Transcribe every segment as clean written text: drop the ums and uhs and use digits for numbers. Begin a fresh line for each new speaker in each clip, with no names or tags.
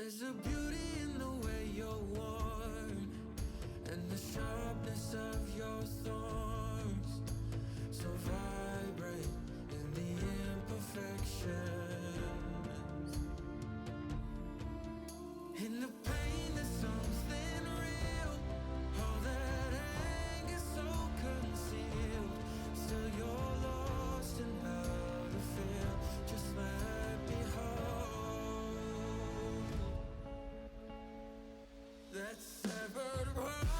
There's a beauty in the way you're worn, and the sharpness of your thorns, so vibrant in the imperfections. In the pain there's something real, all that anger so concealed. Still you're lost in how to feel, just let me hold that severed heart.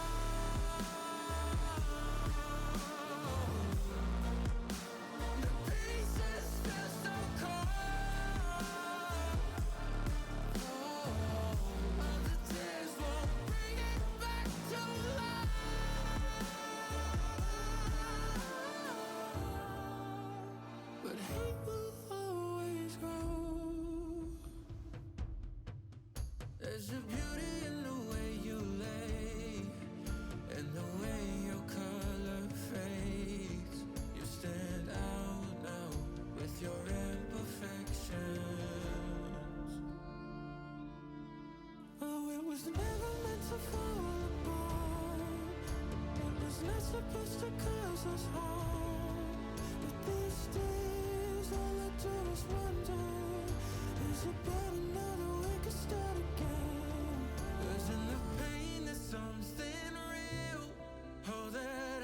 The pieces feel so cold. All the tears won't bring it back to life. But hate will always grow. There's a beauty in the way you lay, and the way your color fades. You stand out now with your imperfections. Oh, it was never meant to fall apart. It was not supposed to cause us harm. But these days, all I do is wonder, is about another way could start again. 'Cause in the pain there's something real, all that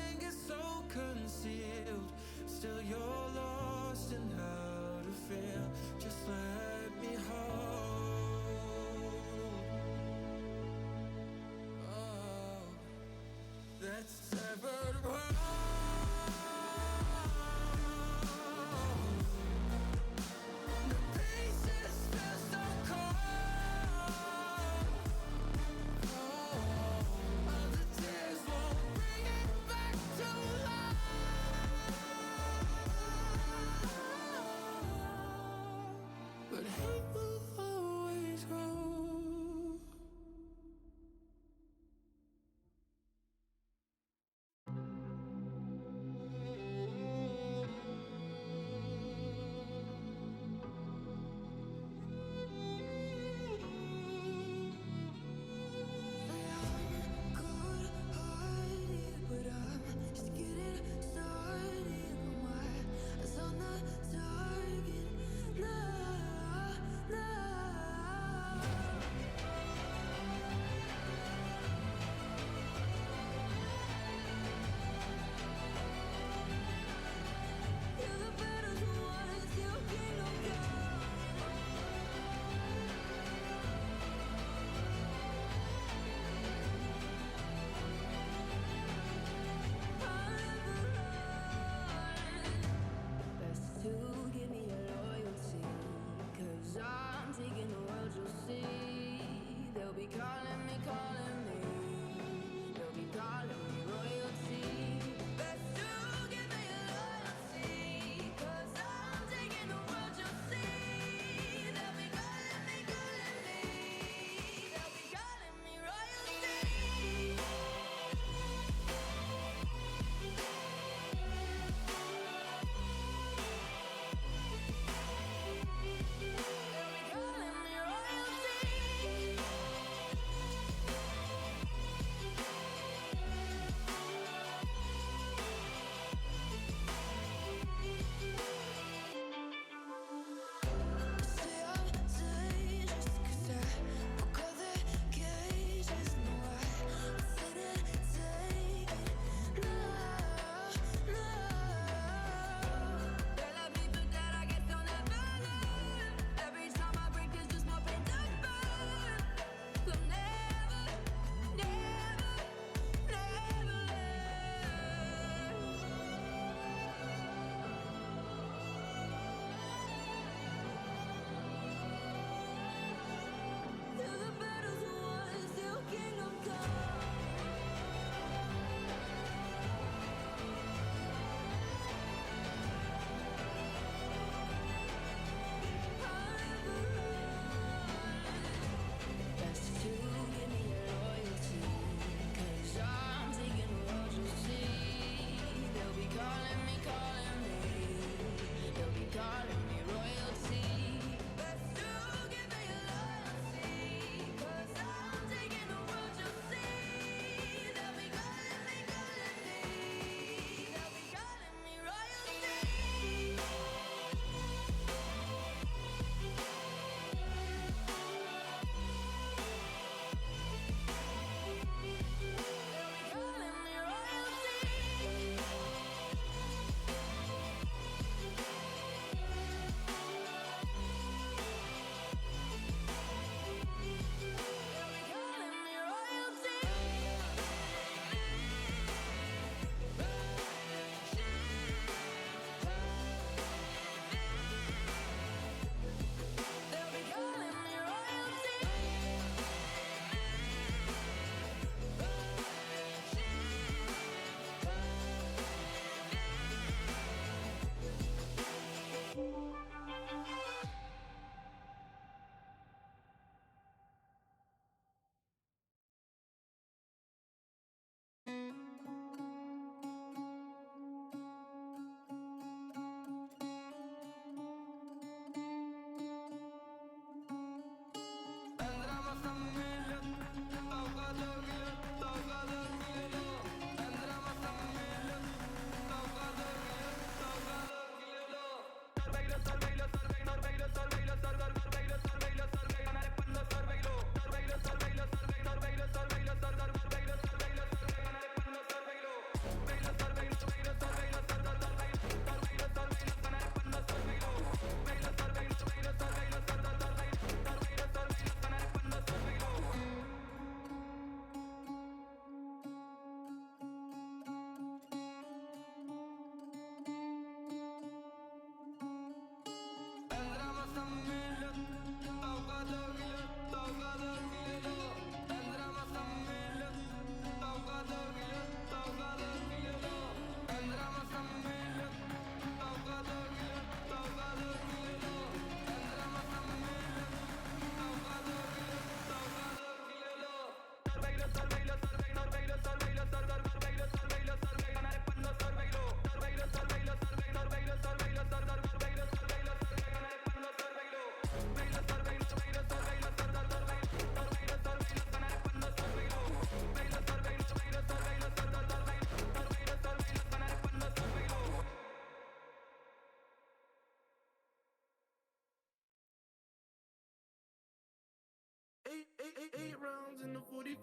anger so concealed. Still you're lost in how to feel, just let me hold. Oh, that severed heart. The pieces feel so cold. All the tears won't bring it back to life. But hate will always grow. Good-hearted, but I'm just getting started. My eyes on the target. Nah. You're the better ones, you kingdom come. Best to give me your loyalty, 'cause I'm taking the world, you'll see. They'll be calling me. They'll be calling me royalty. Best to give me your loyalty, 'cause I'm taking the world, you'll see. They'll be calling me. They'll be calling me royalty. They'll be calling me royalty.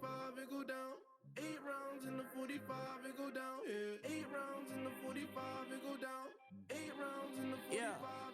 45, it go down. 8 rounds in the 45, it go down. Yeah. 8 rounds in the 45, it go down. 8 rounds in the 45,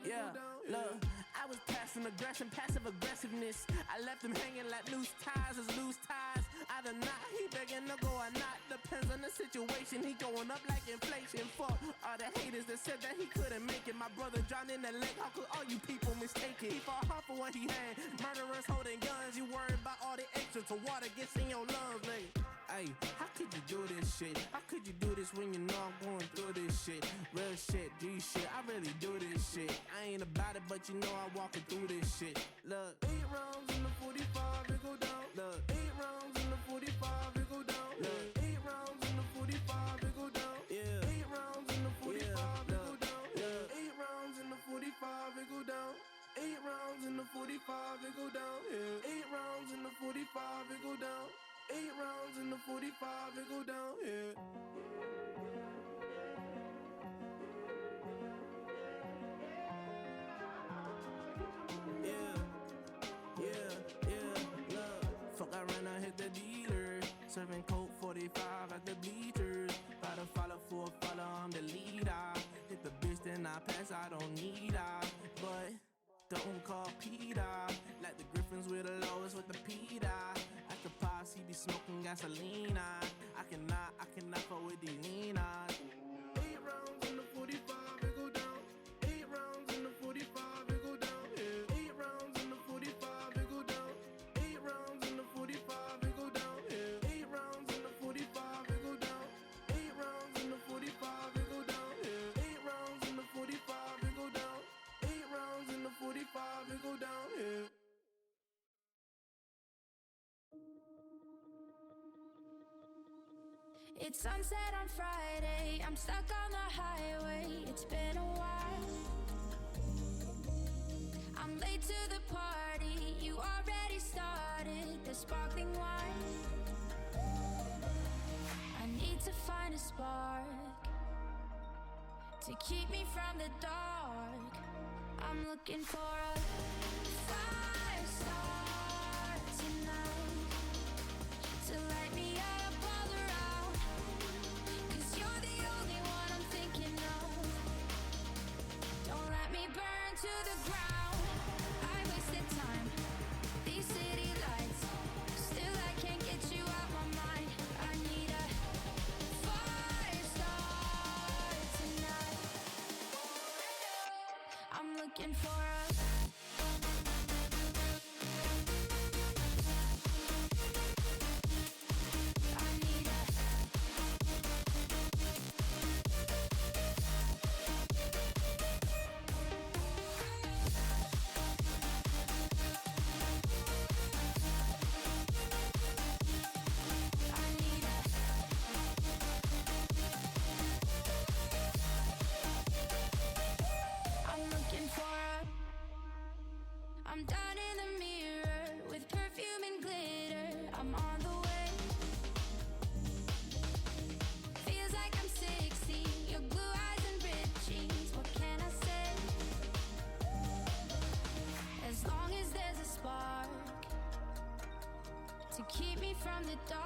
it go down. Yeah.
Look, I was passive aggression, passive aggressiveness. I left him hanging like loose ties is loose ties. Either not, he begging to go or not. Depends on the situation, he going up like inflation. Fuck all the haters that said that he couldn't make it. My brother drowned in the lake, how could all you people mistake it? He fought hard for what he had, murderers holding guns. You worried about all the extra till water gets in your lungs, nigga. Hey, how could you do this shit? How could you do this when you know I'm going through this shit? Real shit, G shit, I really do this shit. I ain't about it, but you know I'm walking through this shit. Look,
8 rounds in the 45, it go down.
Look,
8 rounds in the 45, it go down.
Look,
8 rounds in the 45, it go down.
Yeah.
8 rounds in the 45,
Yeah.
it go down.
Yeah.
8 rounds in the 45, it go down. 8 rounds in the 45, it go down. Yeah. 8 rounds in the 45, it go down. 8 rounds in the 45, it go down. Yeah.
Fuck, I ran, I hit the dealer. Serving Coke 45 at the bleachers. About to follow for a follow, I'm the leader. Hit the bitch, then I pass, I don't need her. But don't call Peter. Like the Griffins with the lowest with the Peter. At the pops, he be smoking gasoline. I cannot fuck with these Ninas.
8 rounds in the 45, it go down. 8 rounds in the 45, it go down. Yeah. 8 rounds in the 45, it go down. 8 rounds in the 45, it go down. Yeah. 8 rounds in the 45, it go down. 8 rounds in the 45, it go down. Yeah. 8 rounds in the 45, it go down. 8 rounds in the 45, it go down. Yeah.
It's sunset on Friday, I'm stuck on the highway, it's been a while. I'm late to the party, you already started the sparkling wine. I need to find a spark to keep me from the dark. I'm looking for a fire start tonight to light me up all around. 'Cause you're the only one I'm thinking of. Don't let me burn to the ground. I wasted time, these city lights. Still I can't get you out my mind. I need a fire start tonight. I'm looking for a I'm down in the mirror with perfume and glitter. I'm on the way. Feels like I'm 60. Your blue eyes and ripped jeans. What can I say? As long as there's a spark to keep me from the dark.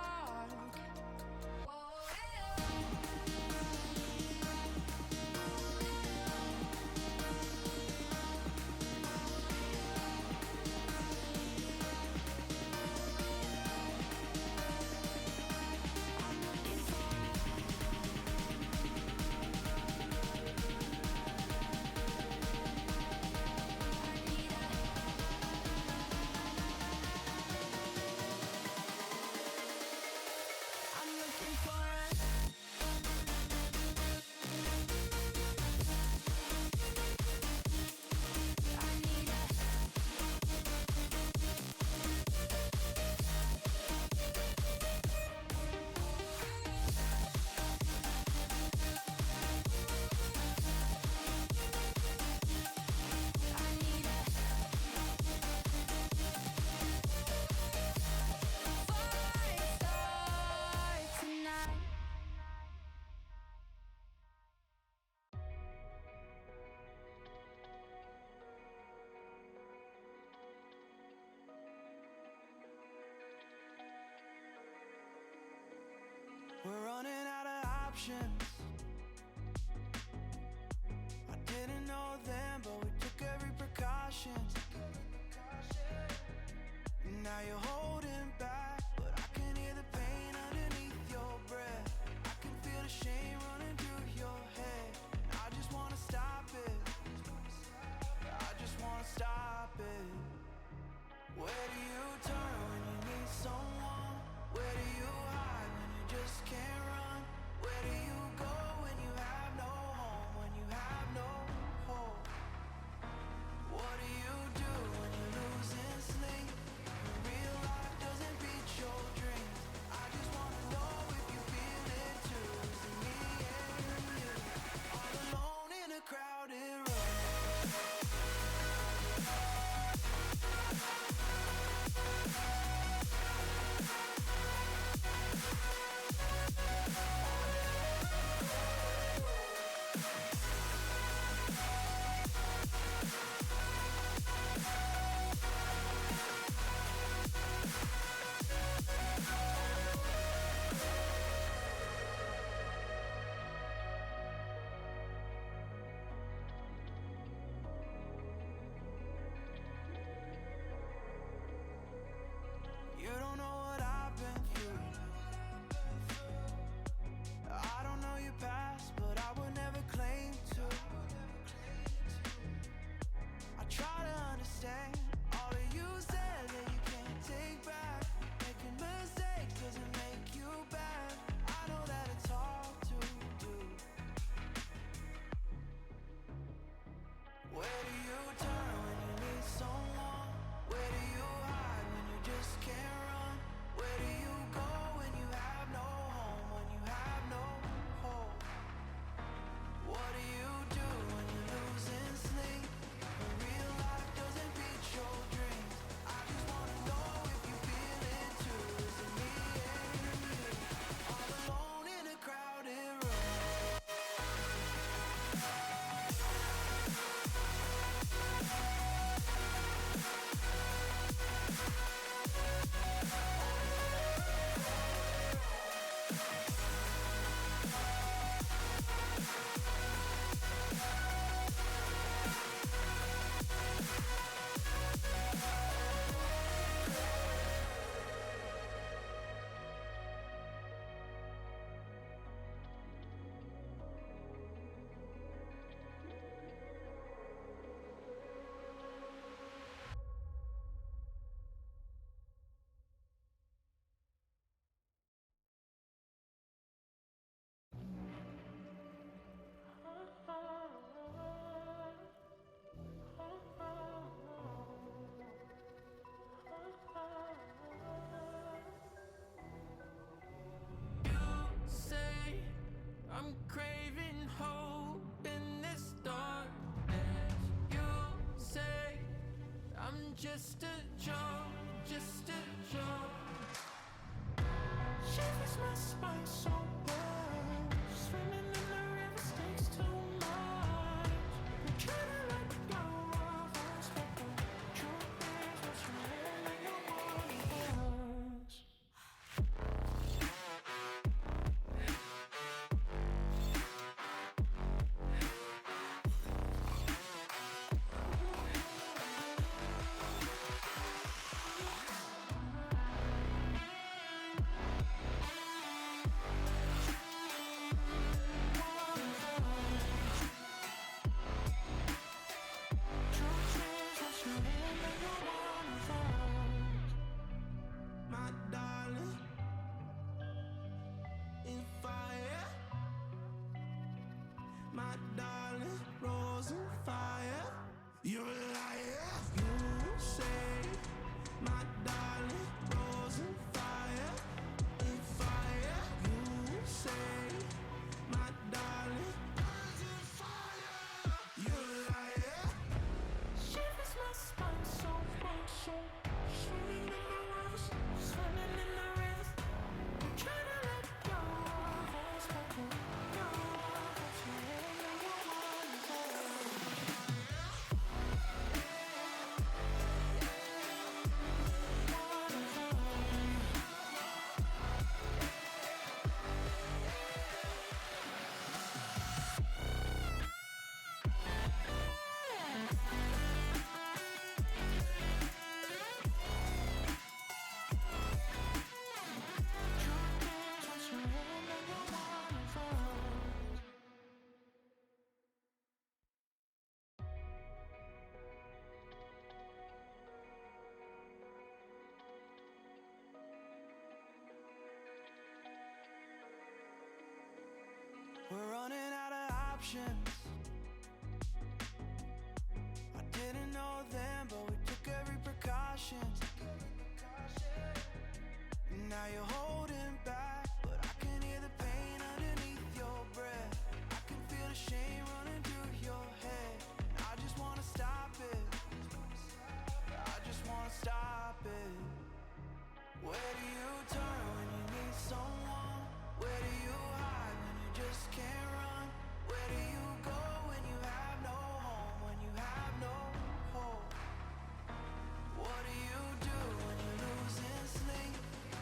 options. I didn't know then, but we took every precaution. Now you're holding back, but I can hear the pain underneath your breath. I can feel the shame running through your head. I just wanna stop it. I just wanna stop it. Where do you turn when you need someone? Where do you hide when you just can't run? Where do you go when you have no home? When you have no hope? What do you do when you're losing sleep? When real life doesn't beat your dreams? I just wanna know if you feel it too. Is it me and you, all alone in a crowded room? You don't know what I've been through. I don't know your past, but I would never claim to. I try to understand all that you said that you can't take back. Making mistakes doesn't make you bad. I know that it's hard to do. Where do you turn when you need someone? Where do you hide when you just can't run? Where do you go when you have no home? When you have no hope? What do you do when you're losing sleep? When real life doesn't beat your dreams? I just wanna know if you feel it too. Is it me and you, all alone in a crowded room?
Say I'm craving hope in this darkness. You say I'm just a joke, just a joke. Shivers my spine so bad. Swimming in the river stinks too much. I'm trying to let go of us, but the truth is what's really your was.
options. I didn't know then, but we took every precaution. Now you're holding back, but I can hear the pain underneath your breath. I can feel the shame running through your head. I just wanna stop it. I just wanna stop it. Where do you turn when you need someone? Where do you hide when you just can't run? Where do you go when you have no home? When you have no hope? What do you do when you're losing sleep?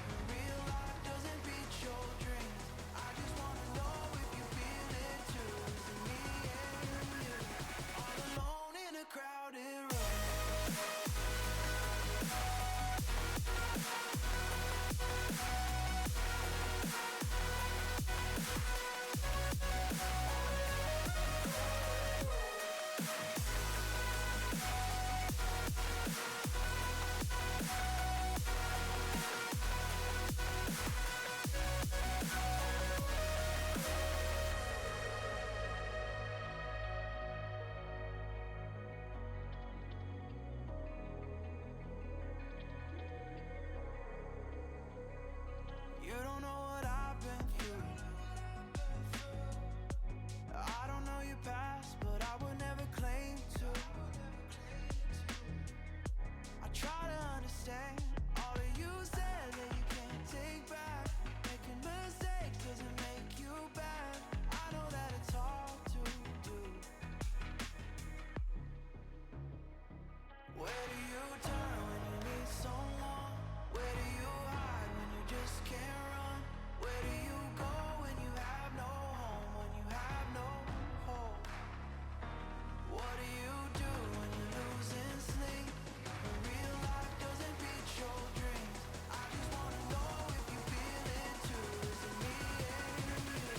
When real life doesn't beat your dreams? I just wanna know if you feel it too. Is it me and you? All alone in a crowded room. You don't know what I've been through. I don't know your past, but I would never claim to. I try to understand all that you said that you can't take back. Making mistakes doesn't make you bad. I know that it's hard to do. Where do you turn when you need someone? Where do you hide when you just can't run? Where do you go when you have no home? When you have no hope? What do you do when you're losing sleep? When real life doesn't beat your dreams? I just wanna know if you feel it too. Is it me and you?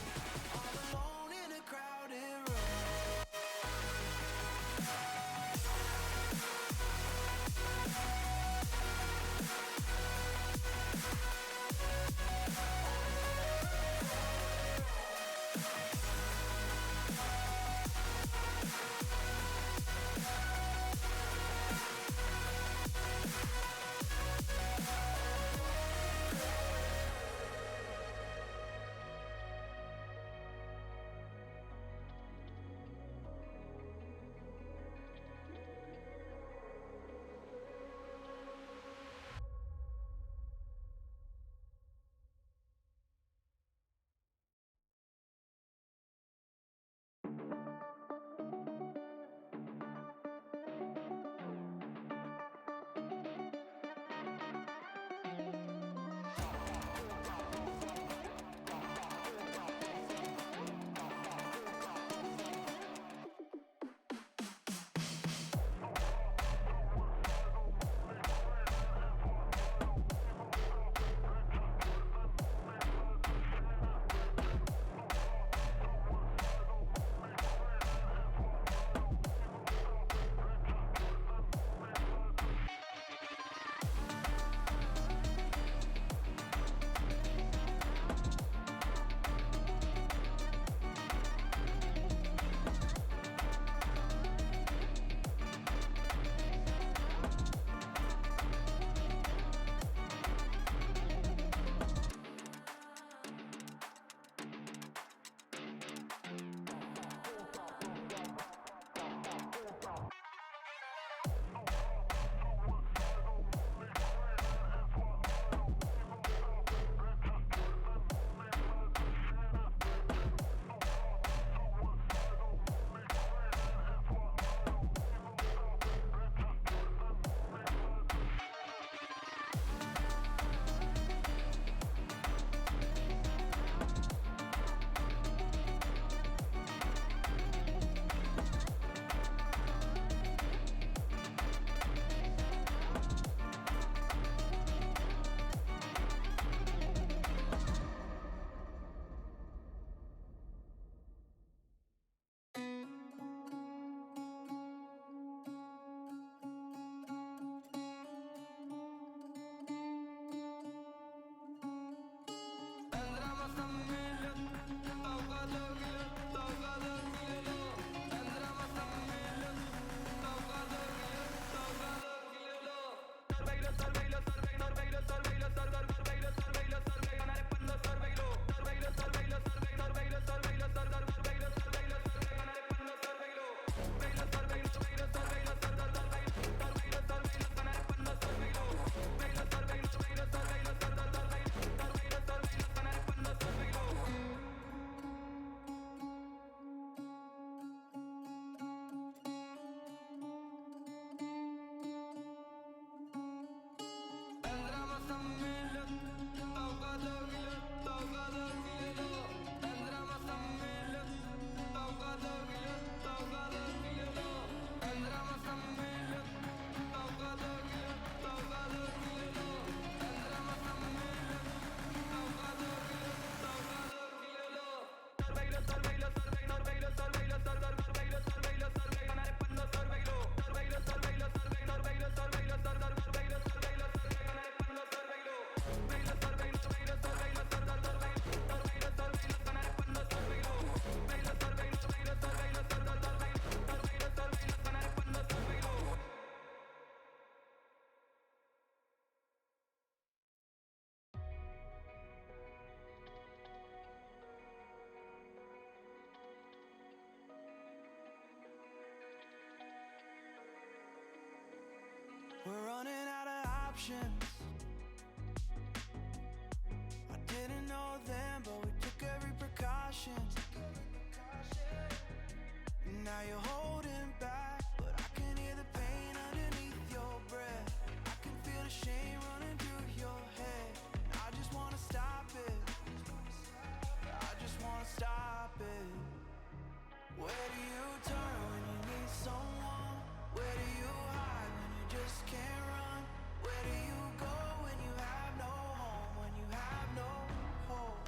All alone in a crowded room. cautions. Now you're holding back, but I can hear the pain underneath your breath. I can feel the shame running through your head. I just wanna stop it. I just wanna stop it. Where do you turn when you need someone? Where do you hide when you just can't run? Where do you go when you have no home? When you have no hope?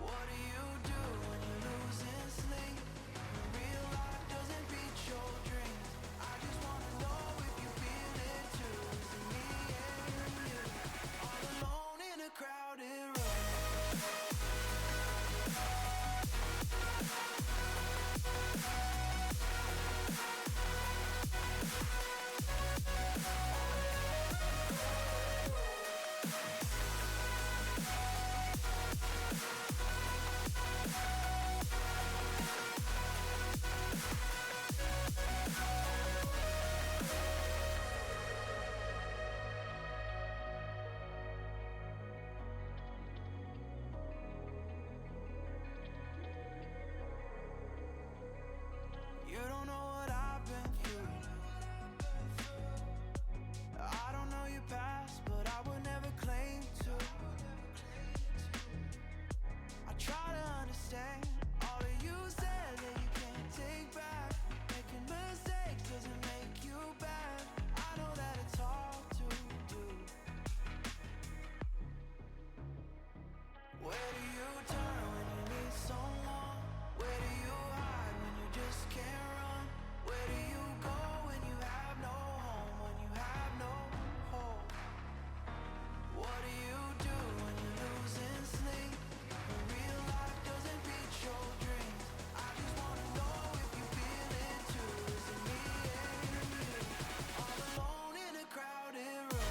What do you do when you're losing sleep? When real life doesn't beat your dreams? I just wanna know if you feel it too. Is it me and you? All alone in a crowded room. You don't know what I've been through. I don't know your past, but I would never claim to. I try to understand all that you said that you can't take back. Making mistakes doesn't make you bad. I know that it's hard to do. Where do you turn when you need someone? Where do you hide when you just can't run? Where do you go when you have no home? When you have no hope? What do you do when you're losing sleep? When real life doesn't beat your dreams? I just wanna know if you feel it too. Is it me and you? All alone in a crowded room.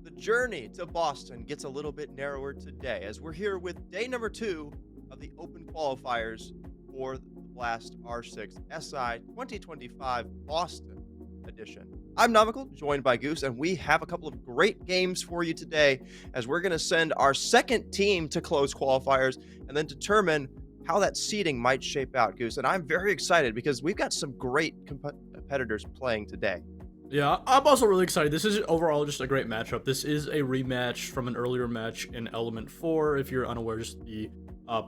The journey to Boston gets a little bit narrower today as we're here with day number 2 of the open qualifiers for the Blast R6 SI 2025 Boston edition. I'm Namical, joined by Goose, and we have a couple of great games for you today as we're going to send our second team to close qualifiers and then determine how that seeding might shape out, Goose. And I'm very excited because we've got some great competitors playing today.
Yeah, I'm also really excited. This is overall just a great matchup. This is a rematch from an earlier match in Element 4. If you're unaware, just the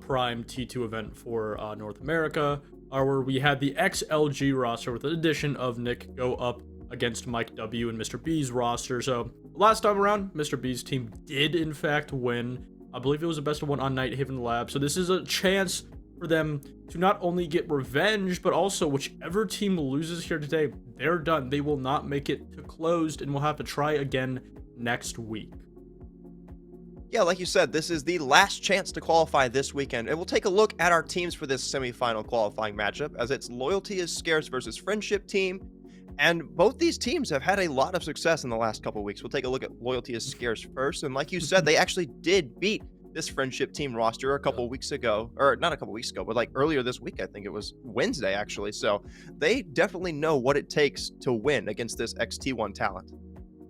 Prime T2 event for North America, where we had the XLG roster with the addition of Nick go up against Mike W and Mr. B's roster. So last time around, Mr. B's team did in fact win. I believe it was a best of one on Night Haven Lab. So this is a chance for them to not only get revenge, but also whichever team loses here today, they're done. They will not make it to closed and will have to try again next week.
Yeah, like you said, this is the last chance to qualify this weekend, and we'll take a look at our teams for this semifinal qualifying matchup, as it's Loyalty is Scarce versus Friendship Team, and both these teams have had a lot of success in the last couple weeks. We'll take a look at Loyalty is Scarce first, and like you said, they actually did beat this Friendship Team roster a couple weeks ago, or not a couple weeks ago, but like earlier this week. I think it was Wednesday, actually, so they definitely know what it takes to win against this XT1 talent.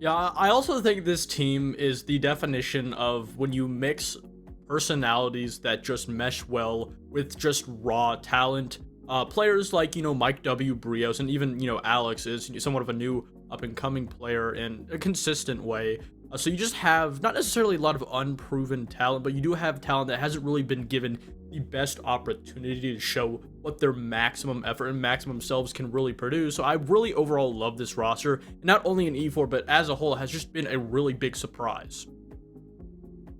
Yeah, I also think this team is the definition of when you mix personalities that just mesh well with just raw talent. Players like, Mike W. Brios, and even, Alex is somewhat of a new up-and-coming player in a consistent way. So you just have not necessarily a lot of unproven talent, but you do have talent that hasn't really been given the best opportunity to show what their maximum effort and maximum selves can really produce. So I really overall love this roster, and not only in E4, but as a whole has just been a really big surprise.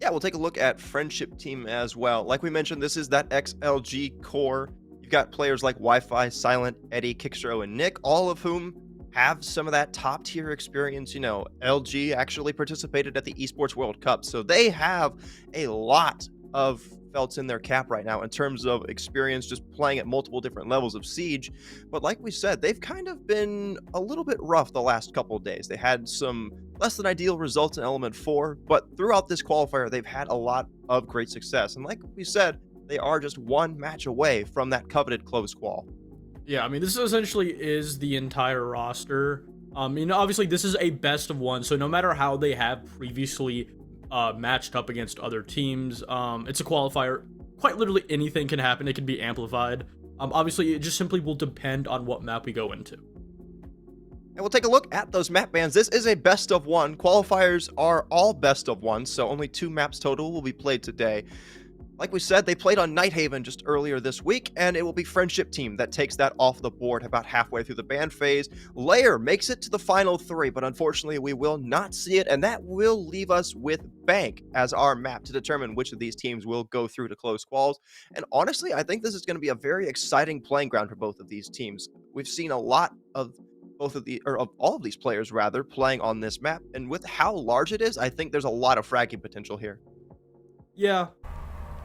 Yeah, we'll take a look at Friendship Team as well. Like we mentioned, this is that XLG core. You've got players like Wi-Fi, Silent, Eddie, Kickstro, and Nick, all of whom have some of that top tier experience. LG actually participated at the Esports World Cup, so they have a lot of felts in their cap right now in terms of experience just playing at multiple different levels of Siege. But like we said, they've kind of been a little bit rough the last couple of days. They had some less than ideal results in Element 4, but throughout this qualifier, they've had a lot of great success. And like we said, they are just one match away from that coveted close qual.
Yeah, I mean, this essentially is the entire roster. Obviously, this is a best of one, so no matter how they have previously matched up against other teams, it's a qualifier. Quite literally anything can happen. It can be amplified. Obviously, it just simply will depend on what map we go into.
And we'll take a look at those map bans. This is a best of one. Qualifiers are all best of one, so only 2 maps total will be played today. Like we said, they played on Nighthaven just earlier this week, and it will be Friendship Team that takes that off the board about halfway through the ban phase. Lair makes it to the final 3, but unfortunately we will not see it, and that will leave us with Bank as our map to determine which of these teams will go through to close quals. And honestly, I think this is going to be a very exciting playing ground for both of these teams. We've seen a lot of of all of these players rather playing on this map, and with how large it is, I think there's a lot of fragging potential here.
Yeah.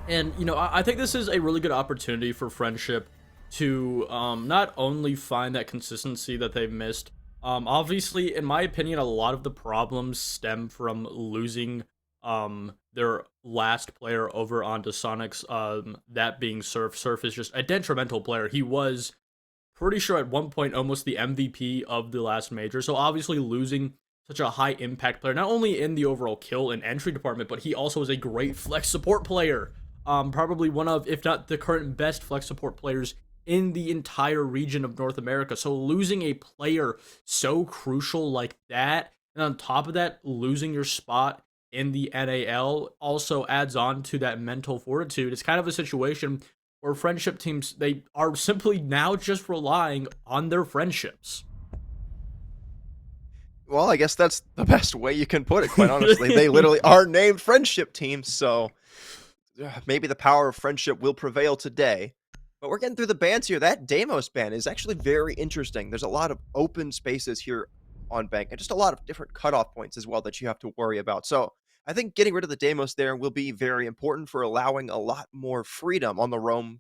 And, I think this is a really good opportunity for Friendship to not only find that consistency that they've missed. Obviously, in my opinion, a lot of the problems stem from losing their last player over onto Sonic's, that being Surf. Surf is just a detrimental player. He was pretty sure at one point almost the MVP of the last major. So obviously losing such a high impact player, not only in the overall kill and entry department, but he also is a great flex support player. Probably one of, if not the current best flex support players in the entire region of North America. So losing a player so crucial like that, and on top of that, losing your spot in the NAL also adds on to that mental fortitude. It's kind of a situation where Friendship teams, they are simply now just relying on their friendships.
Well, I guess that's the best way you can put it, quite honestly. They literally are named Friendship Teams, so maybe the power of friendship will prevail today. But we're getting through the bans here. That Deimos ban is actually very interesting. There's a lot of open spaces here on Bank, and just a lot of different cutoff points as well that you have to worry about. So I think getting rid of the Deimos there will be very important for allowing a lot more freedom on the roam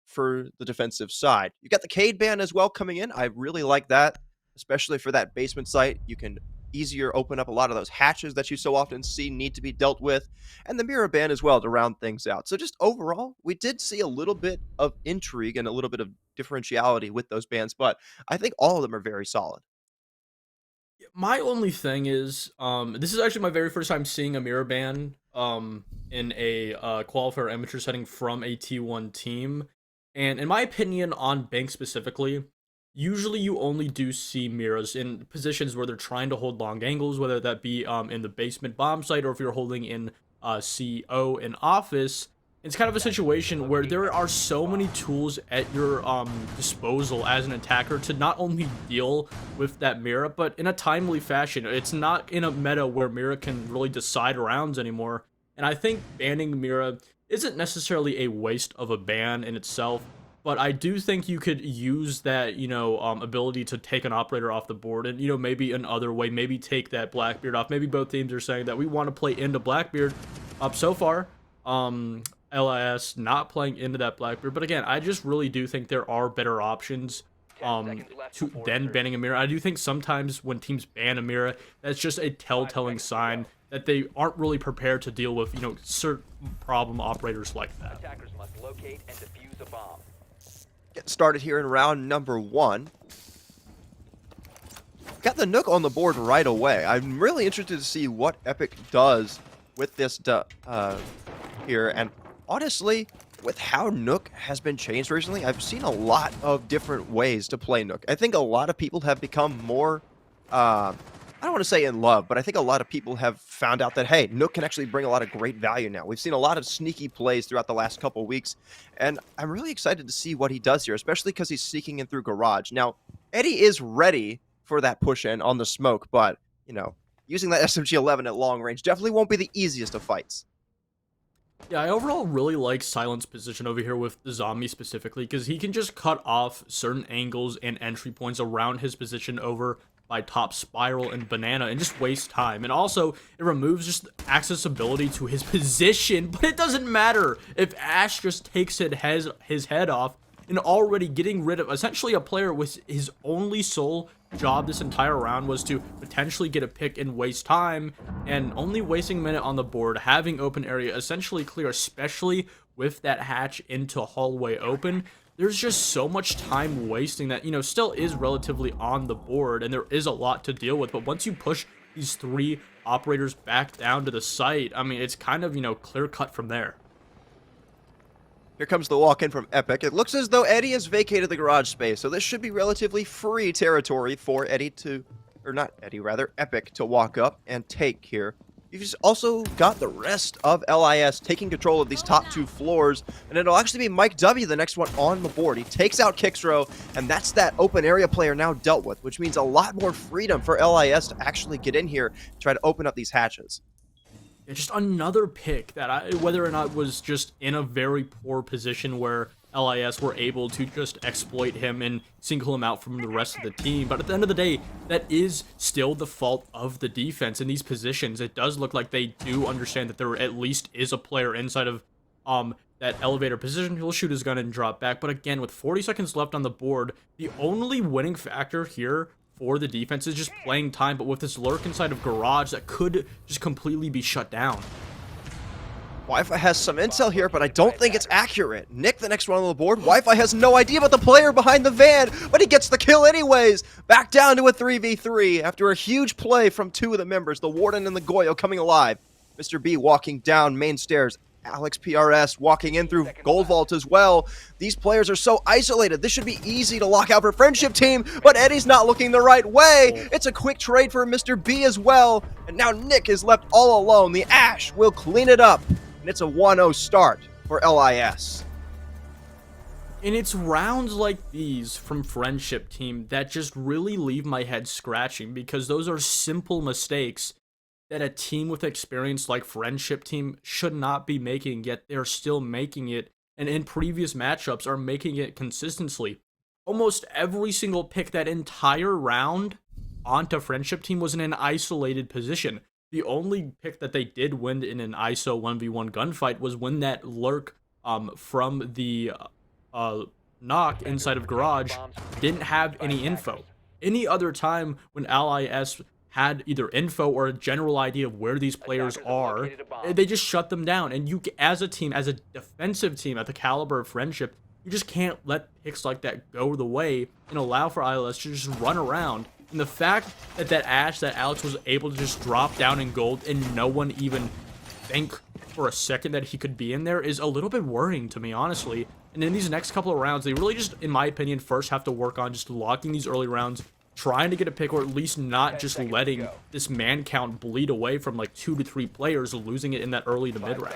for the defensive side. You got the Cade ban as well coming in. I really like that, especially for that basement site. You can easier open up a lot of those hatches that you so often see need to be dealt with, and the mirror ban as well to round things out. So just overall, we did see a little bit of intrigue and a little bit of differentiality with those bans, but I think all of them are very solid.
My only thing is, this is actually my very first time seeing a mirror ban in a qualifier amateur setting from a T1 team, and in my opinion on Bank specifically, usually you only do see mirrors in positions where they're trying to hold long angles, whether that be in the basement bomb site or if you're holding in CO in office. It's kind of a situation where there are so many tools at your disposal as an attacker to not only deal with that mirror, but in a timely fashion. It's not in a meta where mirror can really decide rounds anymore. And I think banning Mira isn't necessarily a waste of a ban in itself, but I do think you could use that, ability to take an operator off the board and, maybe another way, maybe take that Blackbeard off. Maybe both teams are saying that we want to play into Blackbeard. So far, LIS not playing into that Blackbeard, but again, I just really do think there are better options to then banning a mirror. I do think sometimes when teams ban a mirror, that's just a telltale sign that they aren't really prepared to deal with, certain problem operators like that.
Attackers must locate and defuse a bomb.
Get started here in round number 1. Got the Nook on the board right away. I'm really interested to see what Epic does with this here. And honestly, with how Nook has been changed recently, I've seen a lot of different ways to play Nook. I think a lot of people have become more, I don't want to say in love, but I think a lot of people have found out that, hey, Nook can actually bring a lot of great value now. We've seen a lot of sneaky plays throughout the last couple of weeks, and I'm really excited to see what he does here, especially because he's sneaking in through Garage. Now, Eddie is ready for that push-in on the smoke, but, using that SMG-11 at long range definitely won't be the easiest of fights.
Yeah, I overall really like Silent's position over here with the zombie specifically, because he can just cut off certain angles and entry points around his position over by top spiral and banana and just waste time. And also, it removes just accessibility to his position, but it doesn't matter if Ash just takes his head off, and already getting rid of essentially a player with his only sole job this entire round was to potentially get a pick and waste time, and only wasting a minute on the board, having open area essentially clear, especially with that hatch into hallway open. There's just so much time wasting that, still is relatively on the board, and there is a lot to deal with. But once you push these 3 operators back down to the site, I mean, it's kind of, clear cut from there.
Here comes the walk-in from Epic. It looks as though Eddie has vacated the garage space, so this should be relatively free territory for Epic to walk up and take here. You've also got the rest of LIS taking control of these top 2 floors, and it'll actually be Mike W, the next one on the board. He takes out Kixrow, and that's that open area player now dealt with, which means a lot more freedom for LIS to actually get in here and try to open up these hatches.
Yeah, just another pick that whether or not was just in a very poor position where LIS were able to just exploit him and single him out from the rest of the team. But at the end of the day, that is still the fault of the defense in these positions. It does look like they do understand that there at least is a player inside of that elevator position. He'll shoot his gun and drop back. But again, with 40 seconds left on the board, the only winning factor here for the defense is just playing time, but with this lurk inside of Garage, that could just completely be shut down.
Wi-Fi has some intel here, but I don't think it's accurate. Nick, the next one on the board. Wi-Fi has no idea about the player behind the van, but he gets the kill anyways. Back down to a 3v3 after a huge play from 2 of the members, the Warden and the Goyo coming alive. Mr. B walking down main stairs. Alex PRS walking in through Gold Vault as well. These players are so isolated. This should be easy to lock out for Friendship Team, but Eddie's not looking the right way. It's a quick trade for Mr. B as well, and now Nick is left all alone. The Ash will clean it up, and it's a 1-0 start for LIS.
And it's rounds like these from Friendship Team that just really leave my head scratching, because those are simple mistakes that a team with experience like Friendship Team should not be making, yet they're still making it, and in previous matchups are making it consistently. Almost every single pick that entire round onto Friendship Team was in an isolated position. The only pick that they did win in an ISO 1v1 gunfight was when that lurk from the knock inside of Garage didn't have any info. Any other time when LIS had either info or a general idea of where these players are, they just shut them down. And you, as a team, as a defensive team at the caliber of Friendship, you just can't let picks like that go the way and allow for ILS to just run around. And the fact that that Alex was able to just drop down in gold and no one even think for a second that he could be in there is a little bit worrying to me, honestly. And in these next couple of rounds, they really just, in my opinion, first have to work on just locking these early rounds, trying to get a pick, or at least not just letting this man count bleed away from like 2 to 3 players, losing it in that early to mid round.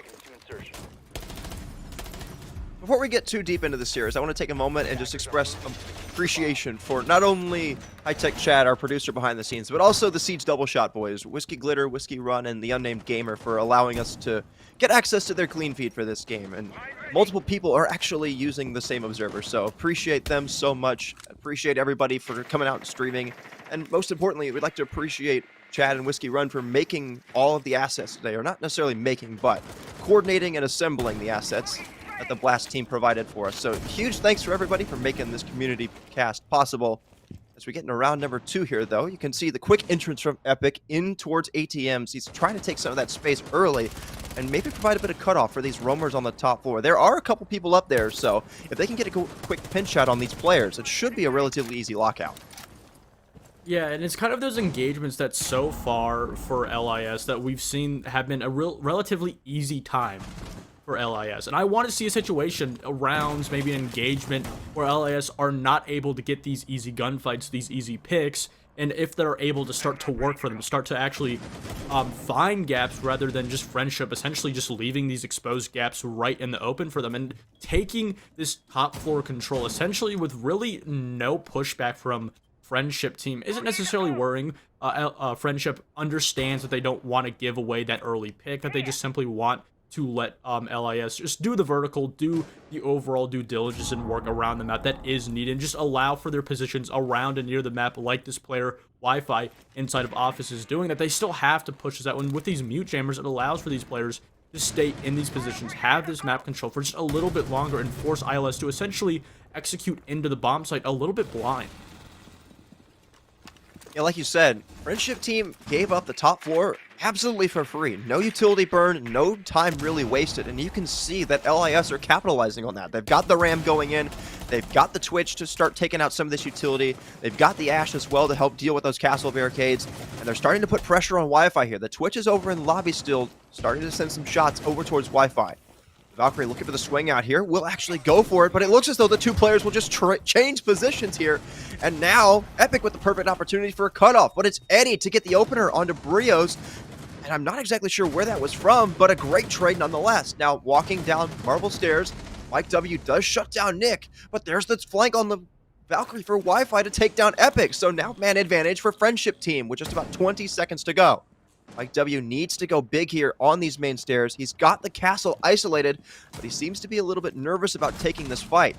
Before we get too deep into the series, I want to take a moment and just express appreciation for not only High Tech Chad, our producer behind the scenes, but also the Siege Double Shot boys, Whiskey Glitter, Whiskey Run, and the Unnamed Gamer for allowing us to get access to their clean feed for this game. And multiple people are actually using the same observer, so appreciate them so much. Appreciate everybody for coming out and streaming. And most importantly, we'd like to appreciate Chad and Whiskey Run for making all of the assets today, or not necessarily making, but coordinating and assembling the assets that the Blast team provided for us. So huge thanks for everybody for making this community cast possible. As we get into round number 2 here, though, you can see the quick entrance from Epic in towards ATMs. He's trying to take some of that space early and maybe provide a bit of cutoff for these roamers on the top floor. There are a couple people up there, so if they can get a quick pinch shot on these players, it should be a relatively easy lockout.
Yeah, and it's kind of those engagements that so far for LIS that we've seen have been a relatively easy time for LIS. And I want to see a situation, rounds, maybe an engagement, where LIS are not able to get these easy gunfights, these easy picks, and if they're able to start to work for them, start to actually find gaps rather than just friendship, essentially just leaving these exposed gaps right in the open for them and taking this top floor control, essentially with really no pushback from Friendship team isn't necessarily worrying. Friendship understands that they don't want to give away that early pick, that they just simply want to let LIS just do the vertical, do the overall due diligence and work around the map that is needed, and just allow for their positions around and near the map like this player Wi-Fi inside of Office is doing, that they still have to push this out. And with these mute jammers, it allows for these players to stay in these positions, have this map control for just a little bit longer, and force ILS to essentially execute into the bomb site a little bit blind.
Yeah, like you said, Friendship team gave up the top floor absolutely for free. No utility burn, no time really wasted, and you can see that LIS are capitalizing on that. They've got the RAM going in, they've got the Twitch to start taking out some of this utility, they've got the Ash as well to help deal with those castle barricades, and they're starting to put pressure on Wi-Fi here. The Twitch is over in lobby still, starting to send some shots over towards Wi-Fi. Valkyrie looking for the swing out here, will actually go for it, but it looks as though the two players will just change positions here. And now, Epic with the perfect opportunity for a cutoff, but it's Eddie to get the opener onto Brios. And I'm not exactly sure where that was from, but a great trade nonetheless. Now, walking down marble stairs, Mike W does shut down Nick, but there's the flank on the Valkyrie for Wi-Fi to take down Epic. So now man advantage for Friendship team with just about 20 seconds to go. Mike W needs to go big here on these main stairs. He's got the castle isolated, but he seems to be a little bit nervous about taking this fight.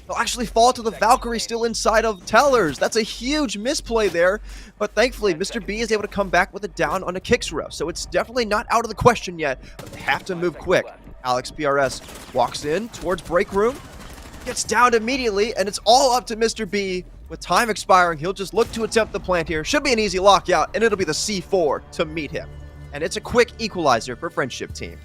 He'll actually fall to the Valkyrie still inside of Tellers. That's a huge misplay there, but thankfully Mr. B is able to come back with a down on a kicks row, so it's definitely not out of the question yet, but they have to move quick. Alex PRS walks in towards break room, gets downed immediately, and it's all up to Mr. B. With time expiring, he'll just look to attempt the plant here. Should be an easy lockout, and it'll be the C4 to meet him. And it's a quick equalizer for Friendship team.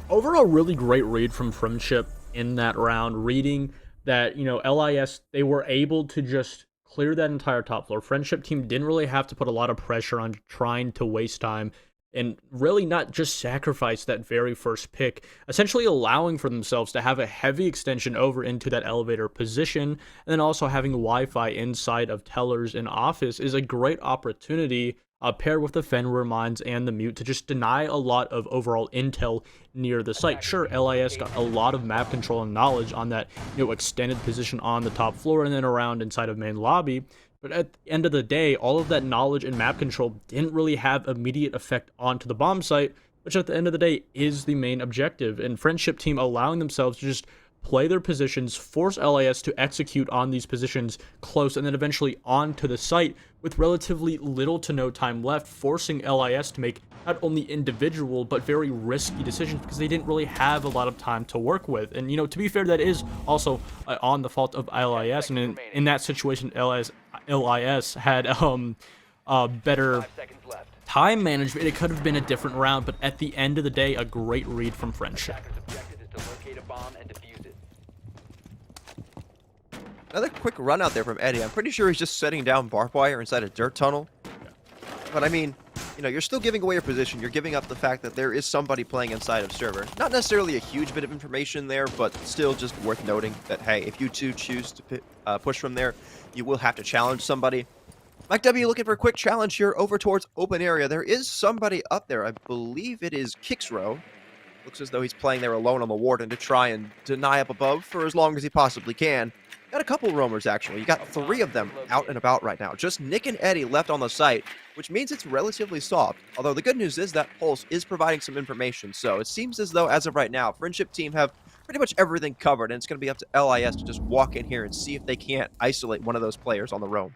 Overall, really great read from Friendship in that round, reading that, LIS, they were able to just clear that entire top floor. Friendship team didn't really have to put a lot of pressure on trying to waste time and really not just sacrifice that very first pick, essentially allowing for themselves to have a heavy extension over into that elevator position, and then also having Wi-Fi inside of Tellers and Office is a great opportunity, paired with the Fenrir mines and the mute, to just deny a lot of overall intel near the site. Sure, LIS got a lot of map control and knowledge on that extended position on the top floor and then around inside of main lobby, but at the end of the day, all of that knowledge and map control didn't really have immediate effect onto the bomb site, which at the end of the day is the main objective. And Friendship team allowing themselves to just play their positions, force LIS to execute on these positions close, and then eventually onto the site with relatively little to no time left, forcing LIS to make not only individual but very risky decisions because they didn't really have a lot of time to work with. And to be fair, that is also on the fault of LIS, and in that situation LIS had better time management. It could have been a different round, but at the end of the day, a great read from Friendship.
Another quick run out there from Eddie. I'm pretty sure he's just setting down barbed wire inside a dirt tunnel. But I mean, you're still giving away your position. You're giving up the fact that there is somebody playing inside of server. Not necessarily a huge bit of information there, but still just worth noting that, hey, if you two choose to push from there, you will have to challenge somebody. Mike W looking for a quick challenge here over towards open area. There is somebody up there. I believe it is Kixrow. Looks as though he's playing there alone on the Warden to try and deny up above for as long as he possibly can. Got a couple roamers, actually. You got 3 of them out and about right now. Just Nick and Eddie left on the site, which means it's relatively soft. Although the good news is that Pulse is providing some information, so it seems as though, as of right now, Friendship Team have pretty much everything covered, and it's going to be up to LIS to just walk in here and see if they can't isolate one of those players on the roam.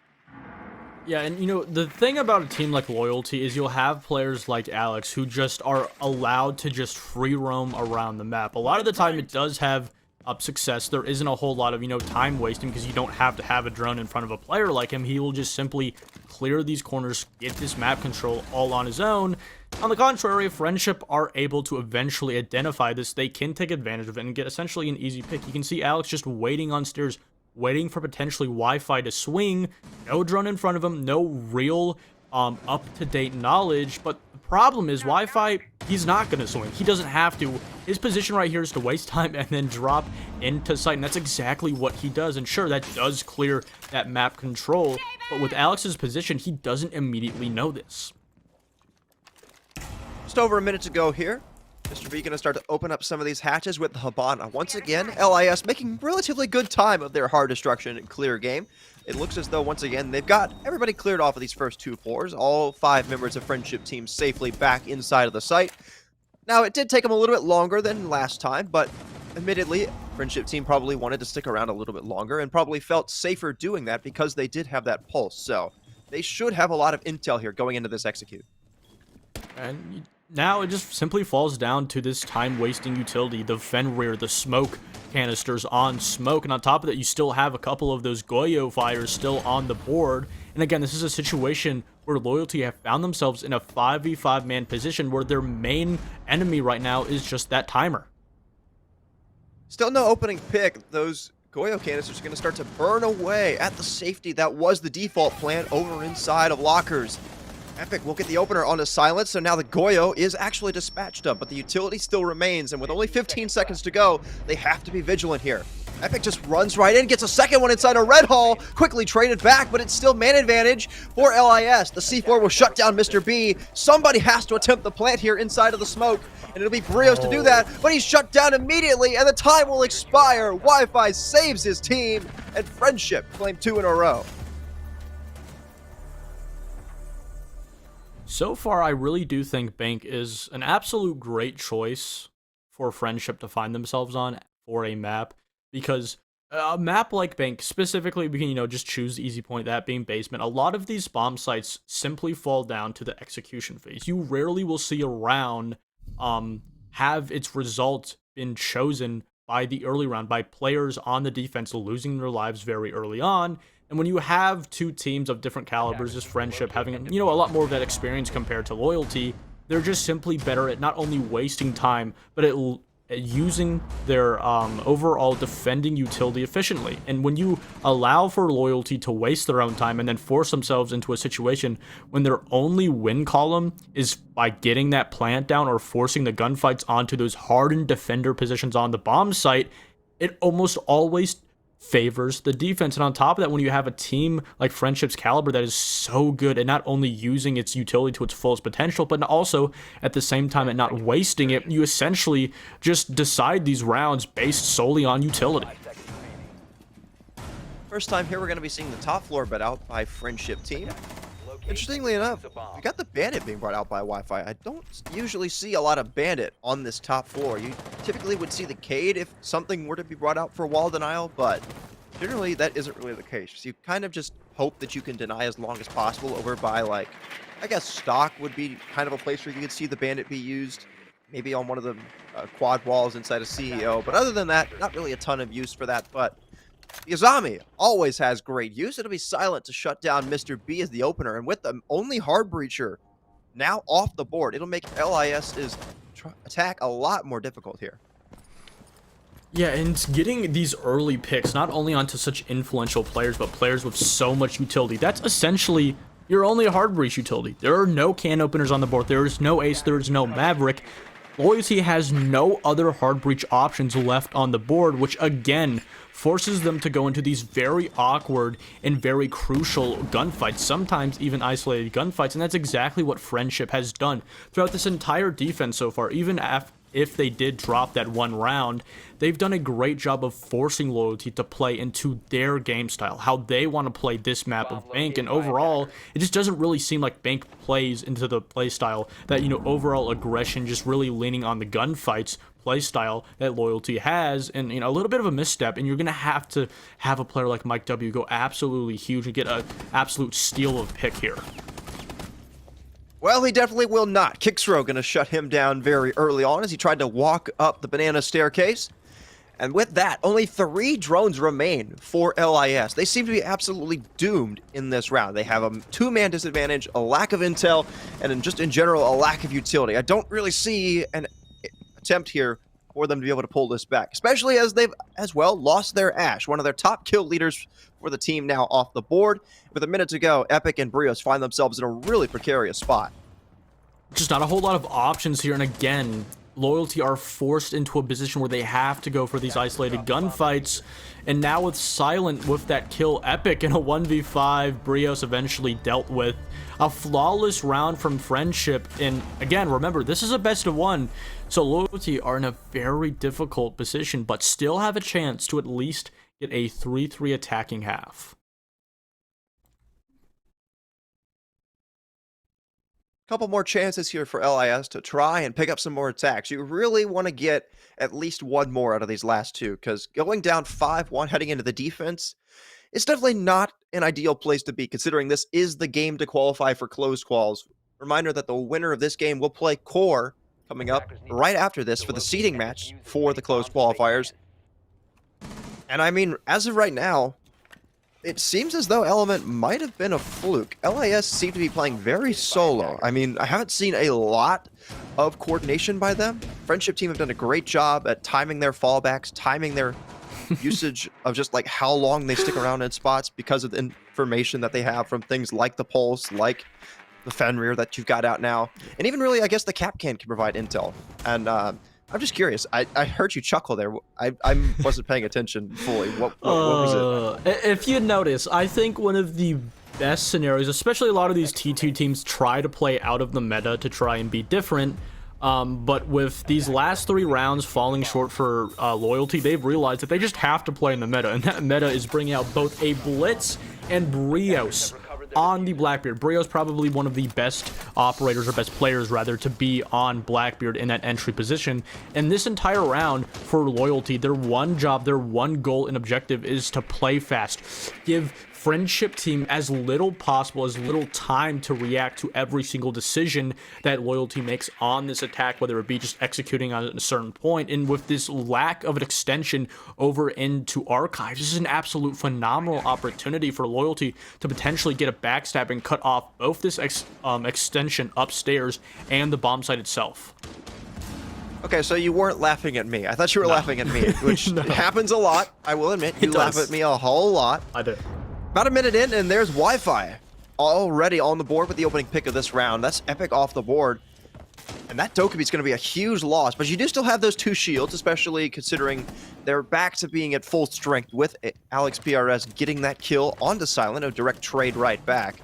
Yeah, and you know, the thing about a team like Loyalty is you'll have players like Alex who just are allowed to just free roam around the map. A lot of the time it does have success. There isn't a whole lot of, time wasting because you don't have to have a drone in front of a player like him. He will just simply clear these corners, get this map control all on his own. On the contrary, if Friendship are able to eventually identify this, they can take advantage of it and get essentially an easy pick. You can see Alex just waiting on stairs, waiting for potentially Wi-Fi to swing. No drone in front of him, no real up-to-date knowledge, but the problem is Wi-Fi, he's not going to swing. He doesn't have to. His position right here is to waste time and then drop into sight, and that's exactly what he does. And sure, that does clear that map control, but with Alex's position, he doesn't immediately know this.
Just over a minute to go here. Mr. B going to start to open up some of these hatches with the Habana. Once again, LIS making relatively good time of their hard destruction and clear game. It looks as though, once again, they've got everybody cleared off of these first 2 floors. All 5 members of Friendship Team safely back inside of the site. Now, it did take them a little bit longer than last time, but admittedly, Friendship Team probably wanted to stick around a little bit longer and probably felt safer doing that because they did have that pulse. So, they should have a lot of intel here going into this execute.
And now it just simply falls down to this time-wasting utility, the Fenrir, the smoke canisters on smoke, and on top of that, you still have a couple of those Goyo fires still on the board. And again, this is a situation where Loyalty have found themselves in a 5v5 man position where their main enemy right now is just that timer.
Still no opening pick. Those Goyo canisters are going to start to burn away at the safety that was the default plan over inside of lockers. Epic will get the opener onto silence, so now the Goyo is actually dispatched up, but the utility still remains, and with only 15 seconds to go, they have to be vigilant here. Epic just runs right in, gets a second one inside a red hall, quickly traded back, but it's still man advantage for LIS. The C4 will shut down Mr. B. Somebody has to attempt the plant here inside of the smoke, and it'll be Brios to do that, but he's shut down immediately, and the time will expire. Wi-Fi saves his team, and Friendship claim 2 in a row.
So far, I really do think Bank is an absolute great choice for Friendship to find themselves on for a map, because a map like Bank, specifically, we can, just choose the easy point, that being basement. A lot of these bomb sites simply fall down to the execution phase. You rarely will see a round have its result been chosen by the early round, by players on the defense losing their lives very early on. And when you have 2 teams of different calibers, just Friendship having, a lot more of that experience compared to Loyalty, they're just simply better at not only wasting time, but at using their overall defending utility efficiently. And when you allow for Loyalty to waste their own time and then force themselves into a situation when their only win column is by getting that plant down or forcing the gunfights onto those hardened defender positions on the bomb site, it almost always favors the defense. And on top of that, when you have a team like Friendship's caliber that is so good at not only using its utility to its fullest potential, but also at the same time at not wasting it, you essentially just decide these rounds based solely on utility.
First time here, we're going to be seeing the top floor bet out by Friendship Team. Interestingly enough, we got the Bandit being brought out by Wi-Fi. I don't usually see a lot of Bandit on this top floor. You typically would see the Cade if something were to be brought out for wall denial, but generally that isn't really the case. So you kind of just hope that you can deny as long as possible over by, like, I guess stock would be kind of a place where you could see the Bandit be used, maybe on one of the quad walls inside a CEO. But other than that, not really a ton of use for that, but the Azami always has great use. It'll be silent to shut down Mr. B as the opener, and with the only hard breacher now off the board, it'll make LIS's attack a lot more difficult here.
Yeah, and getting these early picks, not only onto such influential players, but players with so much utility, that's essentially your only hard breach utility. There are no can openers on the board. There is no ace. There is no maverick. Loyalty has no other hard breach options left on the board, which again forces them to go into these very awkward and very crucial gunfights, sometimes even isolated gunfights, and that's exactly what Friendship has done throughout this entire defense so far. Even if they did drop that one round, they've done a great job of forcing Loyalty to play into their game style, how they want to play this map of Bank. And overall, it just doesn't really seem like Bank plays into the play style that, overall aggression, just really leaning on the gunfights play style that Loyalty has, and a little bit of a misstep, and you're gonna have to have a player like Mike W go absolutely huge and get an absolute steal of pick here.
Well, he definitely will not. Kicksrow going to shut him down very early on as he tried to walk up the banana staircase. And with that, only 3 drones remain for LIS. They seem to be absolutely doomed in this round. They have a 2-man disadvantage, a lack of intel, and just in general, a lack of utility. I don't really see an attempt here for them to be able to pull this back, especially as they've as well lost their Ash, one of their top kill leaders for the team, now off the board. With a minute to go, Epic and Brios find themselves in a really precarious spot.
Just not a whole lot of options here, and again, Loyalty are forced into a position where they have to go for these isolated gunfights. And now with Silent, with that kill, Epic in a 1v5, Brios eventually dealt with. A flawless round from Friendship, and again, remember, this is a best of 1, so Loyalty are in a very difficult position, but still have a chance to at least get a 3-3 attacking half.
Couple more chances here for LIS to try and pick up some more attacks. You really want to get at least one more out of these last 2, because going down 5-1 heading into the defense, it's definitely not an ideal place to be, considering this is the game to qualify for closed quals. Reminder that the winner of this game will play Core coming up right after this for the seeding match for the closed qualifiers. And I mean, as of right now, it seems as though Element might have been a fluke. LIS seem to be playing very solo. I mean, I haven't seen a lot of coordination by them. Friendship team have done a great job at timing their fallbacks, timing their usage of just like how long they stick around in spots because of the information that they have from things like the Pulse, like the Fenrir that you've got out now. And even really, I guess the Capcan can provide intel. And I'm just curious. I heard you chuckle there. I wasn't paying attention fully. What was it?
If you notice, I think one of the best scenarios, especially a lot of these T2 teams try to play out of the meta to try and be different. But with these last 3 rounds falling short for Loyalty, they've realized that they just have to play in the meta. And that meta is bringing out both a Blitz and Brios on the Blackbeard. Brios probably one of the best operators, or best players rather, to be on Blackbeard in that entry position. And this entire round for Loyalty, their one job, their one goal and objective is to play fast. Give Friendship team as little possible, as little time to react to every single decision that Loyalty makes on this attack, whether it be just executing on a certain point. And with this lack of an extension over into Archives, this is an absolute phenomenal opportunity for Loyalty to potentially get a backstab and cut off both this extension upstairs and the bomb site itself.
Okay, so you weren't laughing at me. I thought you were laughing at me, which
No.
happens a lot. I will admit, you laugh at me a whole lot.
I do.
About a minute in, and there's Wi-Fi already on the board with the opening pick of this round. That's Epic off the board. And that Dokkaebi is going to be a huge loss, but you do still have those 2 shields, especially considering they're back to being at full strength with Alex PRS getting that kill onto Silent, a direct trade right back.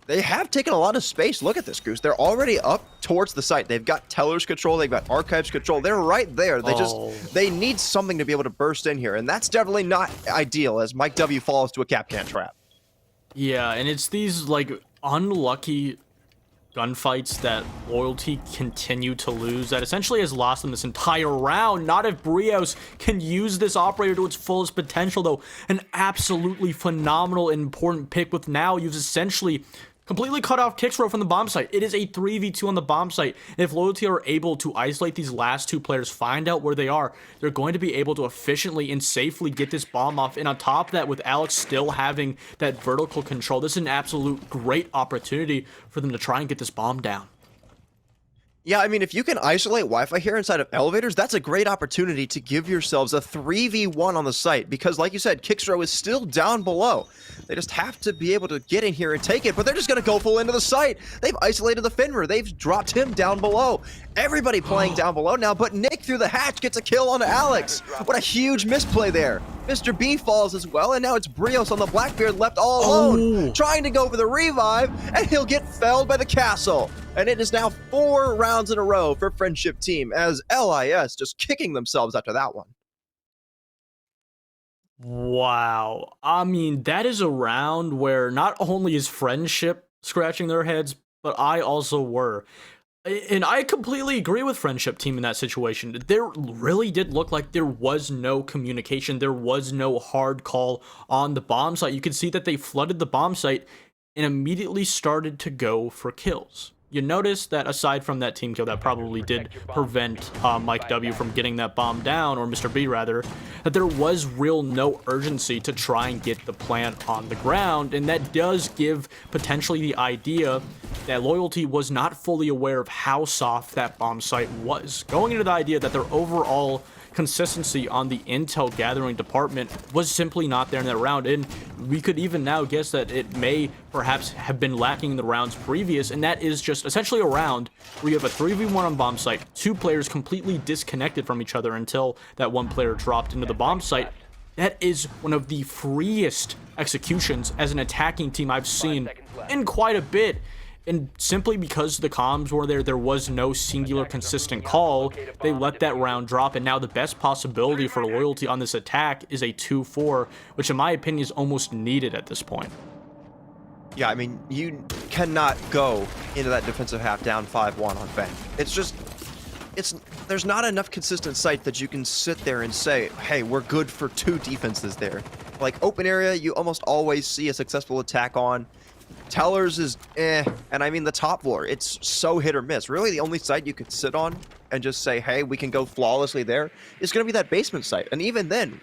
They have taken a lot of space. Look at this, Goose. They're already up towards the site. They've got Teller's control. They've got Archives control. They're right there. They need something to be able to burst in here, and that's definitely not ideal as Mike W falls to a Capcan trap.
Yeah, and it's these, like, unlucky gunfights that Loyalty continue to lose that essentially has lost them this entire round. Not if Brios can use this operator to its fullest potential, though. An absolutely phenomenal and important pick with now you've essentially completely cut off Kicksrow from the bomb site. It is a 3v2 on the bomb site. And if Loyalty are able to isolate these last 2 players, find out where they are, they're going to be able to efficiently and safely get this bomb off. And on top of that, with Alex still having that vertical control, this is an absolute great opportunity for them to try and get this bomb down.
Yeah, I mean, if you can isolate Wi-Fi here inside of elevators, that's a great opportunity to give yourselves a 3v1 on the site, because like you said, Kicksrow is still down below. They just have to be able to get in here and take it, but they're just going to go full into the site. They've isolated the Fenrir. They've dropped him down below. Everybody playing down below now, but Nick through the hatch gets a kill on Alex. What a huge misplay there. Mr. B falls as well, and now it's Brios on the Blackbeard left all alone, trying to go for the revive, and he'll get felled by the castle. And it is now 4 rounds in a row for Friendship Team, as LIS just kicking themselves after that one.
Wow. I mean, that is a round where not only is Friendship scratching their heads, but I also were. And I completely agree with Friendship Team in that situation. There really did look like there was no communication. There was no hard call on the bomb site. You could see that they flooded the bomb site and immediately started to go for kills. You notice that aside from that team kill that probably did prevent Mike W from getting that bomb down, or Mr. B rather, that there was real no urgency to try and get the plant on the ground, and that does give potentially the idea that Loyalty was not fully aware of how soft that bomb site was. Going into the idea that their overall consistency on the intel gathering department was simply not there in that round, and we could even now guess that it may perhaps have been lacking in the rounds previous, and that is just essentially a round where you have a 3v1 on bomb site, 2 players completely disconnected from each other until that one player dropped into the bomb site. That is one of the freest executions as an attacking team I've seen in quite a bit. And simply because the comms were there was no singular consistent call, they let that round drop, and now the best possibility for Loyalty on this attack is a 2-4, which in my opinion is almost needed at this point.
Yeah, I mean, you cannot go into that defensive half down 5-1 on Fang. It's just, there's not enough consistent sight that you can sit there and say, hey, we're good for 2 defenses there. Like, open area, you almost always see a successful attack on. Tellers is and I mean the top floor, it's so hit or miss. Really, the only site you could sit on and just say, hey, we can go flawlessly there is going to be that basement site. And even then,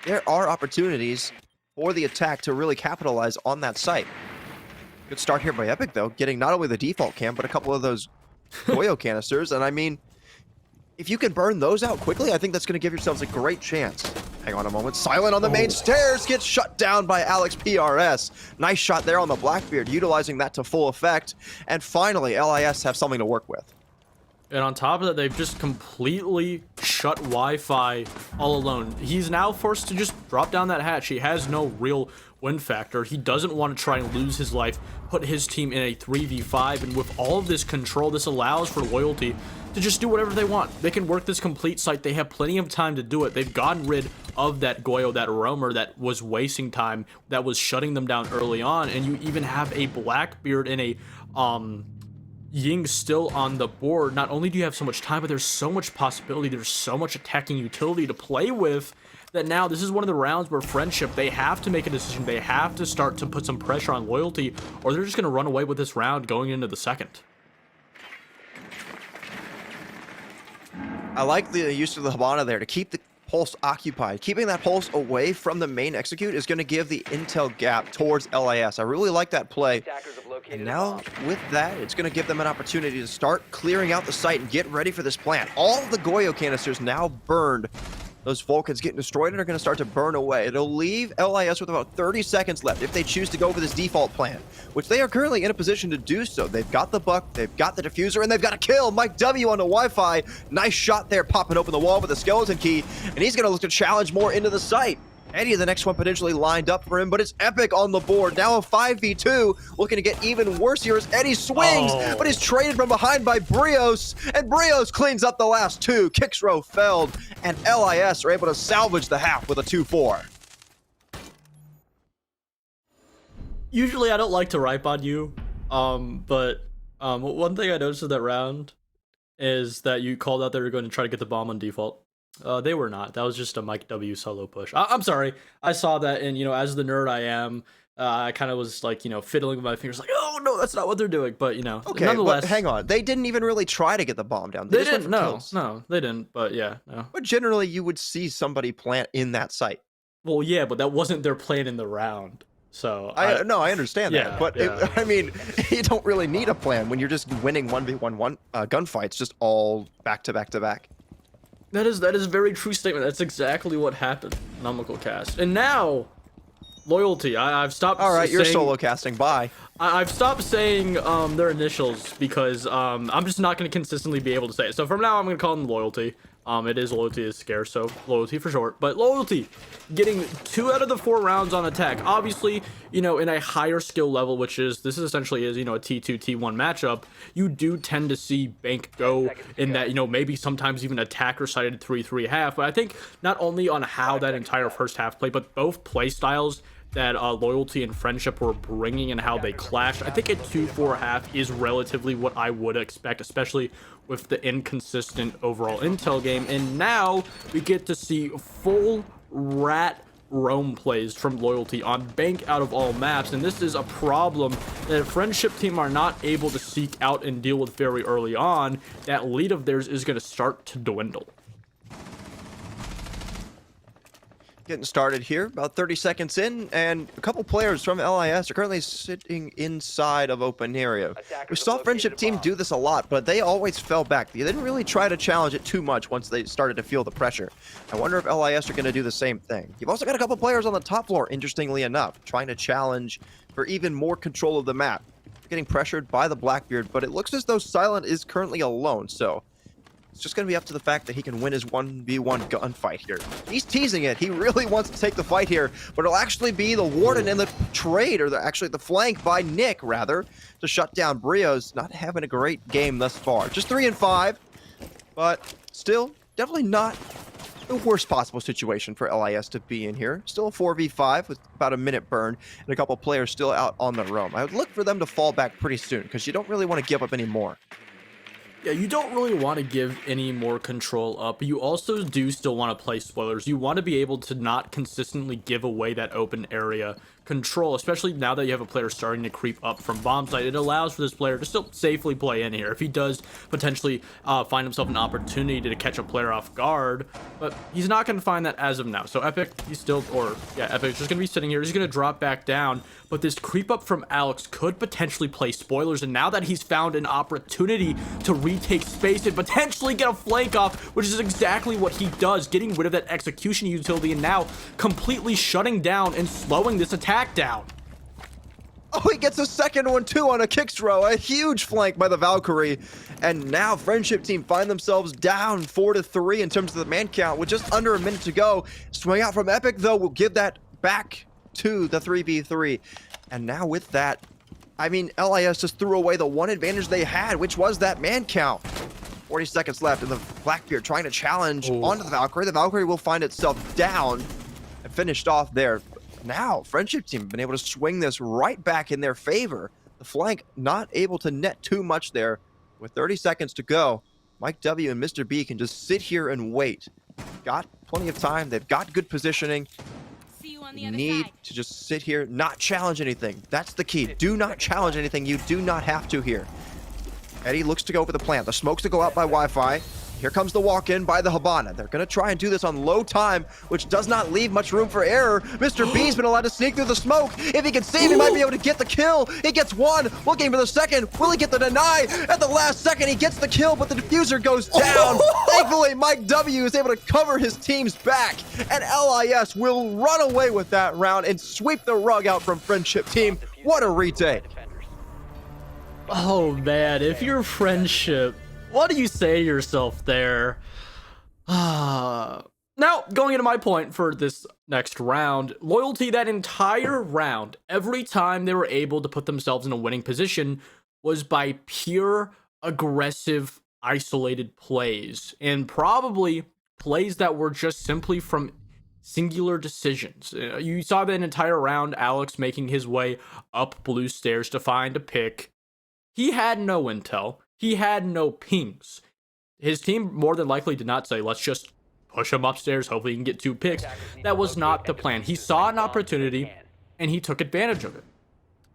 there are opportunities for the attack to really capitalize on that site. Good start here by Epic, though, getting not only the default cam, but a couple of those Goyo canisters. And I mean, if you can burn those out quickly, I think that's going to give yourselves a great chance. Hang on a moment. Silent on the main stairs gets shut down by Alex PRS. Nice shot there on the Blackbeard, utilizing that to full effect. And finally, LIS have something to work with.
And on top of that, they've just completely shut Wi-Fi all alone. He's now forced to just drop down that hatch. He has no real win factor. He doesn't want to try and lose his life, put his team in a 3v5, and with all of this control, this allows for Loyalty to just do whatever they want. They can work this complete site. They have plenty of time to do it. They've gotten rid of that Goyo, that roamer that was wasting time, that was shutting them down early on, and you even have a Blackbeard and a Ying still on the board. Not only do you have so much time, but there's so much possibility, there's so much attacking utility to play with, that now this is one of the rounds where Friendship, they have to make a decision. They have to start to put some pressure on Loyalty, or they're just going to run away with this round going into the second.
I like the use of the Habana there to keep the pulse occupied. Keeping that pulse away from the main execute is going to give the intel gap towards LIS. I really like that play. And now with that, it's going to give them an opportunity to start clearing out the site and get ready for this plant. All of the Goyo canisters now burned. Those Vulcans getting destroyed and are going to start to burn away. It'll leave LIS with about 30 seconds left if they choose to go for this default plan, which they are currently in a position to do so. They've got the buck, they've got the diffuser, and they've got a kill. Mike W on the Wi-Fi. Nice shot there, popping open the wall with the skeleton key, and he's going to look to challenge more into the site. Eddie, the next one potentially lined up for him, but it's Epic on the board. Now a 5v2, looking to get even worse here as Eddie swings, but he's traded from behind by Brios, and Brios cleans up the last 2. Kicks row felled, and LIS are able to salvage the half with a 2-4.
Usually I don't like to ripe on you, but one thing I noticed in that round is that you called out they were going to try to get the bomb on default. They were not. That was just a Mike W solo push. I'm sorry. I saw that, and, as the nerd I am, I kind of was, like, fiddling with my fingers, like, oh, no, that's not what they're doing. But,
okay,
nonetheless.
But hang on. They didn't even really try to get the bomb down.
They didn't. No, they didn't. But, yeah, no.
But generally, you would see somebody plant in that site.
Well, yeah, but that wasn't their plan in the round. So
I understand that, but
yeah.
I mean, you don't really need a plan when you're just winning 1v1 gunfights, just all back to back to back.
That is a very true statement. That's exactly what happened, Nomical Cast. And now, Loyalty. I've stopped.
All right, you're
saying,
solo casting. Bye.
I've stopped saying their initials because I'm just not going to consistently be able to say it. So from now, I'm going to call them Loyalty. It is Loyalty is scarce, so Loyalty for short. But Loyalty, getting 2 out of the 4 rounds on attack. Obviously, you know, in a higher skill level, which is, this essentially is, you know, a T2, T1 matchup, you do tend to see Bank go in that, you know, maybe sometimes even attacker-sided 3-3 half. But I think not only on how that entire first half played, but both play styles that Loyalty and Friendship were bringing and how they clashed. I think a 2-4 half is relatively what I would expect, especially with the inconsistent overall intel game. And now we get to see full rat roam plays from Loyalty on Bank out of all maps, and this is a problem that Friendship team are not able to seek out and deal with very early on. That lead of theirs is going to start to dwindle.
Getting started here, about 30 seconds in, and a couple players from LIS are currently sitting inside of open area. We saw Friendship team do this a lot, but they always fell back. They didn't really try to challenge it too much once they started to feel the pressure. I wonder if LIS are going to do the same thing. You've also got a couple players on the top floor, interestingly enough, trying to challenge for even more control of the map. They're getting pressured by the Blackbeard, but it looks as though Silent is currently alone, so it's just going to be up to the fact that he can win his 1v1 gunfight here. He's teasing it. He really wants to take the fight here, but it'll actually be the Warden and the trade, or actually the flank by Nick, rather, to shut down. Brio's not having a great game thus far. Just 3 and 5, but still definitely not the worst possible situation for LIS to be in here. Still a 4v5 with about a minute burn and a couple players still out on the roam. I would look for them to fall back pretty soon because you don't really want to give up any more.
Yeah, you don't really want to give any more control up. You also do still want to play spoilers. You want to be able to not consistently give away that open area control, especially now that you have a player starting to creep up from bomb site. It allows for this player to still safely play in here. If he does potentially find himself an opportunity to catch a player off guard, but he's not going to find that as of now. So Epic, he's still, Epic's just going to be sitting here. He's going to drop back down, but this creep up from Alex could potentially play spoilers, and now that he's found an opportunity to retake space and potentially get a flank off, which is exactly what he does, getting rid of that execution utility and now completely shutting down and slowing this attack down.
Oh, he gets a second one too on a kick throw. A huge flank by the Valkyrie. And now Friendship team find themselves down 4-3 in terms of the man count with just under a minute to go. Swing out from Epic, though, will give that back to the 3v3. And now with that, I mean, LIS just threw away the one advantage they had, which was that man count. 40 seconds left, and the Blackbeard trying to challenge onto the Valkyrie. The Valkyrie will find itself down and finished off there. Now, Friendship team have been able to swing this right back in their favor. The flank not able to net too much there. With 30 seconds to go, Mike W and Mr. B can just sit here and wait. Got plenty of time. They've got good positioning. You need to just sit here, not challenge anything. That's the key. Do not challenge anything. You do not have to here. Eddie looks to go for the plant. The smokes to go out by Wi-Fi. Here comes the walk-in by the Habana. They're going to try and do this on low time, which does not leave much room for error. Mr. B's been allowed to sneak through the smoke. If he can save, he might be able to get the kill. He gets one. Looking for the second. Will he get the deny? At the last second, he gets the kill, but the diffuser goes down. Thankfully, Mike W is able to cover his team's back, and LIS will run away with that round and sweep the rug out from Friendship team. What a retake.
Oh, man, if you're Friendship, what do you say to yourself there? Now, going into my point for this next round, Loyalty, that entire round, every time they were able to put themselves in a winning position was by pure, aggressive, isolated plays. And probably plays that were just simply from singular decisions. You saw that entire round, Alex making his way up blue stairs to find a pick. He had no intel. He had no pings. His team more than likely did not say, let's just push him upstairs, hopefully he can get 2 picks. That was not the plan. He saw an opportunity, and he took advantage of it.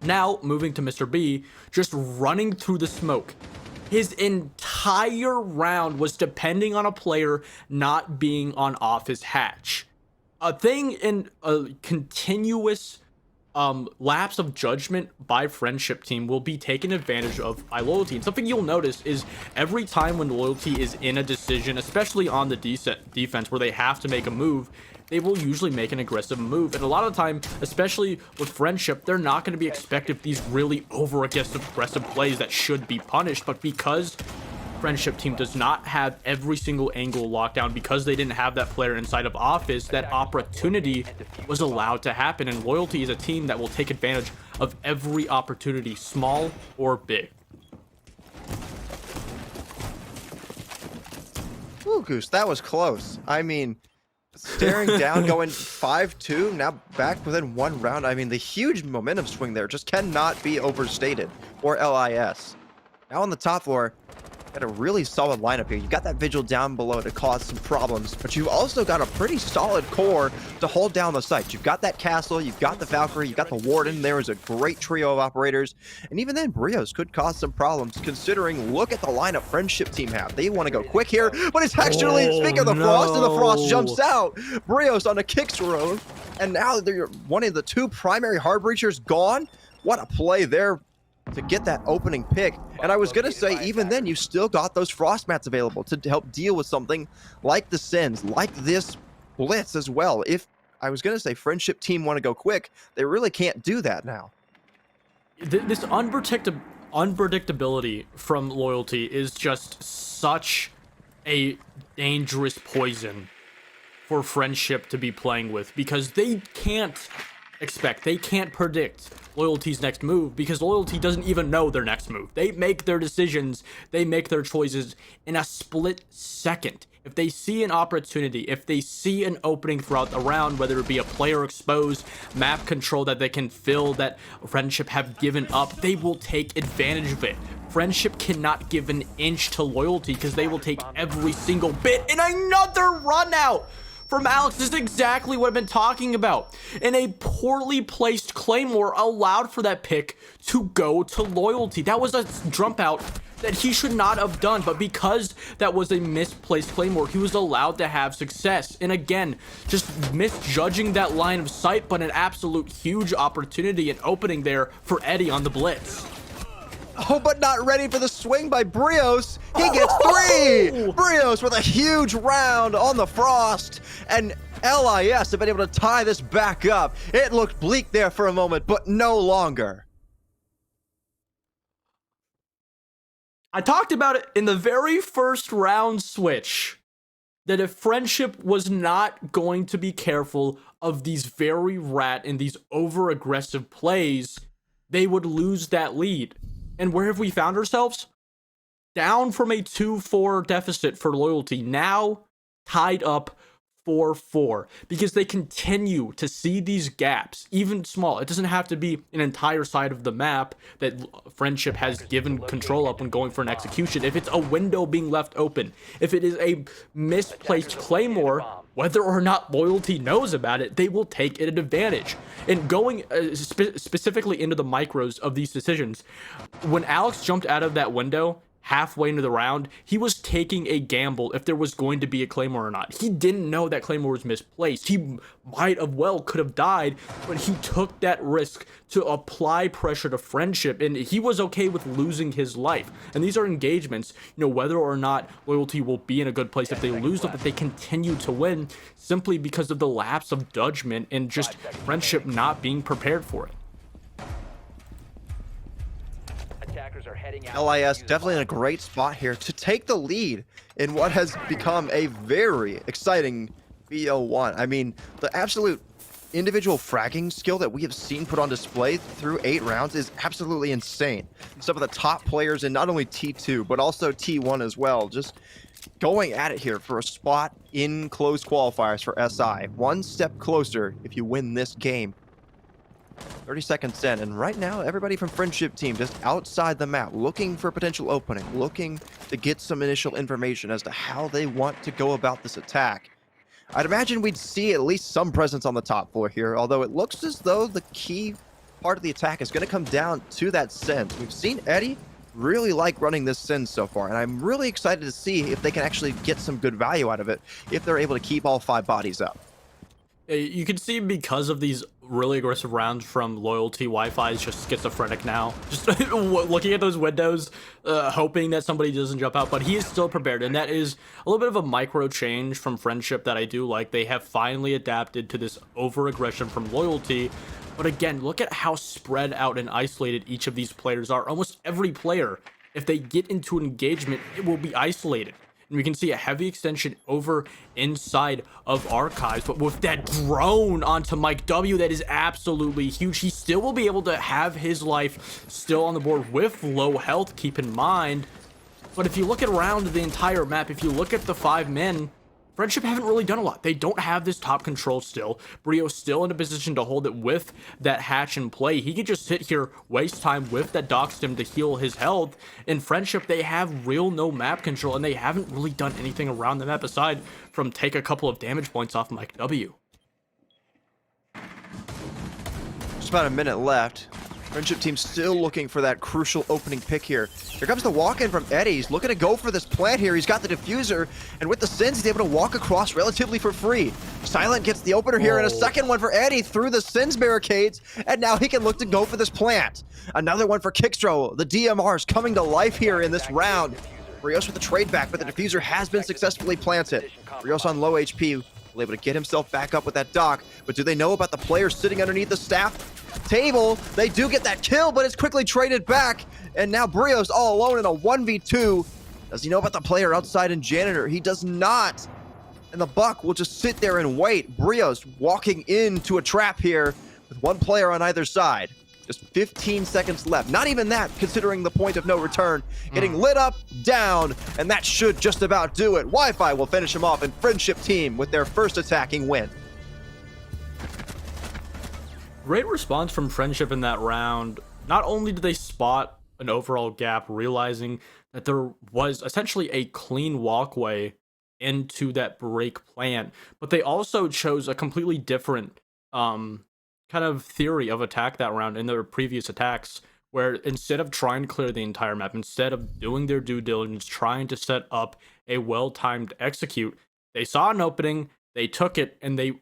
Now, moving to Mr. B, just running through the smoke. His entire round was depending on a player not being on off his hatch. A thing in a continuous lapse of judgment by Friendship team will be taken advantage of by Loyalty. And something you'll notice is every time when Loyalty is in a decision, especially on the defense where they have to make a move, they will usually make an aggressive move. And a lot of the time, especially with Friendship, they're not going to be expected these really over-aggressive plays that should be punished. But because Friendship team does not have every single angle locked down, because they didn't have that player inside of office, that opportunity was allowed to happen. And Loyalty is a team that will take advantage of every opportunity, small or big.
Ooh, Goose, that was close. I mean, staring down, going 5-2, now back within 1 round. I mean, the huge momentum swing there just cannot be overstated, or LIS. Now on the top floor, got a really solid lineup here. You got that Vigil down below to cause some problems, but you've also got a pretty solid core to hold down the site. You've got that Castle, you've got the Valkyrie, you've got the Warden. There is a great trio of operators, and even then, Brios could cause some problems, considering look at the lineup Friendship team have. They want to go quick here, but it's actually, speaking of the Frost, and the Frost jumps out. Brios on a kicks road, and now they're one of the 2 primary hard breachers gone. What a play there to get that opening pick. And I was going to say, even then, you still got those Frost mats available to help deal with something like the Sins, like this Blitz as well. If I was going to say Friendship team want to go quick, they really can't do that now.
This unpredictability from Loyalty is just such a dangerous poison for Friendship to be playing with, because they can't predict Loyalty's next move, because Loyalty doesn't even know their next move. They make their decisions, they make their choices in a split second. If they see an opportunity, if they see an opening throughout the round, whether it be a player exposed, map control that they can fill, that Friendship have given up, they will take advantage of it. Friendship cannot give an inch to Loyalty, because they will take every single bit. In another run out from Alex. This is exactly what I've been talking about. And a poorly placed Claymore allowed for that pick to go to Loyalty. That was a jump out that he should not have done, but because that was a misplaced Claymore, he was allowed to have success. And again, just misjudging that line of sight, but an absolute huge opportunity and opening there for Eddie on the Blitz.
Oh, but not ready for the swing by Brios. He gets 3! Brios with a huge round on the Frost. And LIS have been able to tie this back up. It looked bleak there for a moment, but no longer.
I talked about it in the very first round switch, that if Friendship was not going to be careful of these very rat and these over-aggressive plays, they would lose that lead. And where have we found ourselves? Down from a 2-4 deficit for Loyalty, now tied up 4-4, because they continue to see these gaps, even small. It doesn't have to be an entire side of the map that Friendship has given control up when going for an execution. If it's a window being left open, if it is a misplaced Claymore, whether or not Loyalty knows about it, they will take it advantage. And going specifically into the micros of these decisions, when Alex jumped out of that window halfway into the round, he was taking a gamble if there was going to be a Claymore or not. He didn't know that Claymore was misplaced. He might have could have died, but he took that risk to apply pressure to Friendship, and he was okay with losing his life. And these are engagements, whether or not Loyalty will be in a good place if they lose them, but they continue to win simply because of the lapse of judgment and just Friendship not being prepared for it.
LIS definitely in a great spot here to take the lead in what has become a very exciting BO1. I mean, the absolute individual fragging skill that we have seen put on display through 8 rounds is absolutely insane. Some of the top players in not only T2, but also T1 as well, just going at it here for a spot in closed qualifiers for SI. One step closer if you win this game. 30 seconds in, and right now everybody from Friendship team just outside the map looking for a potential opening, looking to get some initial information as to how they want to go about this attack. I'd imagine we'd see at least some presence on the top floor here, although it looks as though the key part of the attack is going to come down to that Sense. We've seen Eddie really like running this Sense so far, and I'm really excited to see if they can actually get some good value out of it if they're able to keep all 5 bodies up.
You can see, because of these really aggressive rounds from Loyalty. Wi-Fi is just schizophrenic now. Just looking at those windows, hoping that somebody doesn't jump out, but he is still prepared. And that is a little bit of a micro change from Friendship that I do like. They have finally adapted to this over-aggression from Loyalty. But again, look at how spread out and isolated each of these players are. Almost every player, if they get into an engagement, it will be isolated. And we can see a heavy extension over inside of Archives, but with that drone onto Mike W, that is absolutely huge. He still will be able to have his life still on the board with low health, keep in mind. But if you look at around the entire map, if you look at the 5 men, Friendship haven't really done a lot. They don't have this top control still. Brio's still in a position to hold it with that hatch in play. He could just sit here, waste time with that Doc Stim to heal his health. In Friendship, they have real no map control, and they haven't really done anything around the map aside from take a couple of damage points off Mike W.
Just about a minute left. Friendship team still looking for that crucial opening pick here. Here comes the walk-in from Eddie. He's looking to go for this plant here. He's got the diffuser, and with the Sins, he's able to walk across relatively for free. Silent gets the opener here, and a second one for Eddie through the Sins barricades, and now he can look to go for this plant. Another one for Kickstro. The DMR's coming to life here in this round. Rios with the trade back, but the diffuser has been successfully planted. Rios on low HP, able to get himself back up with that dock, but do they know about the players sitting underneath the staff table? They do get that kill, but it's quickly traded back, and now Brios all alone in a 1v2. Does he know about the player outside in Janitor? He does not, and the Buck will just sit there and wait. Brios walking into a trap here with one player on either side. Just 15 seconds left. Not even that, considering the point of no return. Getting lit up, down, and that should just about do it. Wi-Fi will finish him off, and Friendship team with their first attacking win.
Great response from Friendship in that round. Not only did they spot an overall gap, realizing that there was essentially a clean walkway into that break plant, but they also chose a completely different kind of theory of attack that round in their previous attacks, where instead of trying to clear the entire map, instead of doing their due diligence, trying to set up a well-timed execute, they saw an opening, they took it, and they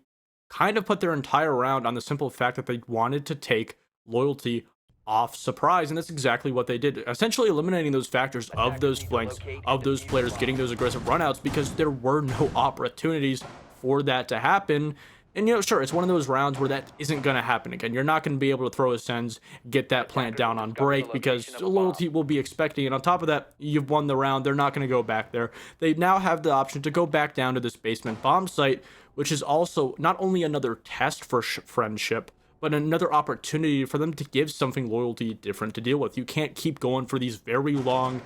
kind of put their entire round on the simple fact that they wanted to take Loyalty off surprise, and that's exactly what they did, essentially eliminating those factors of those flanks, of those players getting those aggressive runouts, because there were no opportunities for that to happen. And, you know, sure, it's one of those rounds where that isn't going to happen again. You're not going to be able to throw a Sens, get that plant down on break, because Loyalty will be expecting it. On top of that, you've won the round. They're not going to go back there. They now have the option to go back down to this basement bomb site, which is also not only another test for Friendship, but another opportunity for them to give something Loyalty different to deal with. You can't keep going for these very long,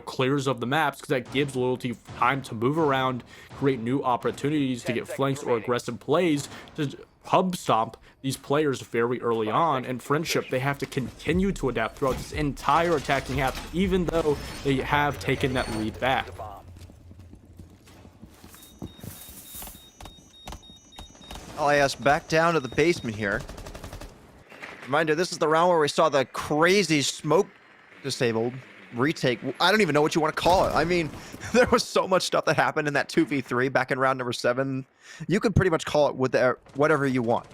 clears of the maps, because that gives Loyalty time to move around, create new opportunities to get flanks or aggressive plays to hub stomp these players very early on. And Friendship, they have to continue to adapt throughout this entire attacking half, even though they have taken that lead back.
LAS back down to the basement here. Reminder, this is the round where we saw the crazy smoke disabled retake. I don't even know what you want to call it. I mean, there was so much stuff that happened in that 2v3 back in round number 7. You could pretty much call it with whatever you want.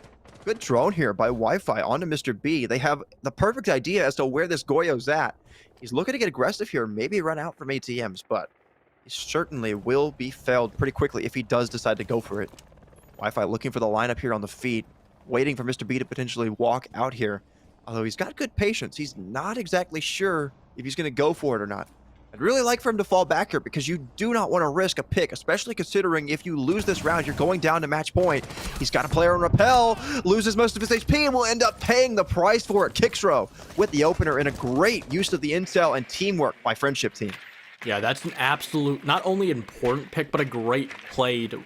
Good drone here by Wi-Fi onto Mr. B. They have the perfect idea as to where this Goyo's at. He's looking to get aggressive here, maybe run out from ATMs, but he certainly will be felled pretty quickly if he does decide to go for it. Wi-Fi looking for the lineup here on the feet, waiting for Mr. B to potentially walk out here. Although he's got good patience, he's not exactly sure if he's going to go for it or not. I'd really like for him to fall back here, because you do not want to risk a pick, especially considering if you lose this round, you're going down to match point. He's got a player on Repel, loses most of his HP, and will end up paying the price for it. Kickstro with the opener, and a great use of the intel and teamwork by Friendship team.
Yeah, that's an absolute, not only important pick, but a great played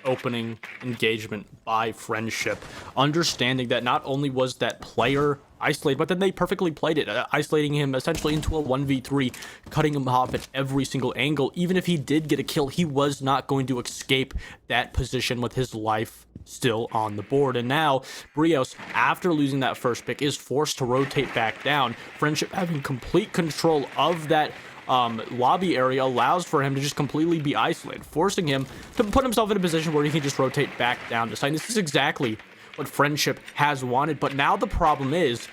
opening engagement by Friendship, understanding that not only was that player isolated, but then they perfectly played it, isolating him essentially into a 1v3, cutting him off at every single angle. Even if he did get a kill, he was not going to escape that position with his life still on the board. And now Brios, after losing that first pick, is forced to rotate back down. Friendship having complete control of that lobby area allows for him to just completely be isolated, forcing him to put himself in a position where he can just rotate back down to side. This is exactly what Friendship has wanted. But now the problem is,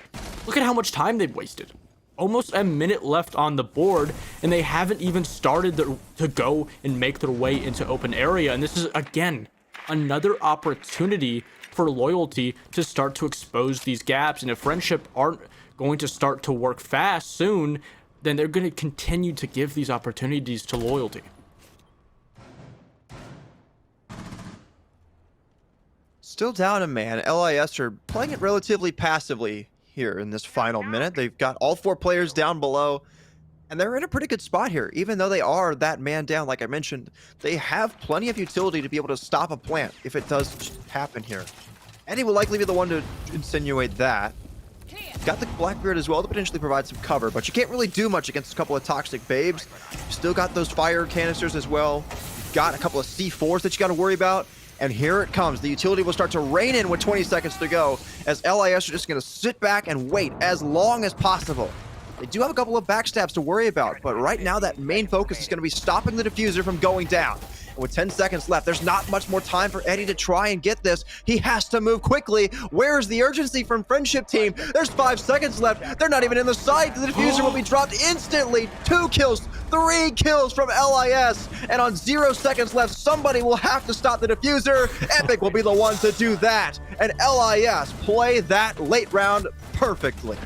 look at how much time they've wasted. Almost a minute left on the board, and they haven't even started to go and make their way into open area. And this is, again, another opportunity for Loyalty to start to expose these gaps. And if Friendship aren't going to start to work fast soon, then they're going to continue to give these opportunities to Loyalty.
Still down a man. LIS are playing it relatively passively here in this final minute. They've got all 4 players down below, and they're in a pretty good spot here. Even though they are that man down, like I mentioned, they have plenty of utility to be able to stop a plant if it does happen here. And he will likely be the one to insinuate that. Got the Blackbeard as well to potentially provide some cover, but you can't really do much against a couple of toxic babes. Still got those fire canisters as well. You've got a couple of C4s that you got to worry about. And here it comes. The utility will start to rain in with 20 seconds to go, as LIS are just going to sit back and wait as long as possible. They do have a couple of backstabs to worry about, but right now that main focus is going to be stopping the diffuser from going down. And with 10 seconds left, there's not much more time for Eddie to try and get this. He has to move quickly. Where's the urgency from Friendship Team? There's 5 seconds left. They're not even in the sight. The diffuser will be dropped instantly. 2 kills, 3 kills from LIS. And on 0 seconds left, somebody will have to stop the diffuser. Epic will be the one to do that. And LIS play that late round perfectly.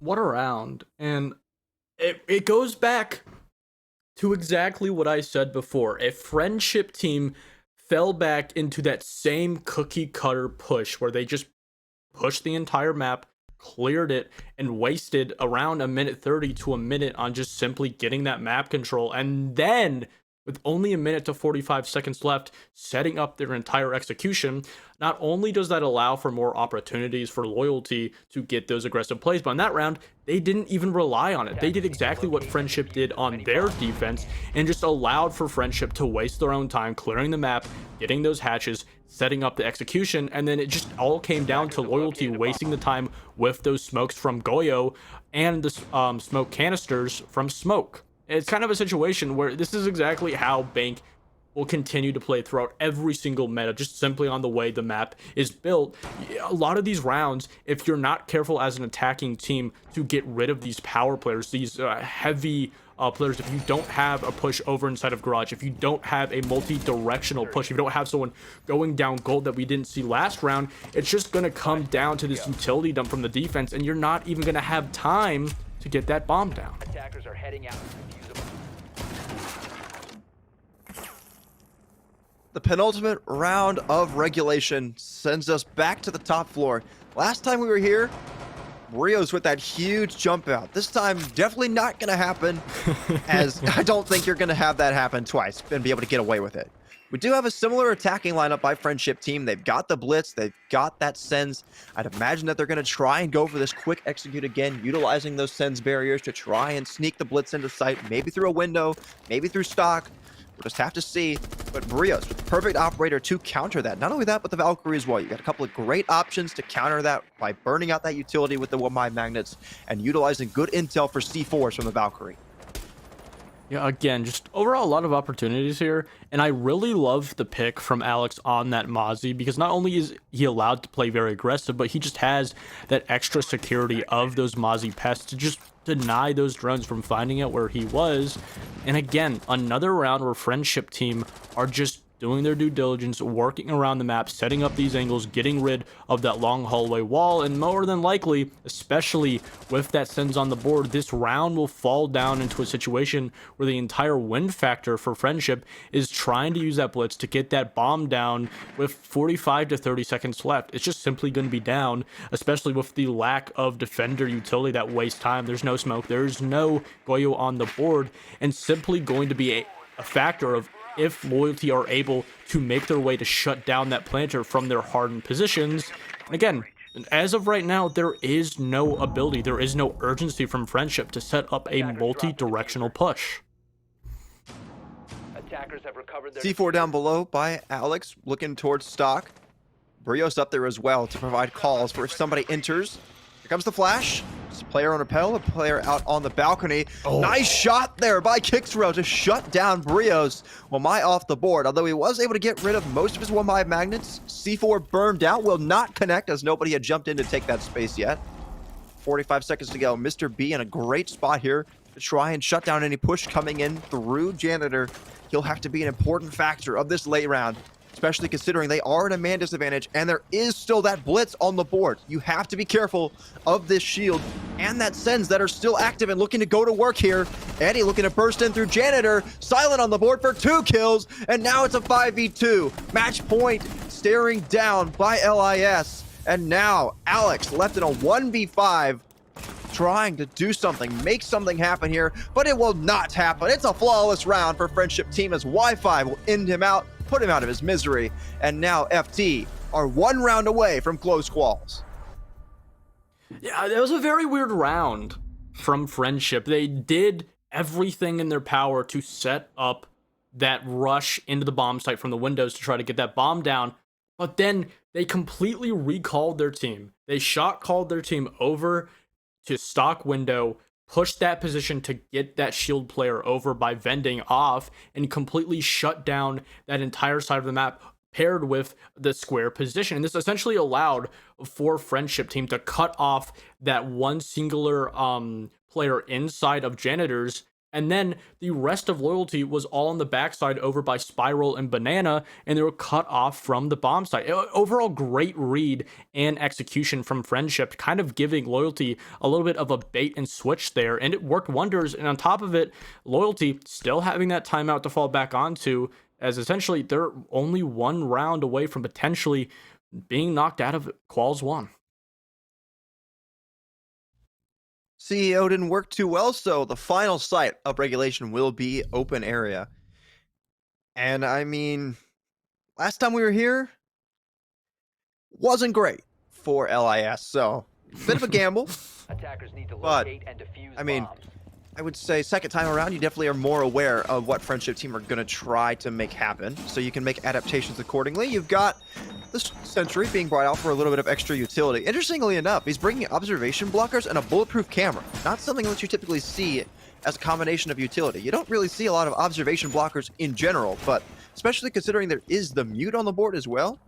What a round. And it goes back to exactly what I said before. If Friendship Team fell back into that same cookie cutter push where they just pushed the entire map, cleared it, and wasted around a minute 30 to a minute on just simply getting that map control, and then with only a minute to 45 seconds left, setting up their entire execution, not only does that allow for more opportunities for Loyalty to get those aggressive plays, but in that round, they didn't even rely on it. They did exactly what Friendship did on their defense and just allowed for Friendship to waste their own time clearing the map, getting those hatches, setting up the execution, and then it just all came down to Loyalty wasting the time with those smokes from Goyo and the smoke canisters from Smoke. It's kind of a situation where this is exactly how Bank will continue to play throughout every single meta, just simply on the way the map is built. A lot of these rounds, if you're not careful as an attacking team to get rid of these power players, these heavy players, if you don't have a push over inside of Garage, if you don't have a multi-directional push, if you don't have someone going down gold that we didn't see last round, it's just going to come down to this utility dump from the defense, and you're not even going to have time to get that bomb down.
Attackers are heading out.
The penultimate round of regulation sends us back to the top floor. Last time we were here, Rios with that huge jump out. This time, definitely not going to happen, as I don't think you're going to have that happen twice and be able to get away with it. We do have a similar attacking lineup by Friendship Team. They've got the Blitz. They've got that Sens. I'd imagine that they're going to try and go for this quick execute again, utilizing those Sens barriers to try and sneak the Blitz into sight, maybe through a window, maybe through stock. We'll just have to see. But Brios with the perfect operator to counter that. Not only that, but the Valkyrie as well. You got a couple of great options to counter that by burning out that utility with the one-mine magnets and utilizing good intel for C4s from the Valkyrie.
Yeah, again, just overall a lot of opportunities here, and I really love the pick from Alex on that Mozzie, because not only is he allowed to play very aggressive, but he just has that extra security of those Mozzie pests to just deny those drones from finding out where he was. And again, another round where Friendship Team are just doing their due diligence, working around the map, setting up these angles, getting rid of that long hallway wall, and more than likely, especially with that Sens on the board, this round will fall down into a situation where the entire win factor for Friendship is trying to use that blitz to get that bomb down with 45 to 30 seconds left. It's just simply going to be down, especially with the lack of defender utility that wastes time. There's no smoke, there's no Goyo on the board, and simply going to be a factor of if Loyalty are able to make their way to shut down that planter from their hardened positions. And again, as of right now, there is no ability, there is no urgency from Friendship to set up a multi-directional push.
Attackers have recovered their
C4 down below by Alex, looking towards stock. Brios up there as well to provide calls for if somebody enters. Here comes the flash. Player on rappel, a player out on the balcony.
Oh.
Nice shot there by Kixrow to shut down Brios. Well, my off the board, although he was able to get rid of most of his 1x magnets. C4 burned out, will not connect as nobody had jumped in to take that space yet. 45 seconds to go. Mr. B in a great spot here to try and shut down any push coming in through Janitor. He'll have to be an important factor of this late round, especially considering they are in a man disadvantage and there is still that blitz on the board. You have to be careful of this shield and that Sens that are still active and looking to go to work here. Eddie looking to burst in through Janitor. Silent on the board for 2 kills, and now it's a 5v2. Match point staring down by LIS. And now Alex left in a 1v5, trying to do something, make something happen here, but it will not happen. It's a flawless round for Friendship Team as Wi-Fi will end him out, put him out of his misery, and now FT are 1 round away from close quals.
Yeah, that was a very weird round from Friendship. They did everything in their power to set up that rush into the bomb site from the windows to try to get that bomb down, but then they completely recalled their team. They shot called their team over to stock window, pushed that position to get that shield player over by vending off, and completely shut down that entire side of the map paired with the square position. And this essentially allowed for Friendship Team to cut off that one singular player inside of Janitors, and then the rest of Loyalty was all on the backside over by Spiral and Banana, and they were cut off from the bomb site. Overall, great read and execution from Friendship, kind of giving Loyalty a little bit of a bait and switch there, and it worked wonders. And on top of it, Loyalty still having that timeout to fall back onto, as essentially they're only 1 round away from potentially being knocked out of Qual's 1.
CEO didn't work too well, so the final site of regulation will be open area. And I mean, last time we were here wasn't great for LIS, so bit of a gamble.
Attackers need to
But,
locate and defuse
I mean,
bombs.
I would say second time around, you definitely are more aware of what Friendship Team are going to try to make happen, so you can make adaptations accordingly. You've got the Sentry being brought out for a little bit of extra utility. Interestingly enough, he's bringing observation blockers and a bulletproof camera. Not something that you typically see as a combination of utility. You don't really see a lot of observation blockers in general, but especially considering there is the mute on the board as well,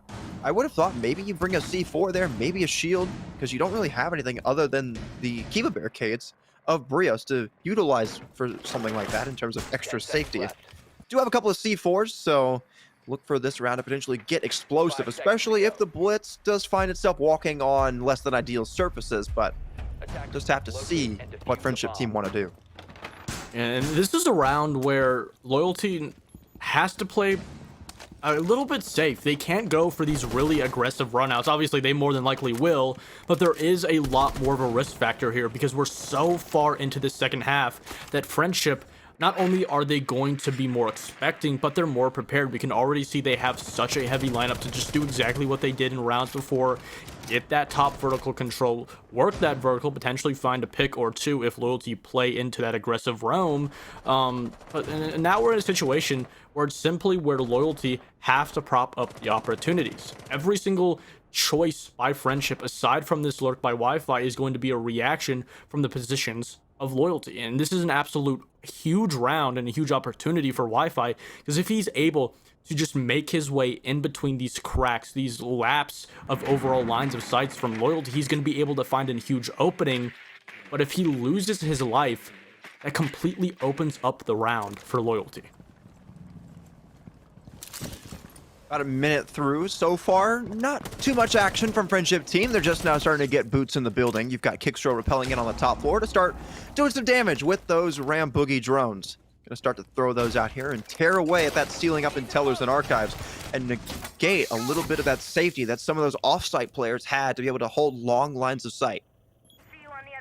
I would have thought maybe you bring a C4 there, maybe a shield, because you don't really have anything other than the Kiva barricades of Brios to utilize for something like that in terms of extra
10 seconds
safety.
left.
Do have a couple of C4s, so look for this round to potentially get explosive,
5 seconds
especially
to
if
go.
the Blitz does find itself walking on less than ideal surfaces, but
Attackers
just have to
locate
see
and defuse
what
the
Friendship
bomb.
Team want to do.
And this is a round where Loyalty has to play a little bit safe. They can't go for these really aggressive runouts. Obviously, they more than likely will, but there is a lot more of a risk factor here because we're so far into the second half that Friendship, not only are they going to be more expecting, but they're more prepared. We can already see they have such a heavy lineup to just do exactly what they did in rounds before. Get that top vertical control, work that vertical, potentially find a pick or two if Loyalty play into that aggressive roam. And now we're in a situation where it's simply where Loyalty have to prop up the opportunities. Every single choice by Friendship, aside from this lurk by Wi-Fi, is going to be a reaction from the positions of Loyalty. And this is an absolute huge round and a huge opportunity for Wi-Fi, because if he's able to just make his way in between these cracks, these laps of overall lines of sights from Loyalty, he's going to be able to find a huge opening. But if he loses his life, that completely opens up the round for Loyalty.
About a minute through so far. Not too much action from Friendship Team. They're just now starting to get boots in the building. You've got Kickstro rappelling in on the top floor to start doing some damage with those Ram Boogie drones. Gonna start to throw those out here and tear away at that ceiling up in Tellers and Archives and negate a little bit of that safety that some of those off-site players had to be able to hold long lines of sight.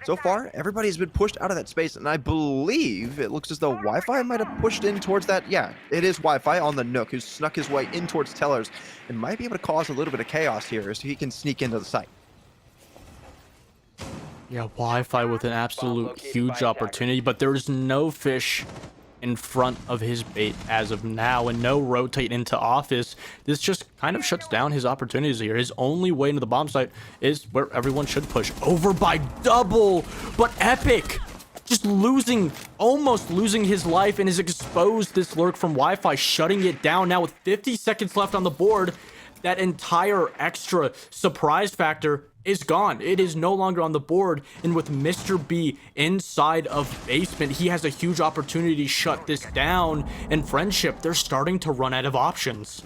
So far, everybody's been pushed out of that space, and I believe it looks as though Wi-Fi might have pushed in towards that. Yeah, it is Wi-Fi on the Nook who's snuck his way in towards Tellers and might be able to cause a little bit of chaos here as he can sneak into the site.
Yeah, Wi-Fi with an absolute
located by
huge
attackers.
opportunity, but there's no fish in front of his bait as of now, and no rotate into office. This just kind of shuts down his opportunities here. His only way into the bomb site is where everyone should push. Over by double, but Epic just almost losing his life, and has exposed this lurk from Wi-Fi, shutting it down. Now with 50 seconds left on the board, that entire extra surprise factor is gone. It is no longer on the board, and with Mr. B inside of basement, he has a huge opportunity to shut this down, and Friendship, they're starting to run out of options.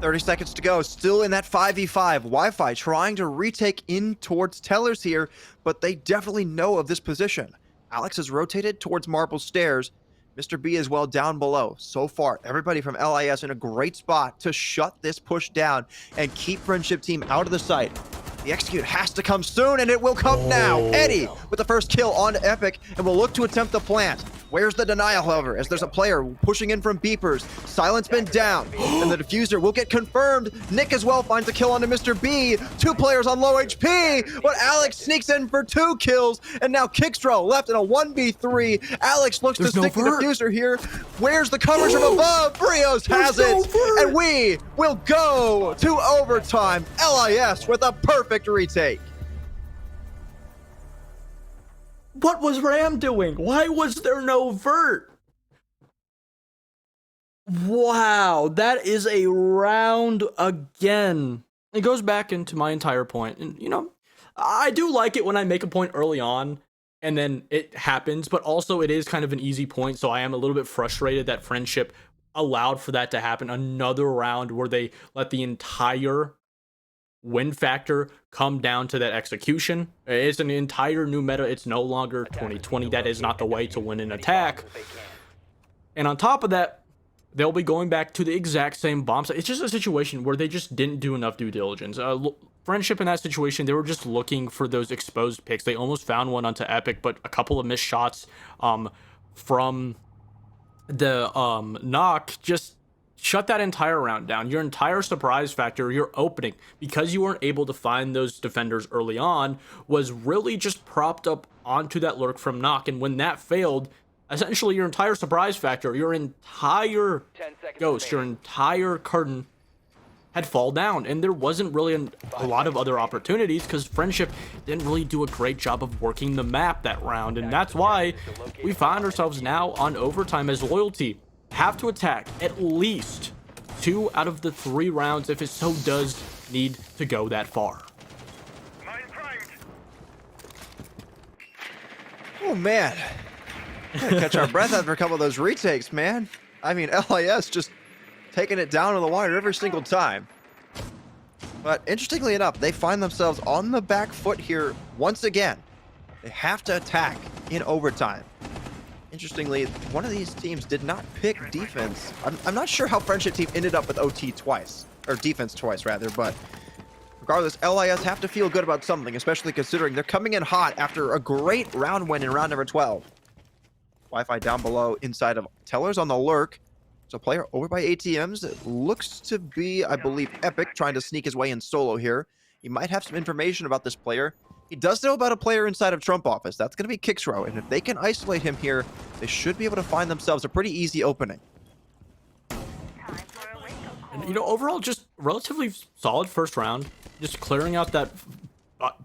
30 seconds to go, still in that 5v5. Wi-Fi trying to retake in towards Tellers here, but they definitely know of this position. Alex has rotated towards Marble Stairs. Mr. B is well down below. So far, everybody from LIS in a great spot to shut this push down and keep Friendship Team out of the sight. The execute has to come soon, and it will come now. Eddie with the first kill on Epic, and will look to attempt the plant. Where's the denial, however, as there's a player pushing in from beepers. Silence been down, and the diffuser will get confirmed. Nick as well finds a kill onto Mr. B. 2 players on low HP, but Alex sneaks in for 2 kills, and now Kickstro left in a 1v3. Alex looks to stick the diffuser here. Where's the coverage from above? Brios has it, and we will go to overtime. LIS with a perfect retake.
What was Ram doing? Why was there no vert? Wow, that is a round again. It goes back into my entire point. And, you know, I do like it when I make a point early on and then it happens, but also it is kind of an easy point. So I am a little bit frustrated that Friendship allowed for that to happen. Another round where they let the entire win factor come down to that execution. It's an entire new meta. It's no longer 2020. That is not the way to win an attack. And on top of that, they'll be going back to the exact same bomb site. It's just a situation where they just didn't do enough due diligence. Friendship in that situation, they were just looking for those exposed picks. They almost found one onto Epic, but a couple of missed shots from the knock just shut that entire round down. Your entire surprise factor, your opening, because you weren't able to find those defenders early on, was really just propped up onto that lurk from knock. And when that failed, essentially your entire surprise factor, your entire ghost, your entire curtain had fall down, and there wasn't really a lot of other opportunities because Friendship didn't really do a great job of working the map that round. And that's why we find ourselves now on overtime as Loyalty have to attack at least 2 out of the 3 rounds if it so does need to go that far.
Oh man, gotta catch our breath after a couple of those retakes, man. I mean, LIS just taking it down to the wire every single time. But interestingly enough, they find themselves on the back foot here once again. They have to attack in overtime. Interestingly, one of these teams did not pick defense. I'm not sure how Friendship Team ended up with OT twice, or defense twice rather, but regardless, LIS have to feel good about something, especially considering they're coming in hot after a great round win in round number 12. Wi-Fi down below inside of Tellers on the lurk. So player over by ATMs. It looks to be, I believe, Epic trying to sneak his way in solo here. He might have some information about this player. He does know about a player inside of Trump office. That's going to be Kicksrow, and if they can isolate him here, they should be able to find themselves a pretty easy opening.
And, you know, overall, just relatively solid first round. Just clearing out that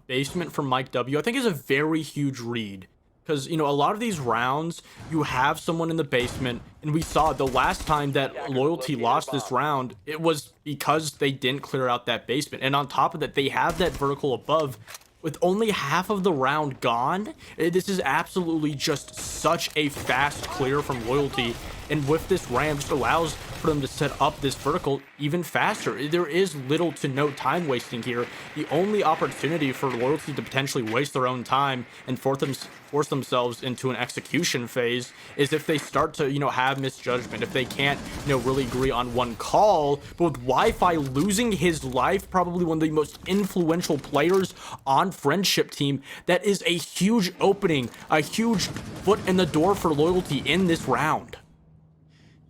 basement from Mike W, I think is a very huge read. Because, you know, a lot of these rounds, you have someone in the basement, and we saw the last time that Loyalty lost this round, it was because they didn't clear out that basement. And on top of that, they have that vertical above. With only half of the round gone, this is absolutely just such a fast clear from Loyalty. And with this ram, just allows for them to set up this vertical even faster. There is little to no time wasting here. The only opportunity for Loyalty to potentially waste their own time and force themselves into an execution phase is if they start to, you know, have misjudgment, if they can't, you know, really agree on one call. But with Wi-Fi losing his life, probably one of the most influential players on Friendship Team, that is a huge opening, a huge foot in the door for Loyalty in this round.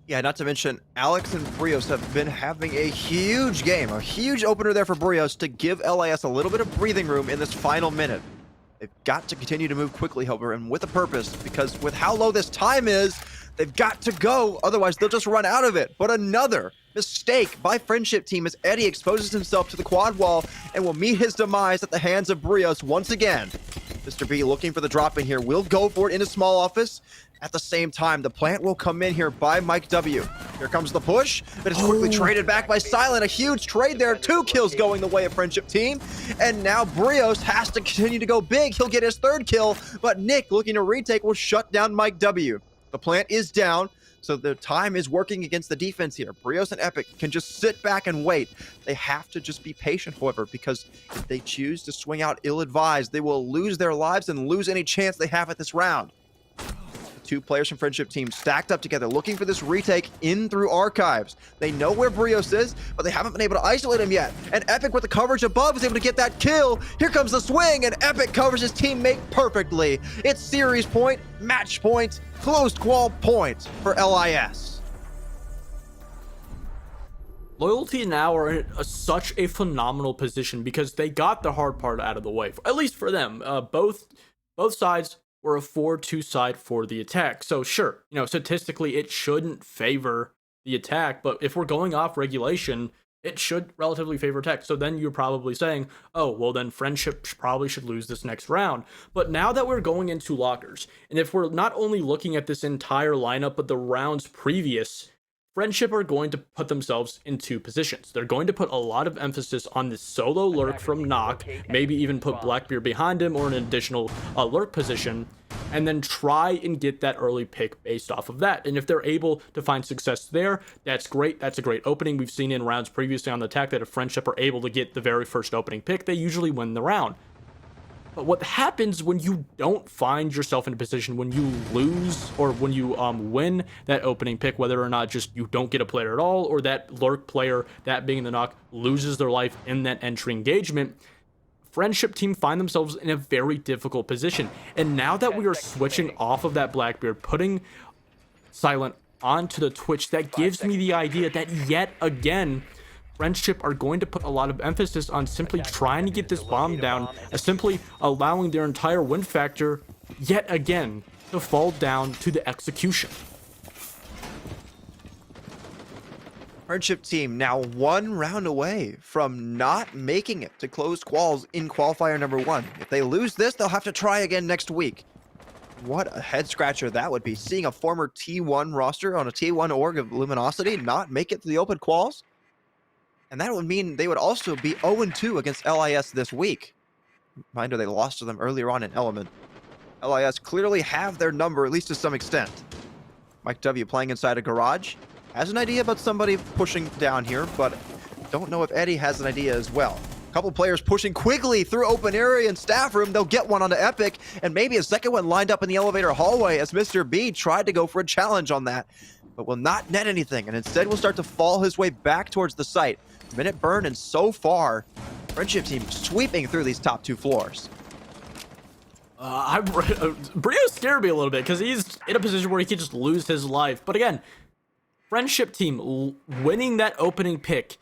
Yeah, not to mention, Alex and Brios have been having a huge game, a huge opener there for Brios to give LIS a little bit of breathing room in this final minute. They've got to continue to move quickly, however, and with a purpose, because with how low this time is, they've got to go. Otherwise, they'll just run out of it. But another mistake by Friendship Team as Eddie exposes himself to the quad wall and will meet his demise at the hands of Brios once again. Mr. B looking for the drop in here, will go for it in a small office. At the same time, the plant will come in here by Mike W. Here comes the push, but it's quickly traded back by Silent. A huge trade there. 2 kills going the way of Friendship Team. And now Brios has to continue to go big. He'll get his 3rd kill, but Nick looking to retake will shut down Mike W. The plant is down, so the time is working against the defense here. Brios and Epic can just sit back and wait. They have to just be patient, however, because if they choose to swing out ill-advised, they will lose their lives and lose any chance they have at this round. 2 players from Friendship Team stacked up together, looking for this retake in through archives. They know where Brios is, but they haven't been able to isolate him yet. And Epic, with the coverage above, is able to get that kill. Here comes the swing, and Epic covers his teammate perfectly. It's series point, match point, closed qual point for LIS.
Loyalty now are in such a phenomenal position because they got the hard part out of the way, at least for them. Both sides were a 4-2 side for the attack. So sure, statistically it shouldn't favor the attack, but if we're going off regulation, it should relatively favor attack. So then you're probably saying, oh, well then Friendship probably should lose this next round. But now that we're going into lockers, and if we're not only looking at this entire lineup, but the rounds previous, Friendship are going to put themselves in 2 positions. They're going to put a lot of emphasis on this solo lurk from Knock, maybe even put Blackbeard behind him or an additional lurk position, and then try and get that early pick based off of that. And if they're able to find success there, that's great. That's a great opening. We've seen in rounds previously on the attack that if Friendship are able to get the very first opening pick, they usually win the round. But what happens when you don't find yourself in a position, when you lose or when you win that opening pick, whether or not just you don't get a player at all, or that lurk player, that being the Knock, loses their life in that entry engagement, Friendship Team find themselves in a very difficult position. And now that we are switching off of that Blackbeard, putting Silent onto the Twitch, that gives me the idea that yet again, Friendship are going to put a lot of emphasis on simply trying to get this bomb down, simply allowing their entire win factor yet again to fall down to the execution.
Friendship Team now 1 round away from not making it to closed quals in qualifier number 1. If they lose this, they'll have to try again next week. What a head scratcher that would be, seeing a former T1 roster on a T1 org of Luminosity not make it to the open quals. And that would mean they would also be 0-2 against LIS this week. Reminder, they lost to them earlier on in Element. LIS clearly have their number, at least to some extent. Mike W playing inside a garage. Has an idea about somebody pushing down here, but don't know if Eddie has an idea as well. A couple players pushing quickly through open area and staff room. They'll get one onto Epic, and maybe a second one lined up in the elevator hallway as Mr. B tried to go for a challenge on that, but will not net anything, and instead will start to fall his way back towards the site. Minute burn, and so far, Friendship Team sweeping through these top 2 floors.
Brio scared me a little bit because he's in a position where he could just lose his life. But again, Friendship Team winning that opening pick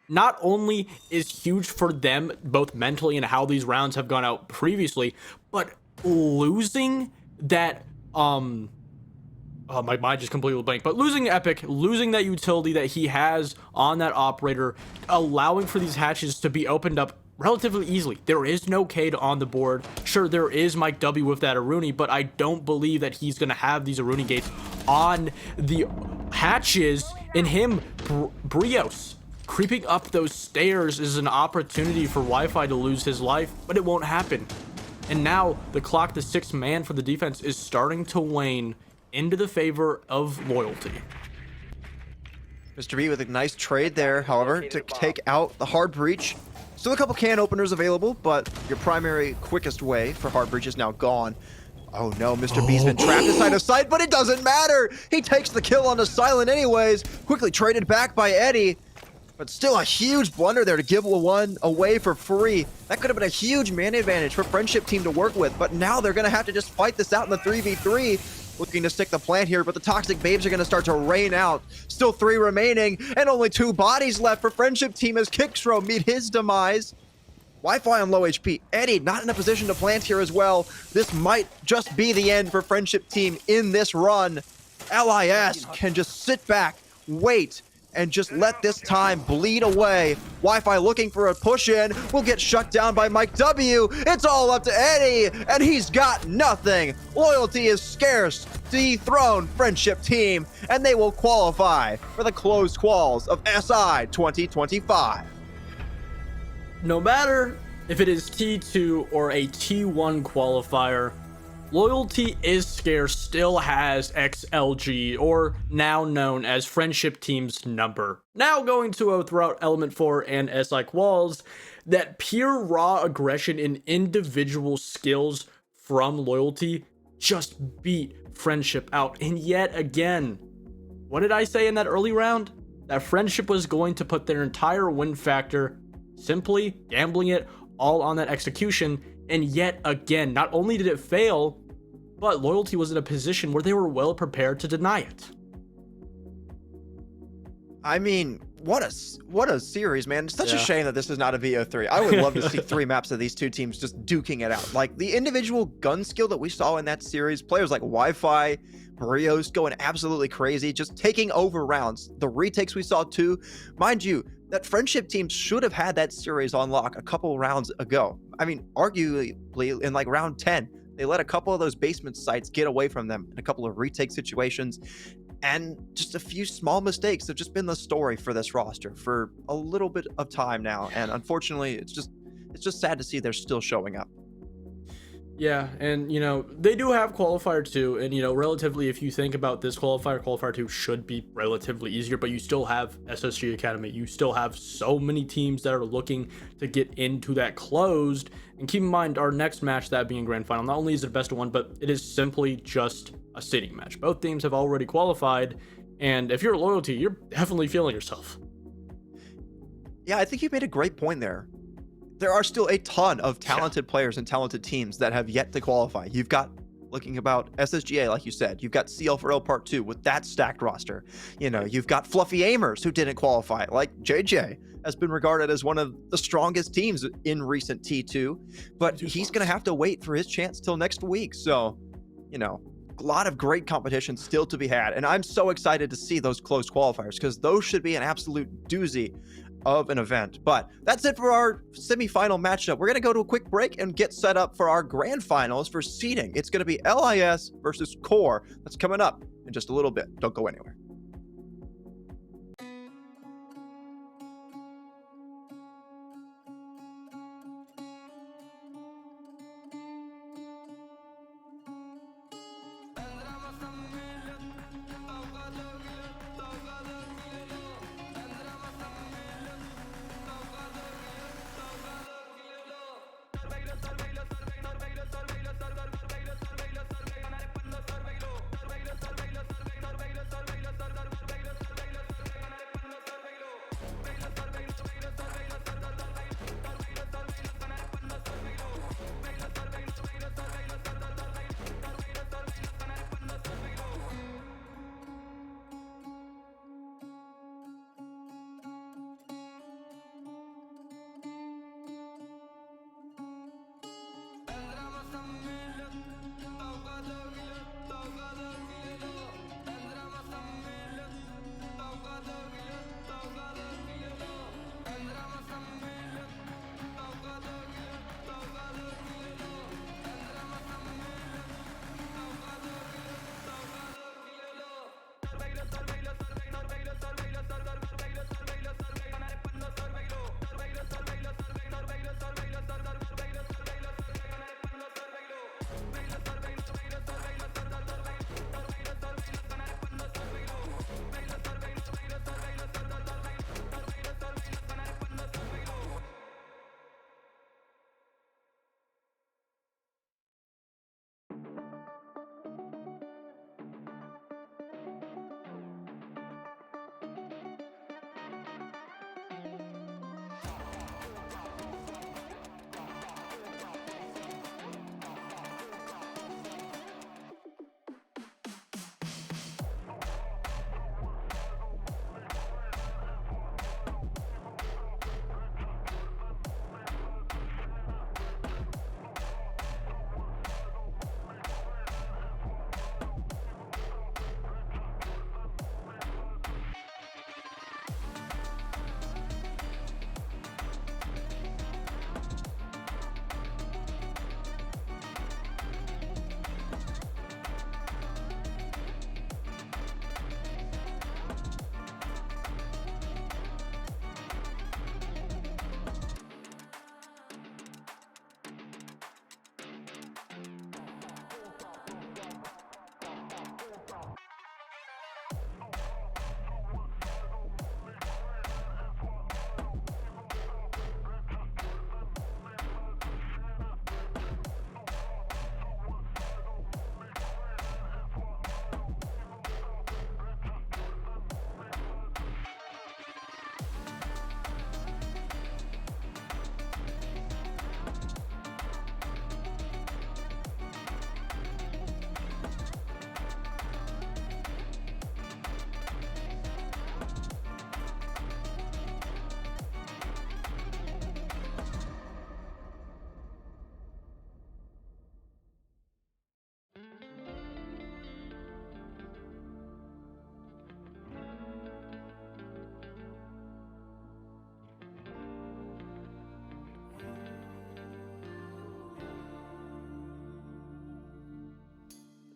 not only is huge for them, both mentally and how these rounds have gone out previously, but losing that oh, my mind just completely blank. But losing Epic, losing that utility that he has on that operator, allowing for these hatches to be opened up relatively easily. There is no Cade on the board. Sure, there is Mike W with that Aruni, but I don't believe that he's going to have these Aruni gates on the hatches. And him, Brios, creeping up those stairs is an opportunity for Wi-Fi to lose his life, but it won't happen. And now the clock, the 6th man for the defense, is starting to wane into the favor of Loyalty.
Mr. B with a nice trade there, however, to take out the hard breach. Still a couple can openers available, but your primary quickest way for hard breach is now gone. Oh no, Mr. B's been trapped inside of sight, but it doesn't matter. He takes the kill on the Silent anyways, quickly traded back by Eddie. But still a huge blunder there to give one away for free. That could have been a huge man advantage for Friendship Team to work with, but now they're going to have to just fight this out in the 3v3. Looking to stick the plant here, but the Toxic Babes are going to start to rain out. Still 3 remaining, and only 2 bodies left for Friendship Team as Kickstro meet his demise. Wi-Fi on low HP. Eddie not in a position to plant here as well. This might just be the end for Friendship Team in this run. LIS can just sit back, wait, and just let this time bleed away. Wi-Fi looking for a push in, will get shut down by Mike W. It's all up to Eddie, and he's got nothing. Loyalty is scarce to dethrone Friendship Team, and they will qualify for the closed quals of SI 2025.
No matter if it is T2 or a T1 qualifier, Loyalty is Scarce still has XLG, or now known as Friendship Team's number. Now going to throughout Element 4 and SI Quals, that pure raw aggression and individual skills from Loyalty just beat Friendship out. And yet again, what did I say in that early round? That Friendship was going to put their entire win factor, simply gambling it all on that execution. And yet again, not only did it fail, but Loyalty was in a position where they were well prepared to deny it.
I mean, what a series, man. It's such a shame that this is not a VO3. I would love to see 3 maps of these two teams just duking it out. Like, the individual gun skill that we saw in that series, players like Wi-Fi, Barrios going absolutely crazy, just taking over rounds. The retakes we saw too. Mind you, that Friendship Team should have had that series on lock a couple rounds ago. I mean, arguably in like round 10, they let a couple of those basement sites get away from them in a couple of retake situations. And just a few small mistakes have just been the story for this roster for a little bit of time now. And unfortunately, it's just sad to see they're still showing up.
Yeah, and you know, they do have qualifier 2, and you know, relatively, if you think about this qualifier 2 should be relatively easier, but you still have SSG Academy, you still have so many teams that are looking to get into that closed. And keep in mind, our next match, that being grand final, not only is it best of 1, but it is simply just a sitting match. Both teams have already qualified, and if you're Loyalty, you're definitely feeling yourself.
Yeah, I think you made a great point there. There are still a ton of talented players and talented teams that have yet to qualify. You've got, looking about SSGA, like you said, you've got CL4L Part 2 with that stacked roster. You know, you've got Fluffy Aimers who didn't qualify, like JJ has been regarded as one of the strongest teams in recent T2, but he's going to have to wait for his chance till next week. So, you know, a lot of great competition still to be had. And I'm so excited to see those close qualifiers because those should be an absolute doozy of an event. But that's it for our semifinal matchup. We're going to go to a quick break and get set up for our grand finals for seeding. It's going to be LIS versus Core. That's coming up in just a little bit. Don't go anywhere.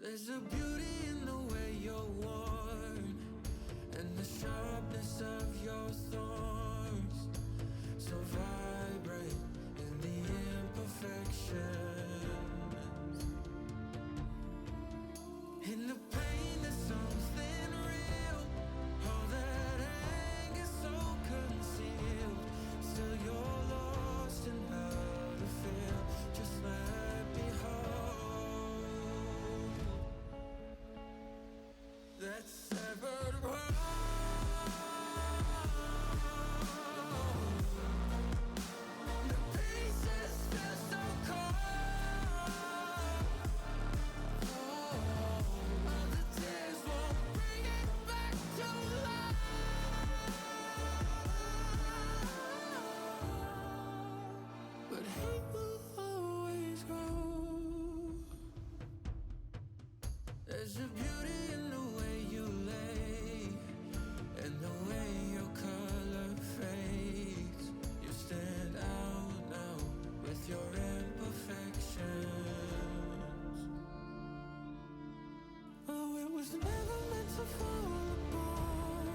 There's a beauty in the way you're worn, and the sharpness of your thorns, so vibrant in the imperfections. In the pain there's something real. All that anger so concealed. Still you're lost in how to feel. Just let me hold that severed heart. The pieces feel so cold. All the tears won't bring it back to life. But hate will always grow. There's a beauty in the way you lay, and the way your color fades. You stand out now with your imperfections. Oh, it was never meant to fall apart.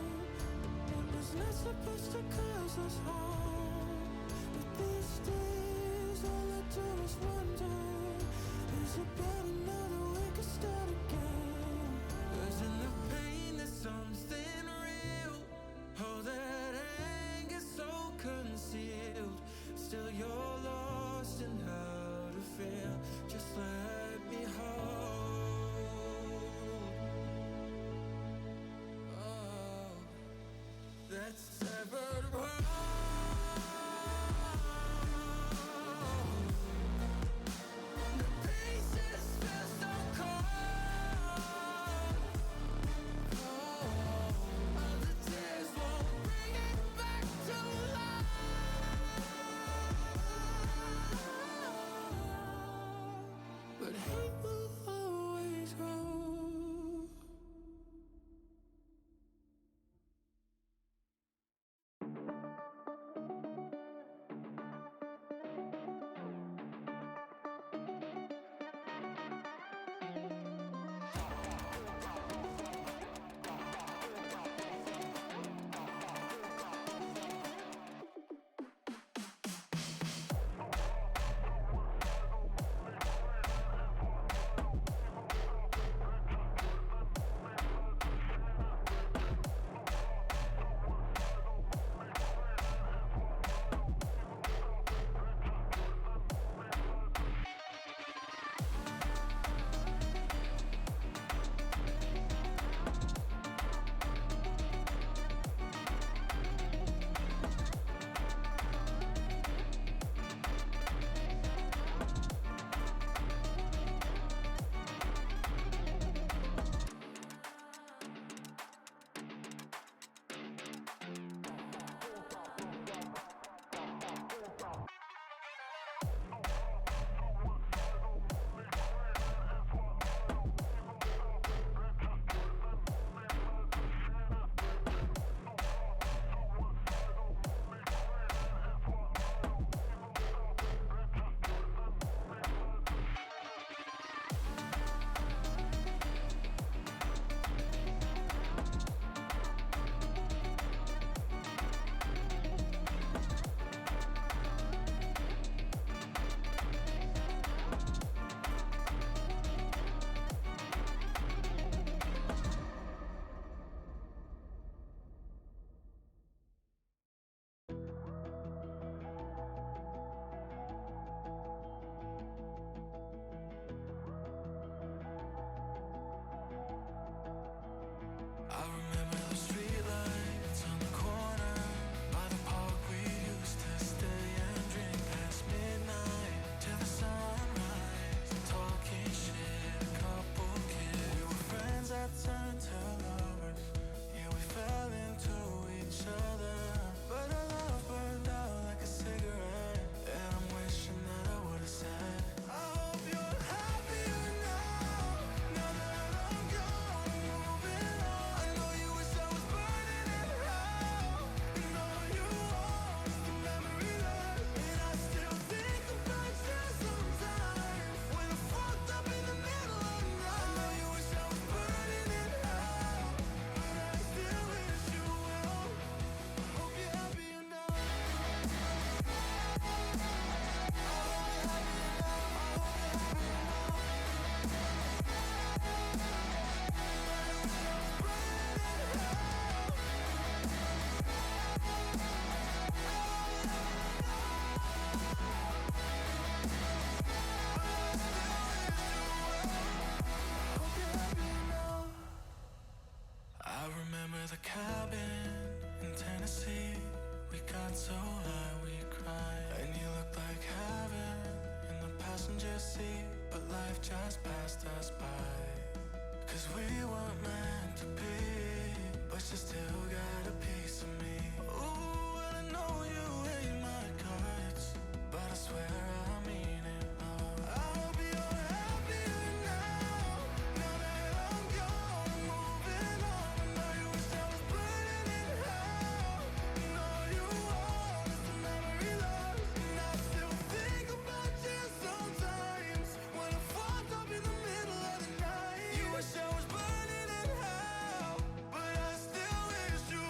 It was not supposed to cause us harm. But these days, all I do is wonder, is about another we could start again. 'Cause in the pain there's something real. All that anger so concealed. Still you're lost in how to feel. Just let me hold. Oh, that severed heart. The pieces feel so cold. just passed us by. 'Cause we weren't meant to be, but you still got a piece of me. Ooh, and I know you hate my guts, but I swear I mean it all. I hope you're happier now, now that I'm gone and moving on. I know you wish I was burning in hell, and all you want is the memory lost. And I still think about you sometimes when I fucked up in the middle of the night. You wish I was burning in hell, but I still wish you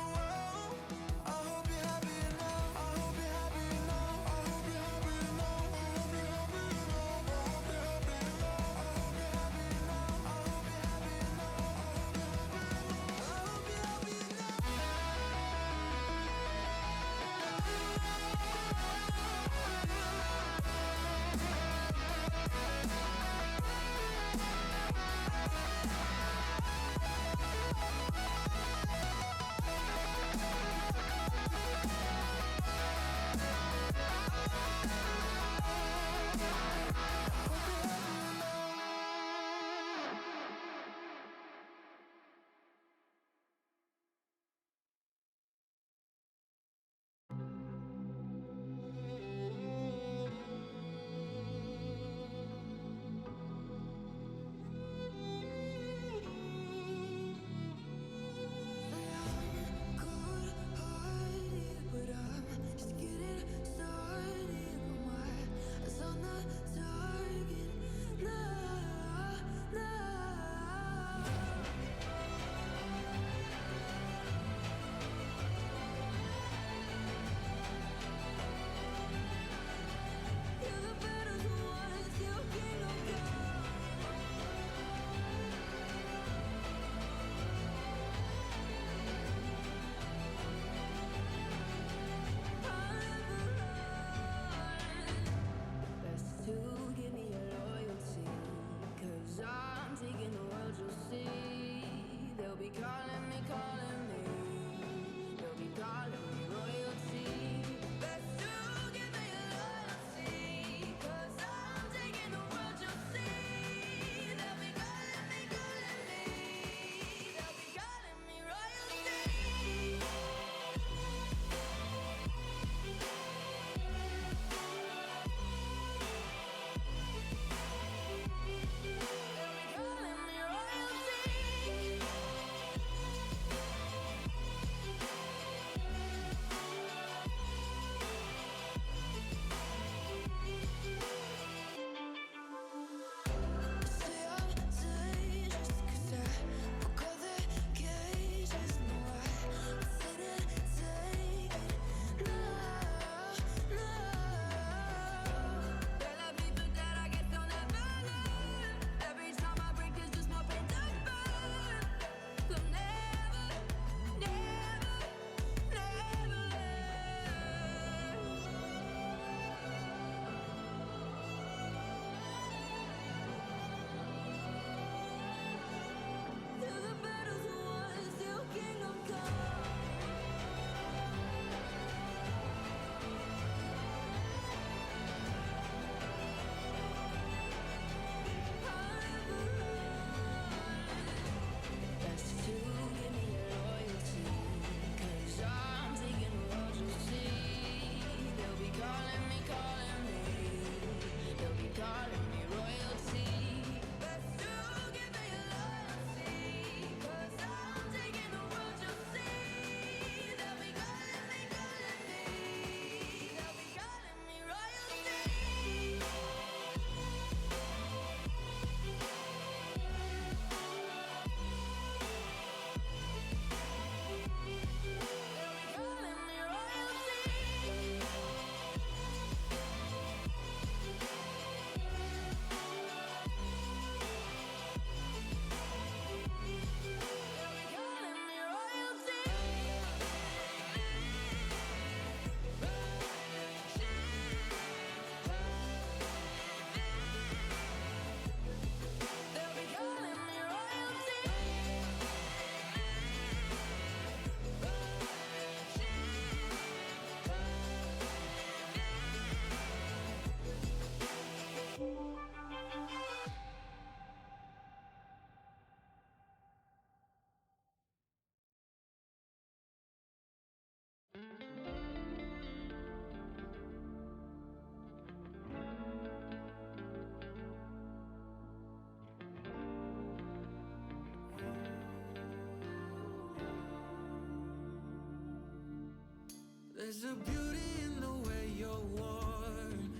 There's a beauty in the way you're worn,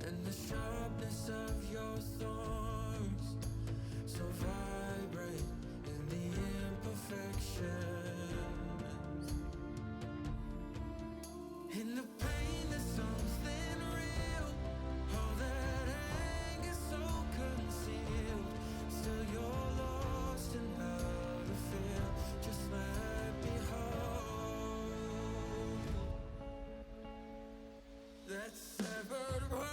and the sharpness of your thorns, so vibrant in the imperfections. In the pain there's something real, all that anger so concealed. Still you're lost in how to feel, just let me hold that severed world.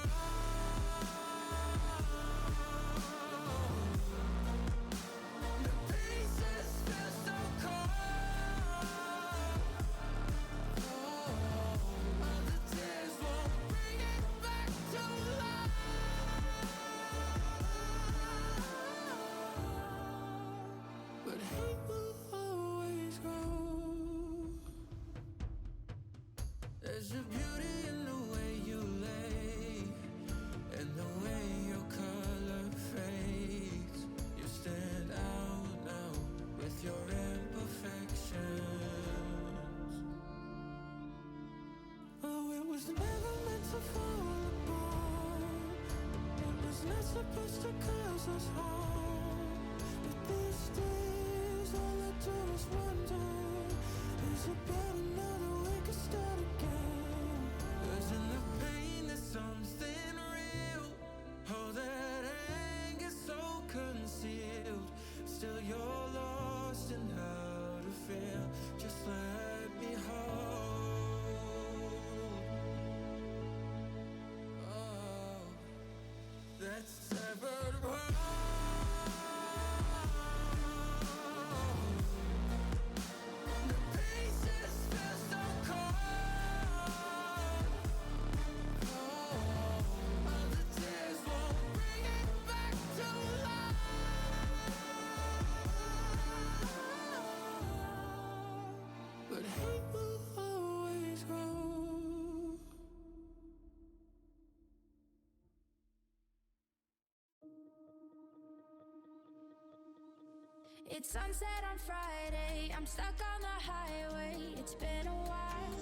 The pieces feel so cold. All the tears won't bring it back to life. But hate will always grow. There's a beauty in the way you lay, and the way your color fades. You stand out now with your imperfections. Oh, it was never meant to fall apart. It was not supposed to cause us harm. But these days, all I do is wonder, is about another way could start again. 'Cause in the pain there's something real, all that anger so concealed. Still you're lost in how to feel, just let me hold. Oh, that severed world. The pieces feel so cold. All the tears won't bring it back to life. But hate will always grow.
It's sunset on Friday, I'm stuck on the highway, it's been a while.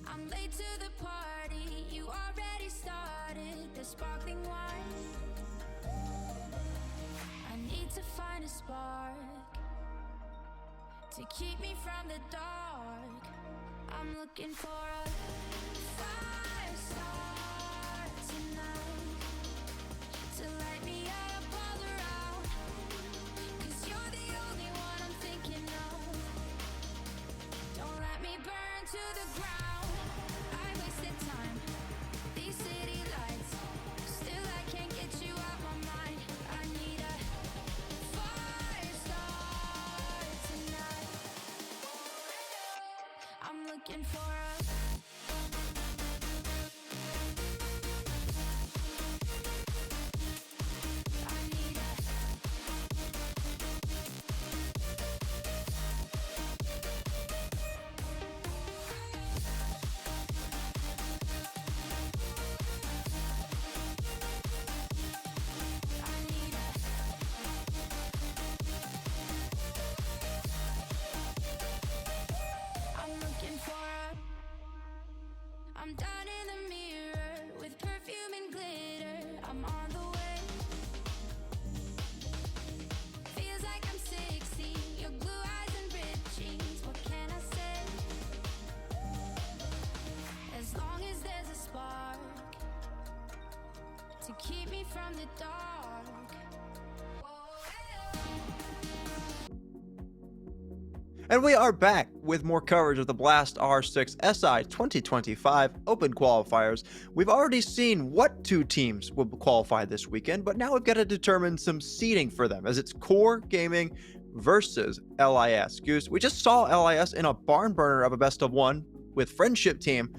I'm late to the party, you already started the sparkling wine. I need to find a spark to keep me from the dark. I'm looking for a fire start tonight to light me up all around. 'Cause you're the only one I'm thinking of. Don't let me burn to the ground. I wasted time, these city lights, still I can't get you out my mind. I need a fire start tonight. I'm looking for a I need a I need a I'm looking for a I'm done in the mirror with perfume and glitter. I'm on the way. Feels like I'm 16. Your blue eyes and ripped jeans. What can I say? As long as there's a spark to keep me from the dark.
And we are back with more coverage of the Blast R6 SI 2025 Open Qualifiers. We've already seen what two teams will qualify this weekend, but now we've got to determine some seeding for them, as it's Core Gaming versus LIS. Goose, we just saw LIS in a barn burner of a best of one with Friendship Team.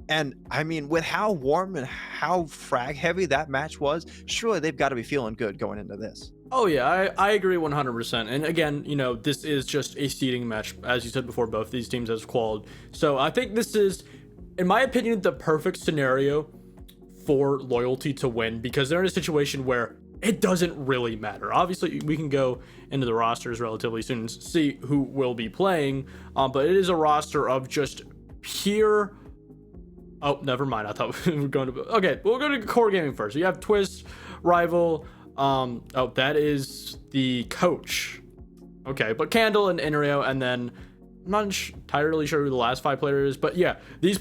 And I mean, with how warm and how frag heavy that match was, surely they've got to be feeling good going into this.
Oh yeah, I agree 100%. And again, you know, this is just a seeding match. As you said before, both these teams have qualified. So I think this is, in my opinion, the perfect scenario for Loyalty to win, because they're in a situation where it doesn't really matter. Obviously, we can go into the rosters relatively soon and see who will be playing, but it is a roster of just pure. Oh, never mind. I thought we were going to. Okay, we'll go to core gaming first. You have Twist, Rival. Oh, that is the coach. Okay, but Candle and Inario, and then I'm not entirely sure who the last 5 players is, but yeah, this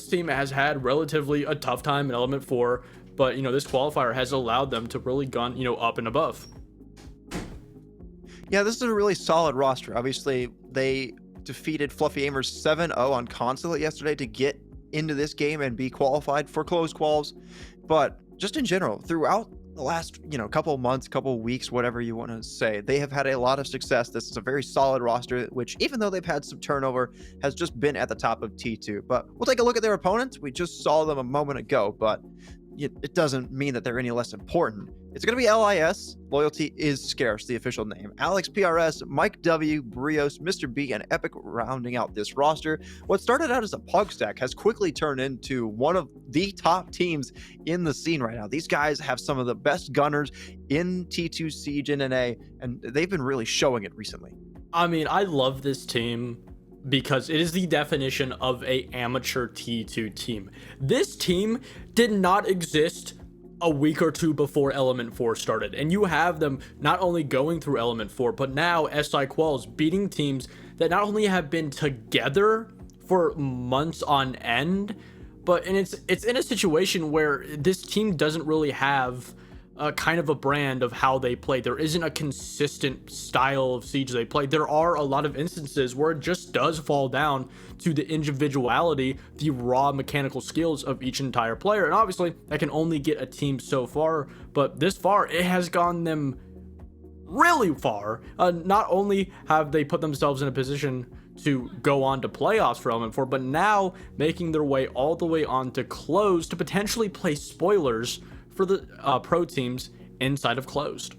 team has had relatively a tough time in Element 4, but this qualifier has allowed them to really gone up and above.
Yeah, this is a really solid roster. Obviously, they defeated Fluffy Aimers 7-0 on Consulate yesterday to get into this game and be qualified for closed quals. But just in general, throughout the last couple months, couple weeks, whatever you want to say, they have had a lot of success. This is a very solid roster, which even though they've had some turnover, has just been at the top of T2. But we'll take a look at their opponents. We just saw them a moment ago, but it doesn't mean that they're any less important. It's going to be LIS. Loyalty is scarce, the official name. Alex PRS, Mike W, Brios, Mr. B, and Epic rounding out this roster. What started out as a pug stack has quickly turned into one of the top teams in the scene right now. These guys have some of the best gunners in T2 Siege and NA, and they've been really showing it recently.
I mean, I love this team because it is the definition of a amateur T2 team. This team did not exist a week or two before Element 4 started, and you have them not only going through Element 4, but now SI Quals beating teams that not only have been together for months on end, but it's in a situation where this team doesn't really have a kind of a brand of how they play. There isn't a consistent style of Siege they play. There are a lot of instances where it just does fall down to the individuality, the raw mechanical skills of each entire player. And obviously that can only get a team so far, but this far it has gone them really far. Not only have they put themselves in a position to go on to playoffs for Element 4, but now making their way all the way on to closed to potentially play spoilers for the pro teams inside of closed.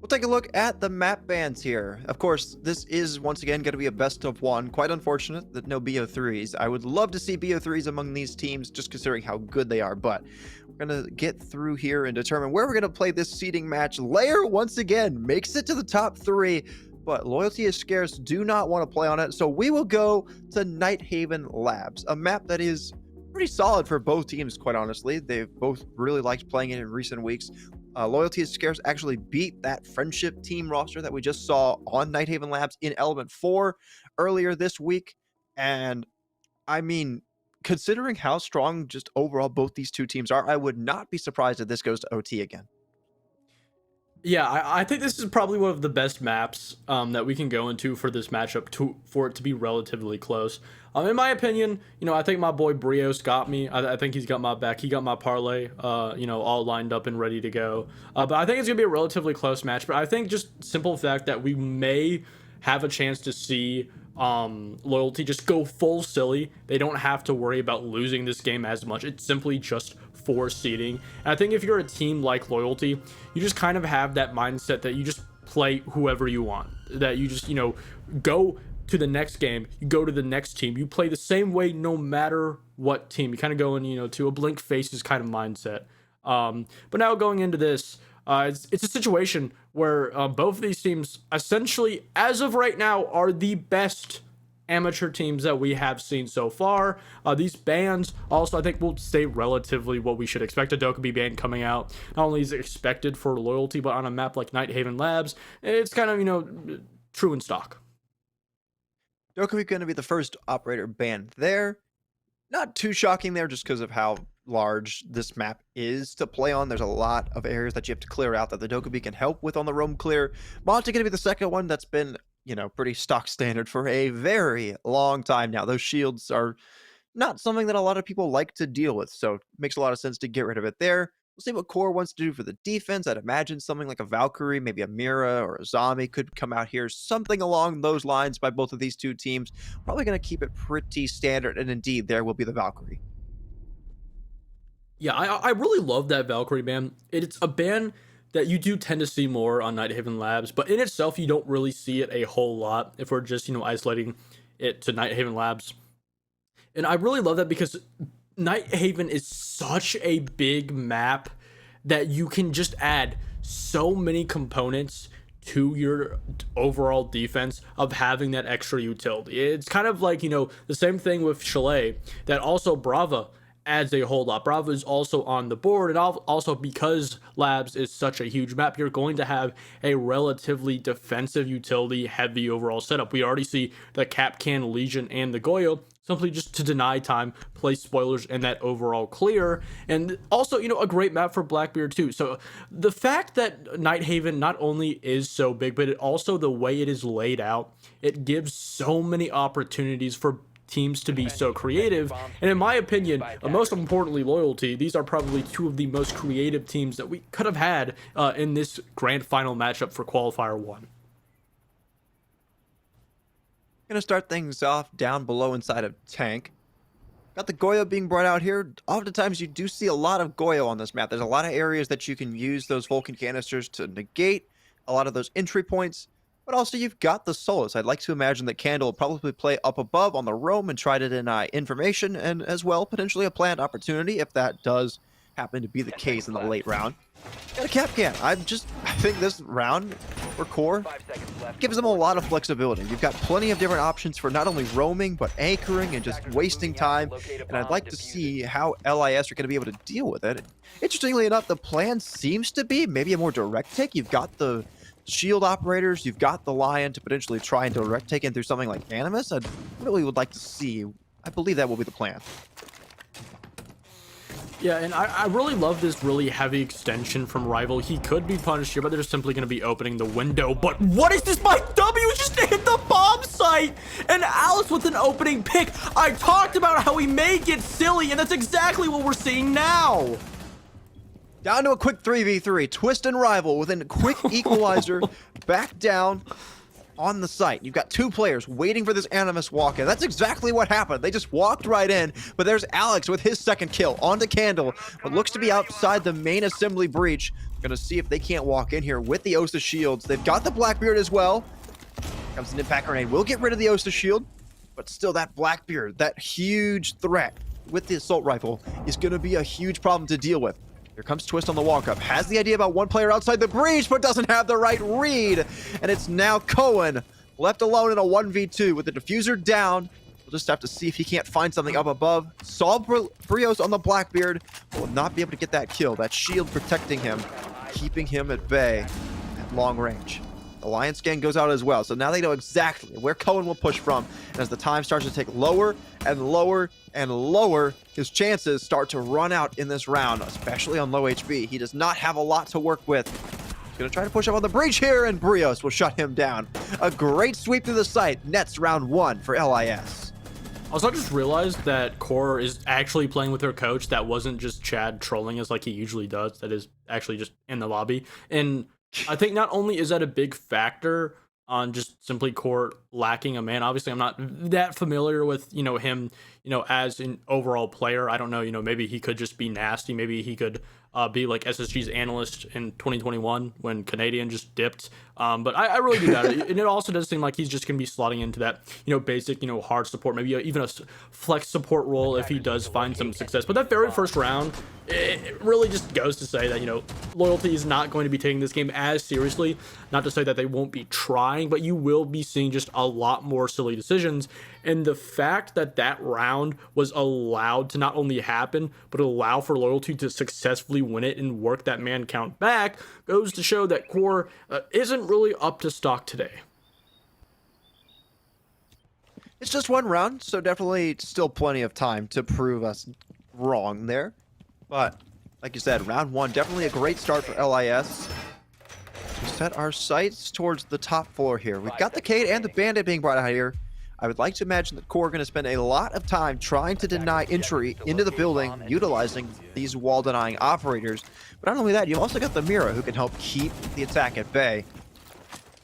We'll take a look at the map bans here. Of course, this is once again going to be a best of 1. Quite unfortunate that no BO3s. I would love to see BO3s among these teams, just considering how good they are, but we're going to get through here and determine where we're going to play this seeding match. Lair, once again, makes it to the top 3, but Loyalty is scarce, do not want to play on it, so we will go to Nighthaven Labs, a map that is pretty solid for both teams, quite honestly. They've both really liked playing it in recent weeks. Loyalty is Scarce actually beat that friendship team roster that we just saw on Nighthaven Labs in Element 4 earlier this week. And I mean, considering how strong just overall both these two teams are, I would not be surprised if this goes to OT again.
Yeah, I think this is probably one of the best maps that we can go into for this matchup for it to be relatively close. In my opinion, I think my boy Brios got me. I think he's got my back. He got my parlay, all lined up and ready to go. But I think it's going to be a relatively close match. But I think just simple fact that we may have a chance to see Loyalty just go full silly. They don't have to worry about losing this game as much. It's simply just for seeding. And I think if you're a team like Loyalty, you just kind of have that mindset that you just play whoever you want, that you just go to the next game, you go to the next team, you play the same way no matter what team. You kind of go in to a blink faces kind of mindset. But now going into this, it's a situation where both of these teams essentially, as of right now, are the best amateur teams that we have seen so far. These bans also, I think, will stay relatively what we should expect. A Dokkaebi ban coming out. Not only is it expected for Loyalty, but on a map like Nighthaven Labs, it's kind of, true in stock.
Dokkaebi going to be the first operator banned there. Not too shocking there just because of how large this map is to play on. There's a lot of areas that you have to clear out that the Dokkaebi can help with on the roam clear. Monty going to be the second one that's been pretty stock standard for a very long time now. Those shields are not something that a lot of people like to deal with, so it makes a lot of sense to get rid of it there. We'll see what Core wants to do for the defense. I'd imagine something like a Valkyrie, maybe a Mira or a zombie could come out here. Something along those lines by both of these two teams. Probably going to keep it pretty standard, and indeed, there will be the Valkyrie.
Yeah, I really love that Valkyrie ban. It's a ban that you do tend to see more on Nighthaven Labs, but in itself, you don't really see it a whole lot if we're just, isolating it to Nighthaven Labs. And I really love that because Nighthaven is such a big map, that you can just add so many components to your overall defense of having that extra utility. It's kind of like, the same thing with Chalet, that also Brava adds a whole lot. Brava is also on the board, and also because Labs is such a huge map, you're going to have a relatively defensive utility heavy overall setup. We already see the Capcan, Legion, and the Goyo simply just to deny time, place spoilers, and that overall clear. And also, a great map for Blackbeard too. So the fact that Nighthaven not only is so big, but it also, the way it is laid out, it gives so many opportunities for teams to be so creative. And in my opinion, most importantly, loyalty, these are probably two of the most creative teams that we could have had in this grand final matchup for qualifier 1.
Gonna start things off down below inside of tank. Got the Goyo being brought out here. Oftentimes you do see a lot of Goyo on this map. There's a lot of areas that you can use those Vulcan canisters to negate a lot of those entry points. But also you've got the Solus. I'd like to imagine that Candle will probably play up above on the roam and try to deny information, and as well potentially a planned opportunity if that does happen to be the case in the late round. Got a Capcan. I think this round for Core
5 seconds left.
gives them a lot of flexibility. You've got plenty of different options for not only roaming, but anchoring and just wasting time. And I'd like to see how LIS are going to be able to deal with it. Interestingly enough, the plan seems to be maybe a more direct take. You've got the shield operators, you've got the Lion to potentially try and direct take in through something like Animus. I really would like to see. I believe that will be the plan.
Yeah, and I really love this really heavy extension from Rival. He could be punished here, but they're simply going to be opening the window. But what is this? My W just hit the bomb site! And Alice with an opening pick. I talked about how he may get silly, and that's exactly what we're seeing now.
Down to a quick 3v3. Twist and Rival with a quick equalizer. Back down on the site. You've got two players waiting for this Animus walk-in. That's exactly what happened. They just walked right in, but there's Alex with his second kill onto Candle. What looks to be outside the main assembly breach. Gonna see if they can't walk in here with the Osa shields. They've got the Blackbeard as well. Comes an impact grenade. We'll get rid of the Osa shield, but still that Blackbeard, that huge threat with the assault rifle is gonna be a huge problem to deal with. Here comes Twist on the walk-up. Has the idea about one player outside the breach, but doesn't have the right read. And it's now Cohen left alone in a 1v2 with the diffuser down. We'll just have to see if he can't find something up above. Saw Brios on the Blackbeard, but will not be able to get that kill. That shield protecting him, keeping him at bay at long range. The Lion scan goes out as well, so now they know exactly where Cohen will push from. And as the time starts to take lower and lower and lower, his chances start to run out in this round, especially on low HP. He does not have a lot to work with. He's going to try to push up on the breach here, and Brios will shut him down. A great sweep through the site. Nets round 1 for LIS.
Also, I just realized that Core is actually playing with her coach. That wasn't just Chad trolling us like he usually does. That is actually just in the lobby. And I think not only is that a big factor on just simply Core lacking a man. Obviously, I'm not that familiar with, him, as an overall player. I don't know, maybe he could just be nasty. Maybe he could be like SSG's analyst in 2021 when Canadian just dipped. But I really do that. And it also does seem like he's just going to be slotting into that, basic, hard support, maybe even a flex support role if he does find some success. But that very first round, it really just goes to say that, Loyalty is not going to be taking this game as seriously. Not to say that they won't be trying, but you will be seeing just a lot more silly decisions. And the fact that that round was allowed to not only happen, but allow for Loyalty to successfully win it and work that man count back goes to show that Core isn't really up to stock today.
It's just one round, so definitely still plenty of time to prove us wrong there. But, like you said, round 1, definitely a great start for LIS. We set our sights towards the top floor here. We've got the Cade and the Bandit being brought out here. I would like to imagine that Core are going to spend a lot of time trying to deny entry into the building, utilizing these wall-denying operators. But not only that, you've also got the Mira, who can help keep the attack at bay.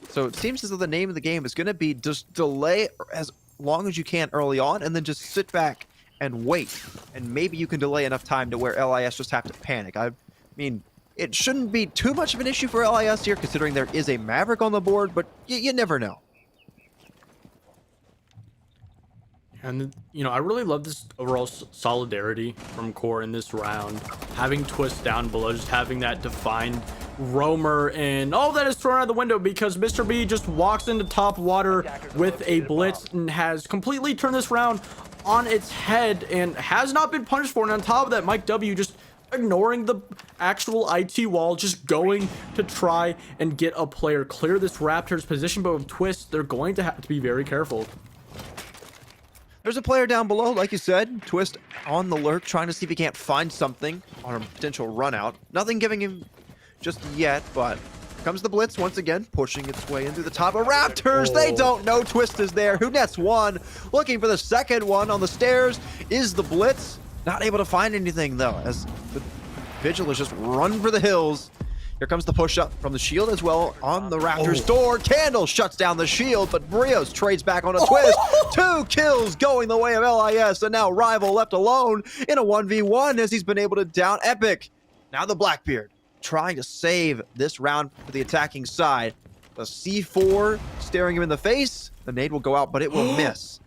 So it seems as though the name of the game is going to be just delay as long as you can early on, and then just sit back and wait. And maybe you can delay enough time to where LIS just have to panic. I mean, it shouldn't be too much of an issue for LIS here, considering there is a Maverick on the board, but you never know.
And, you know, I really love this overall solidarity from Core in this round. Having Twist down below, just having that defined roamer, and all that is thrown out the window because Mr. B just walks into top water with a blitz and has completely turned this round on its head and has not been punished for it. And on top of that, Mike W just ignoring the actual IT wall, just going to try and get a player, clear this Raptors position. But with Twist, they're going to have to be very careful.
There's a player down below, like you said. Twist on the lurk, trying to see if he can't find something on a potential run out. Nothing giving him just yet, but comes the blitz once again, pushing its way in through the top of Raptors. They don't know Twist is there. Who nets one? Looking for the second one on the stairs is the blitz. Not able to find anything though, as the Vigilers just run for the hills. Here comes the push-up from the shield as well on the Raptors door. Candle shuts down the shield, but Brios trades back on a twist. 2 kills going the way of LIS, and now Rival left alone in a 1v1 as he's been able to down Epic. Now the Blackbeard trying to save this round for the attacking side. The C4 staring him in the face. The nade will go out, but it will miss.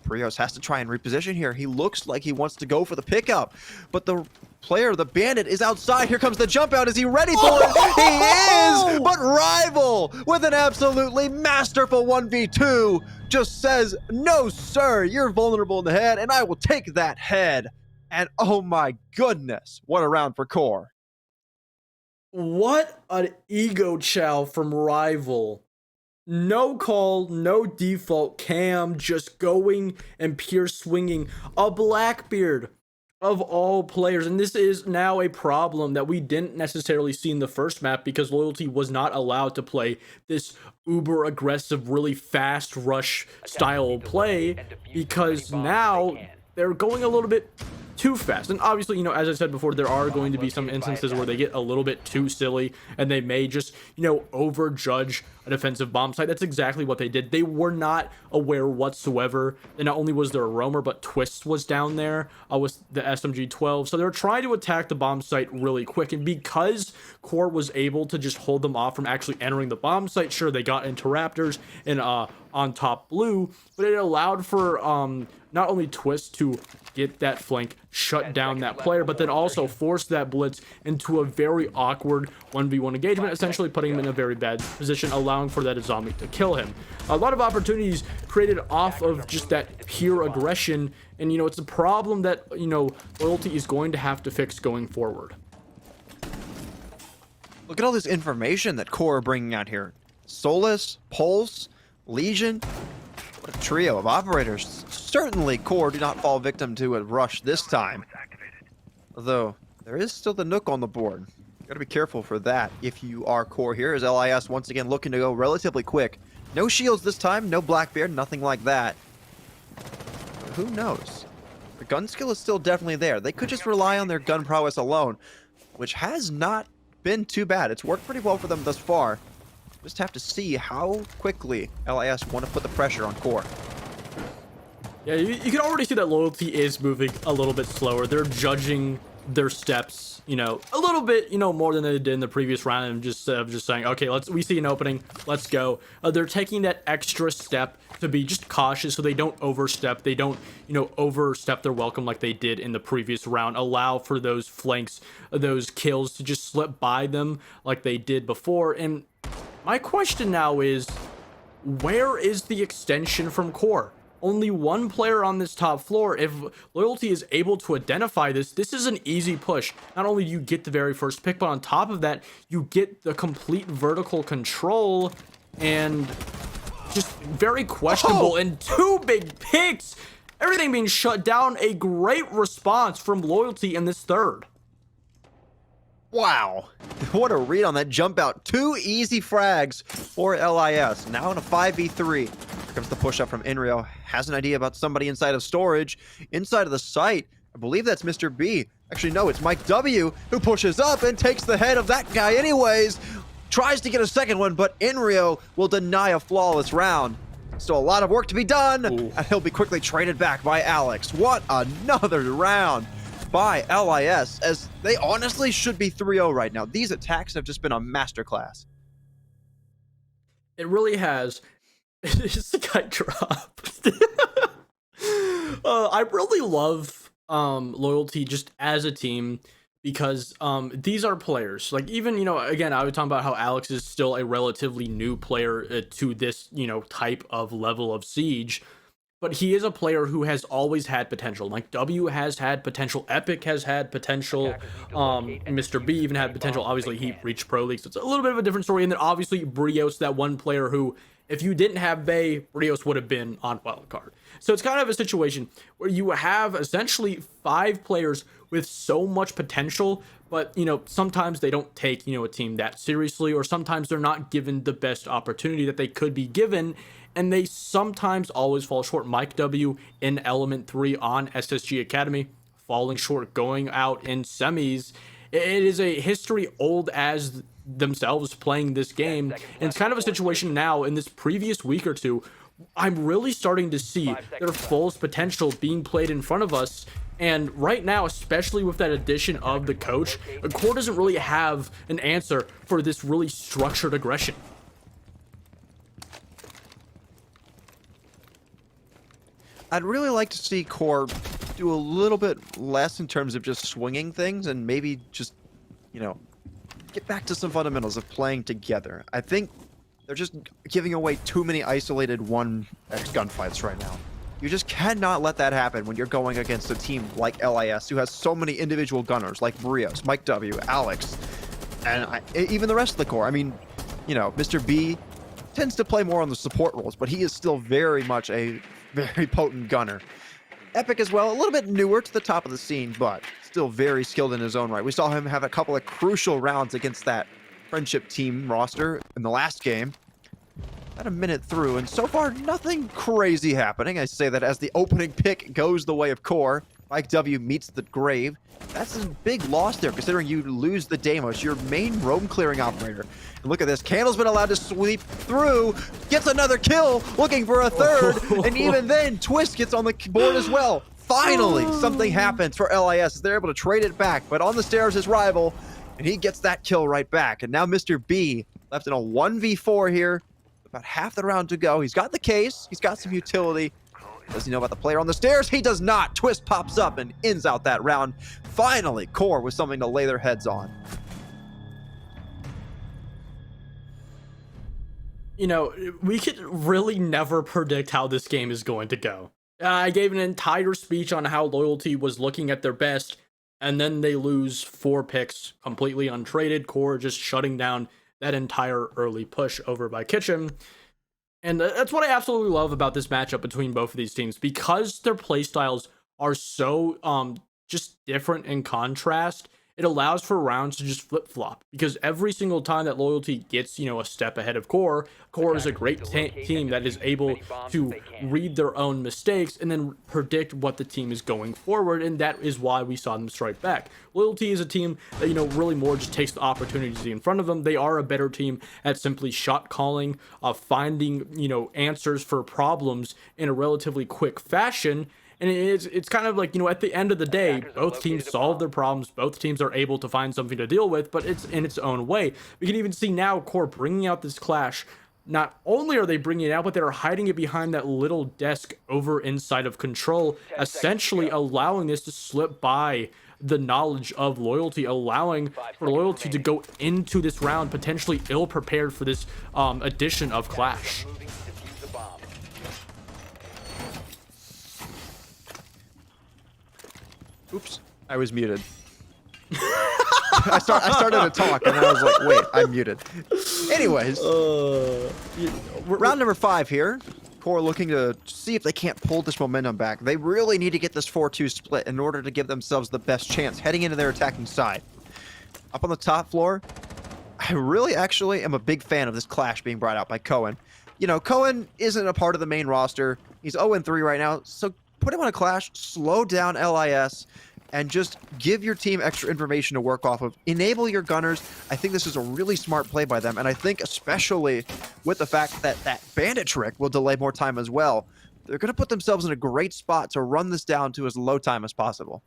Brios has to try and reposition here. He looks like he wants to go for the pickup, but the player, the bandit, is outside. Here comes the jump out. Is he ready for it? He is! But Rival, with an absolutely masterful 1v2, just says, no, sir, you're vulnerable in the head, and I will take that head. And oh my goodness, what a round for Core.
What an ego chow from Rival. No call, no default cam, just going and pure swinging. A Blackbeard of all players. And this is now a problem that we didn't necessarily see in the first map because Loyalty was not allowed to play this uber aggressive, really fast rush style play because now they're going a little bit too fast. And obviously, you know, as I said before, there are going to be some instances where they get a little bit too silly and they may just, you know, overjudge a defensive bomb site. That's exactly what they did. They were not aware whatsoever. And not only was there a roamer, but Twist was down there with the SMG-12. So they were trying to attack the bomb site really quick. And because Core was able to just hold them off from actually entering the bomb site, sure, they got into Raptors and on top blue, but it allowed for not only Twist to get that flank, shut down that player, but then also force that blitz into a very awkward 1v1 engagement, essentially putting him in a very bad position, allowing for that zombie to kill him. A lot of opportunities created off of just that pure aggression, and, you know, it's a problem that, you know, Loyalty is going to have to fix going forward.
Look at all this information that Core are bringing out here. Solus, Pulse, Legion. What a trio of operators. Certainly Core do not fall victim to a rush this time. Although, there is still the Nook on the board. Gotta be careful for that if you are Core here, as LIS once again looking to go relatively quick. No shields this time, no Blackbeard, nothing like that. But who knows? The gun skill is still definitely there. They could just rely on their gun prowess alone, which has not been too bad. It's worked pretty well for them thus far. Just have to see how quickly LIS want to put the pressure on Core.
Yeah, you can already see that Loyalty is moving a little bit slower. They're judging their steps, you know, a little bit, you know, more than they did in the previous round, and just saying, okay, we see an opening, let's go. They're taking that extra step to be just cautious so they don't overstep. They don't, you know, overstep their welcome like they did in the previous round. Allow for those flanks, those kills to just slip by them like they did before. And my question now is, where is the extension from Core? Only one player on this top floor. If Loyalty is able to identify this, this is an easy push. Not only do you get the very first pick, but on top of that, you get the complete vertical control and just very questionable and 2 big picks. Everything being shut down. A great response from Loyalty in this third.
Wow, what a read on that jump out. 2 easy frags for LIS. Now in a 5v3. Here comes the push up from Inrio. Has an idea about somebody inside of storage. Inside of the site, I believe that's Mr. B. Actually, no, it's Mike W. who pushes up and takes the head of that guy anyways. Tries to get a second one, but Inrio will deny a flawless round. Still a lot of work to be done, and he'll be quickly traded back by Alex. What another round by LIS, as they honestly should be 3-0 right now. These attacks have just been a masterclass.
It really has. This guy dropped. I really love Loyalty just as a team because these are players. Like, even, again, I was talking about how Alex is still a relatively new player to this, type of level of Siege. But he is a player who has always had potential. Like, W has had potential, Epic has had potential, Mr. B even had potential. Obviously, he reached Pro League, so it's a little bit of a different story. And then obviously Brios, that one player who, if you didn't have Bay, Brios would have been on wildcard. So it's kind of a situation where you have essentially 5 players with so much potential, but sometimes they don't take a team that seriously, or sometimes they're not given the best opportunity that they could be given, and they sometimes always fall short. Mike W in Element 3 on SSG Academy, falling short, going out in semis. It is a history old as themselves playing this game, and it's kind of a situation now in this previous week or two. I'm really starting to see their fullest potential being played in front of us. And right now, especially with that addition of the coach, the core doesn't really have an answer for this really structured aggression.
I'd really like to see Core do a little bit less in terms of just swinging things and maybe just, get back to some fundamentals of playing together. I think they're just giving away too many isolated 1x gunfights right now. You just cannot let that happen when you're going against a team like LIS, who has so many individual gunners like Brios, Mike W, Alex, and even the rest of the core. I mean, Mr. B tends to play more on the support roles, but he is still very much a very potent gunner. Epic as well, a little bit newer to the top of the scene, but still very skilled in his own right. We saw him have a couple of crucial rounds against that friendship team roster in the last game. About a minute through, and so far nothing crazy happening. I say that as the opening pick goes the way of Core. Mike W meets the grave. That's a big loss there, considering you lose the Deimos, your main roam clearing operator. And look at this, Candle's been allowed to sweep through, gets another kill, looking for a third, and even then, Twist gets on the board as well. Finally, something happens for LIS as they're able to trade it back, but on the stairs his rival, and he gets that kill right back. And now Mr. B left in a 1v4 here, about half the round to go. He's got the case, he's got some utility. Does he know about the player on the stairs? He does not. Twist pops up and ends out that round. Finally, Core with something to lay their heads on.
We could really never predict how this game is going to go. I gave an entire speech on how Loyalty was looking at their best, and then they lose 4 picks completely untraded. Core just shutting down that entire early push over by Kitchen. And that's what I absolutely love about this matchup between both of these teams, because their playstyles are so just different in contrast. It allows for rounds to just flip-flop, because every single time that Loyalty gets, a step ahead of Core is a great team that is able to read their own mistakes and then predict what the team is going forward, and that is why we saw them strike back. Loyalty is a team that, really more just takes the opportunities in front of them. They are a better team at simply shot calling, finding, answers for problems in a relatively quick fashion. And it's kind of like, at the end of the day, both teams solve their problems. Both teams are able to find something to deal with, but it's in its own way. We can even see now Core bringing out this clash. Not only are they bringing it out, but they're hiding it behind that little desk over inside of Control, essentially allowing this to slip by the knowledge of Loyalty, allowing for Loyalty to go into this round potentially ill-prepared for this edition of Clash.
Oops, I was muted. I started to talk, and then I was like, wait, I'm muted. Anyways, round number 5 here. Core looking to see if they can't pull this momentum back. They really need to get this 4-2 split in order to give themselves the best chance heading into their attacking side. Up on the top floor, I really actually am a big fan of this clash being brought out by Cohen. Cohen isn't a part of the main roster. He's 0-3 right now, so put him on a clash, slow down LIS, and just give your team extra information to work off of. Enable your gunners. I think this is a really smart play by them, and I think especially with the fact that that bandit trick will delay more time as well, they're going to put themselves in a great spot to run this down to as low time as possible.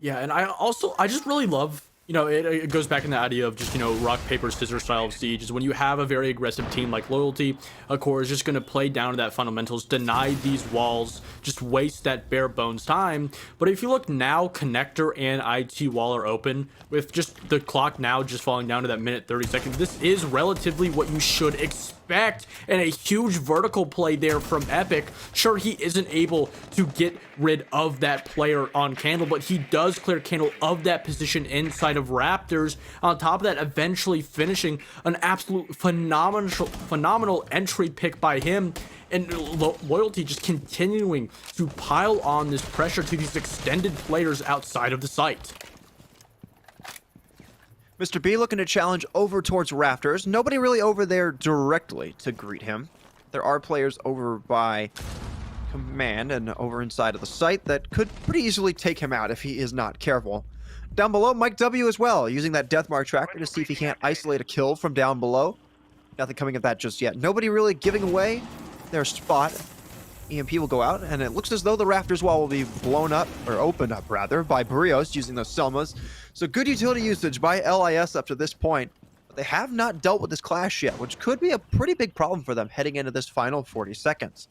Yeah, and I just really love it goes back in the idea of just, rock, paper, scissors style of Siege. Is when you have a very aggressive team like Loyalty, Core is just going to play down to that fundamentals, deny these walls, just waste that bare bones time. But if you look now, Connector and IT wall are open, with just the clock now just falling down to that minute 30 seconds. This is relatively what you should expect, and a huge vertical play there from Epic. Sure, he isn't able to get rid of that player on Candle, but he does clear Candle of that position inside of Raptors. On top of that, eventually finishing an absolute phenomenal entry pick by him, and Loyalty just continuing to pile on this pressure to these extended players outside of the site.
Mr. B looking to challenge over towards Raptors. Nobody really over there directly to greet him. There are players over by command and over inside of the site that could pretty easily take him out if he is not careful. Down below, Mike W as well, using that Deathmark tracker to see if he can't isolate a kill from down below. Nothing coming of that just yet. Nobody really giving away their spot. EMP will go out, and it looks as though the Raptors wall will be blown up, or opened up rather, by Barrios using those Selmas. So good utility usage by LIS up to this point, but they have not dealt with this clash yet, which could be a pretty big problem for them heading into this final 40 seconds.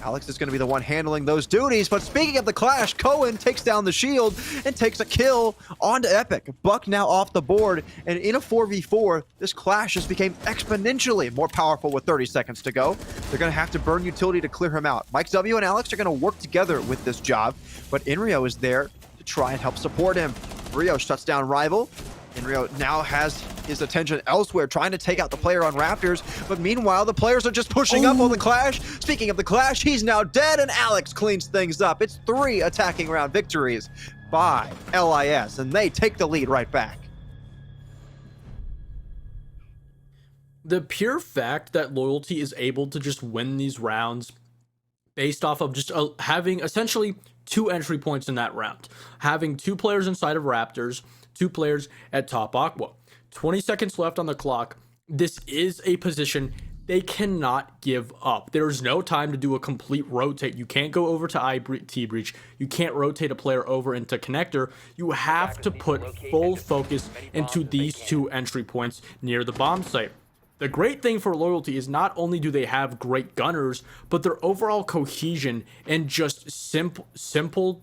Alex is going to be the one handling those duties, but speaking of the clash, Cohen takes down the shield and takes a kill onto Epic. Buck now off the board, and in a 4v4, this clash just became exponentially more powerful with 30 seconds to go. They're going to have to burn utility to clear him out. Mike W and Alex are going to work together with this job, but Inrio is there to try and help support him. Rio shuts down Rival. Inrio now has his attention elsewhere, trying to take out the player on Raptors, but meanwhile, the players are just pushing up on the clash. Speaking of the clash, he's now dead, and Alex cleans things up. It's 3 attacking round victories by LIS, and they take the lead right back.
The pure fact that Loyalty is able to just win these rounds based off of just having essentially 2 entry points in that round, having 2 players inside of Raptors, 2 players at top Aqua. 20 seconds left on the clock. This is a position they cannot give up. There's no time to do a complete rotate. You can't go over to IT Breach. You can't rotate a player over into Connector. You have to put full focus into these 2 entry points near the bomb site. The great thing for Loyalty is not only do they have great gunners, but their overall cohesion and just simple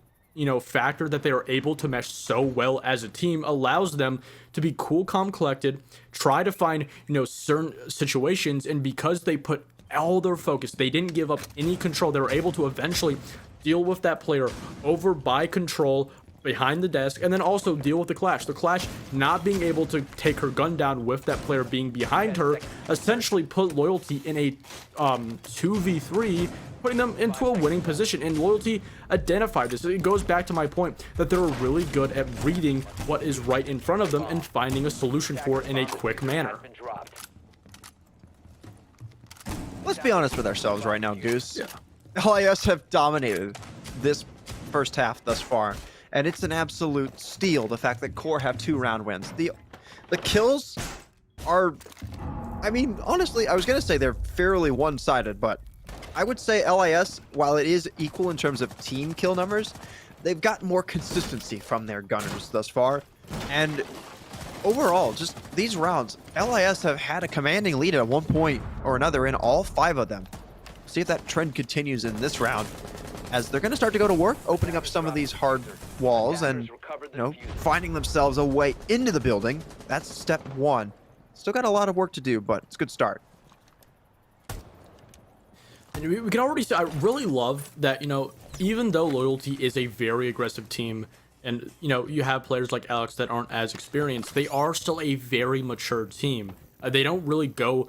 factor that they are able to mesh so well as a team allows them to be cool, calm, collected, try to find, certain situations, and because they put all their focus, they didn't give up any control, they were able to eventually deal with that player over by control behind the desk, and then also deal with the clash. The clash not being able to take her gun down with that player being behind her essentially put Loyalty in a 2v3, putting them into a winning position, and Loyalty identified this. It goes back to my point that they're really good at reading what is right in front of them and finding a solution for it in a quick manner.
Let's be honest with ourselves right now, Goose.
Yeah.
LIS have dominated this first half thus far, and it's an absolute steal, the fact that Core have 2 round wins. The kills are, I mean, honestly, I was going to say they're fairly one-sided, but I would say LIS, while it is equal in terms of team kill numbers, they've got more consistency from their gunners thus far. And overall, just these rounds, LIS have had a commanding lead at one point or another in all 5 of them. See if that trend continues in this round, as they're going to start to go to work, opening up some of these hard walls and, finding themselves a way into the building. That's step 1. Still got a lot of work to do, but it's a good start.
And we can already see, I really love that, even though Loyalty is a very aggressive team, and, you have players like Alex that aren't as experienced, they are still a very mature team. They don't really go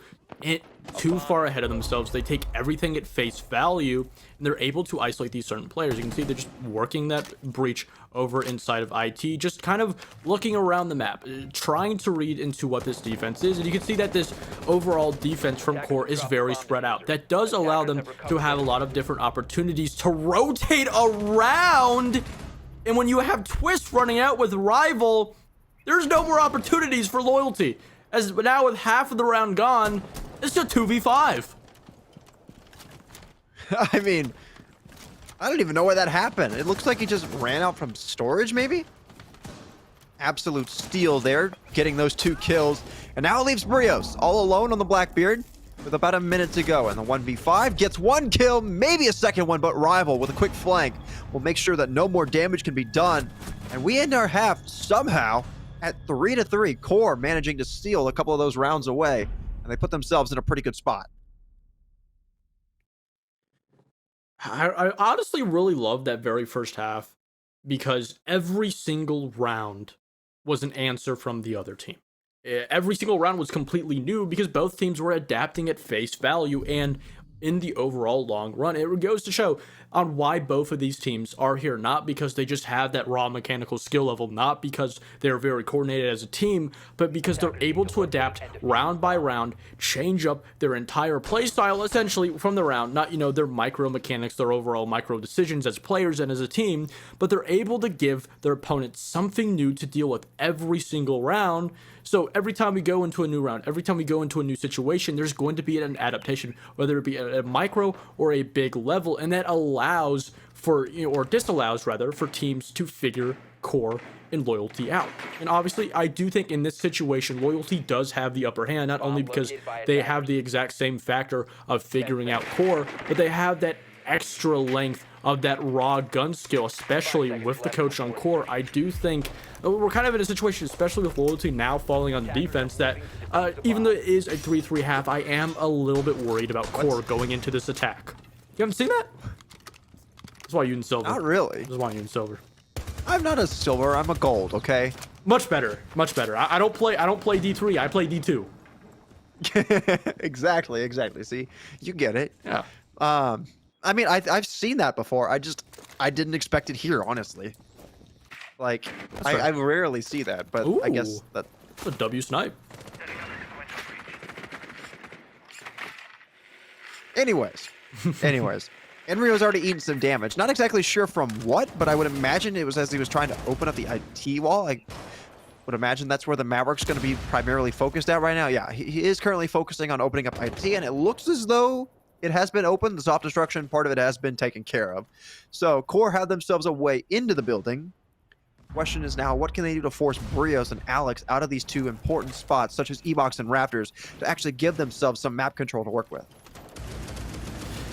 too far ahead of themselves. They take everything at face value, and they're able to isolate these certain players. You can see they're just working that breach over inside of IT, just kind of looking around the map, trying to read into what this defense is. And you can see that this overall defense from Core is very spread out. That does allow them to have a lot of different opportunities to rotate around. And when you have Twist running out with Rival, there's no more opportunities for Loyalty. As now with half of the round gone, it's a 2v5.
I mean, I don't even know where that happened. It looks like he just ran out from storage, maybe? absolute steal there, getting those 2 kills. And now it leaves Brios all alone on the Blackbeard with about a minute to go. And the 1v5 gets 1 kill, maybe a second one, but Rival with a quick flank will make sure that no more damage can be done. And we end our half somehow at 3-3. Core managing to steal a couple of those rounds away, and they put themselves in a pretty good spot.
I honestly really loved that very first half because every single round was an answer from the other team. Every single round was completely new because both teams were adapting at face value, and in the overall long run, it goes to show on why both of these teams are here. Not because they just have that raw mechanical skill level, not because they're very coordinated as a team, but because they're able to adapt round by round, change up their entire play style essentially from the round. Not, their micro mechanics, their overall micro decisions as players and as a team, but they're able to give their opponent something new to deal with every single round. So every time we go into a new round, every time we go into a new situation, there's going to be an adaptation, whether it be at a micro or a big level, and that allows for, or disallows rather, for teams to figure Core and Loyalty out. And obviously, I do think in this situation, Loyalty does have the upper hand, not only because they have the exact same factor of figuring out Core, but they have that extra length of that raw gun skill, especially with the coach on Core. I do think we're kind of in a situation, especially with Loyalty now falling on the defense, that even though it is a 3-3 half, I am a little bit worried about Core going into this attack. You haven't seen that? That's why you in silver.
Not really.
That's why you in silver.
I'm not a silver, I'm a gold, okay?
Much better, much better. I don't play D3, I play D2.
Exactly. See, you get it.
Yeah.
I mean, I've seen that before. I didn't expect it here, honestly. Like, I rarely see that, but I guess that...
It's a W snipe.
Anyways. Enrio's already eaten some damage. Not exactly sure from what, but I would imagine it was as he was trying to open up the IT wall. I would imagine that's where the Maverick's going to be primarily focused at right now. Yeah, he is currently focusing on opening up IT, and it looks as though it has been opened. The soft destruction part of it has been taken care of. So Core had themselves a way into the building. Question is now, what can they do to force Brios and Alex out of these 2 important spots, such as Ebox and Raptors, to actually give themselves some map control to work with?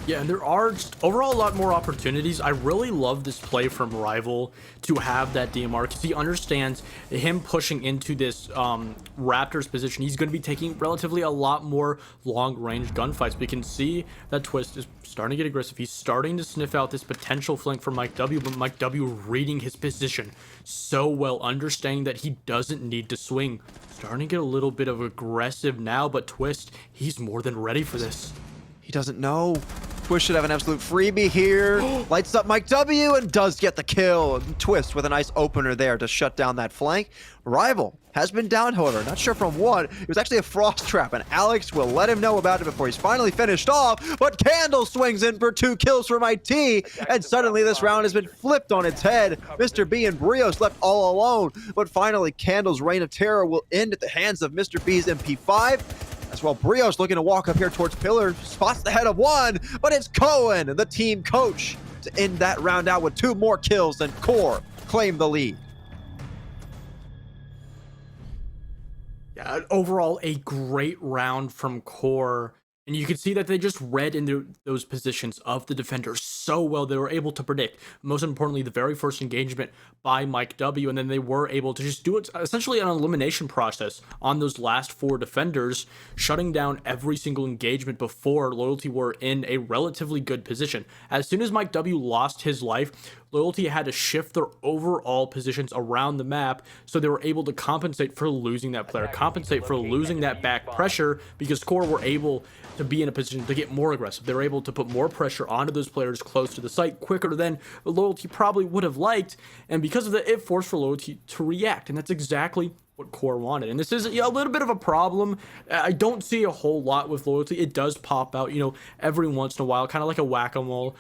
Yeah, and there are just overall a lot more opportunities. I really love this play from Rival to have that DMR because he understands him pushing into this Raptors position. He's going to be taking relatively a lot more long-range gunfights. We can see that Twist is starting to get aggressive. He's starting to sniff out this potential flank for Mike W, but Mike W reading his position so well, understanding that he doesn't need to swing. Starting to get a little bit of aggressive now, but Twist, he's more than ready for this.
He doesn't know. Twist should have an absolute freebie here. Lights up Mike W and does get the kill. And Twist with a nice opener there to shut down that flank. Rival has been down, however. Not sure from what. It was actually a frost trap, and Alex will let him know about it before he's finally finished off. But Candle swings in for 2 kills from IT, and suddenly this round has been flipped on its head. Mr. B and Brios left all alone, but finally Candle's reign of terror will end at the hands of Mr. B's MP5. As well, Brios looking to walk up here towards Pillar, spots the head of one, but it's Cohen, the team coach, to end that round out with 2 more kills, and Core claim the lead.
Yeah, overall a great round from Core. And you can see that they just read into those positions of the defenders so well. They were able to predict, most importantly, the very first engagement by Mike W. And then they were able to just do it essentially an elimination process on those last 4 defenders, shutting down every single engagement before Loyalty were in a relatively good position. As soon as Mike W lost his life, Loyalty had to shift their overall positions around the map, so they were able to compensate for losing that player, compensate for losing that back pressure, because Core were able to be in a position to get more aggressive. They were able to put more pressure onto those players close to the site quicker than Loyalty probably would have liked, and because of that, it forced for Loyalty to react, and that's exactly what Core wanted. And this is a little bit of a problem. I don't see a whole lot with Loyalty. It does pop out, every once in a while, kind of like a whack-a-mole,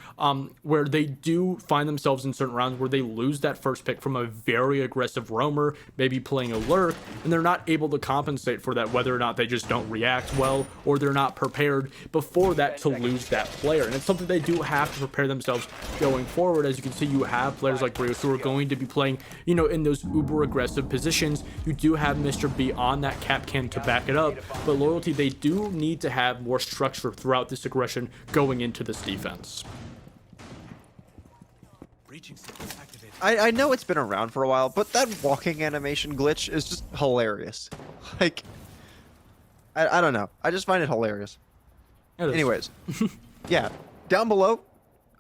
where they do find themselves in certain rounds where they lose that first pick from a very aggressive roamer, maybe playing a lurk, and they're not able to compensate for that, whether or not they just don't react well or they're not prepared before that to lose that player. And it's something they do have to prepare themselves going forward. As you can see, you have players like Brios who are going to be playing, in those uber aggressive positions. You do have Mr. B on that cap can to back it up, but Loyalty, they do need to have more structure throughout this aggression going into this defense.
I know it's been around for a while, but that walking animation glitch is just hilarious. Like, I don't know. I just find it hilarious. Anyways, yeah, down below,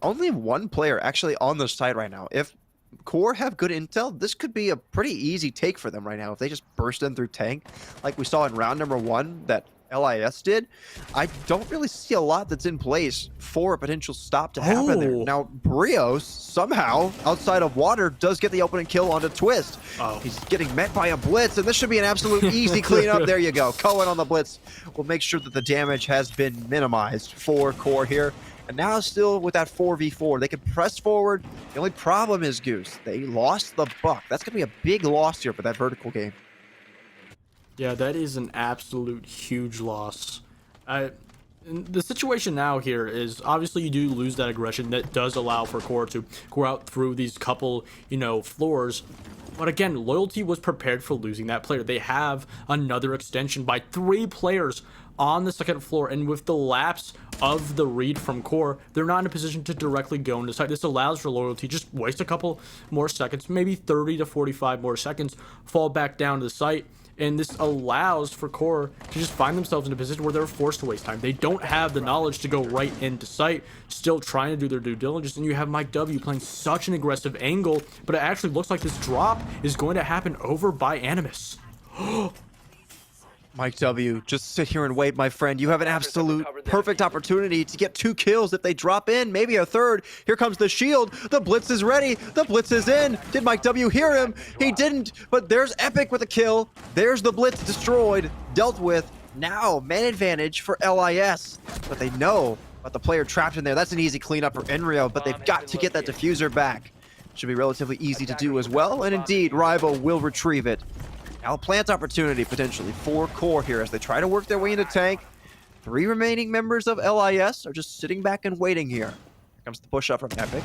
only one player actually on the site right now. If Core have good intel, this could be a pretty easy take for them right now. If they just burst in through tank, like we saw in round number 1 that LIS did, I don't really see a lot that's in place for a potential stop to happen there. Now, Brios, somehow, outside of water, does get the opening kill onto Twist. He's getting met by a blitz, and this should be an absolute easy cleanup. There you go. Cohen on the blitz will make sure that the damage has been minimized for Core here. And now still with that 4v4, they can press forward. The only problem is, Goose, they lost the buck. That's going to be a big loss here for that vertical game.
Yeah, that is an absolute huge loss. The situation now here is obviously you do lose that aggression that does allow for Core to go out through these couple, floors. But again, Loyalty was prepared for losing that player. They have another extension by 3 players on the second floor, and with the lapse of the read from Core, they're not in a position to directly go into site. This allows for Loyalty just waste a couple more seconds, maybe 30 to 45 more seconds, fall back down to the site, and this allows for Core to just find themselves in a position where they're forced to waste time. They don't have the knowledge to go right into site, still trying to do their due diligence, and you have Mike W playing such an aggressive angle, but it actually looks like this drop is going to happen over by Animus.
Mike W, just sit here and wait, my friend. You have an absolute perfect opportunity to get 2 kills if they drop in, maybe a third. Here comes the shield. The blitz is ready. The blitz is in. Did Mike W hear him? He didn't, but there's Epic with a kill. There's the blitz destroyed, dealt with. Now, man advantage for LIS, but they know about the player trapped in there. That's an easy cleanup for Enrio, but they've got to get that diffuser back. Should be relatively easy to do as well, and indeed, Rival will retrieve it. Now a plant opportunity potentially for Core here as they try to work their way into tank. 3 remaining members of LIS are just sitting back and waiting here. Here comes the push up from Epic.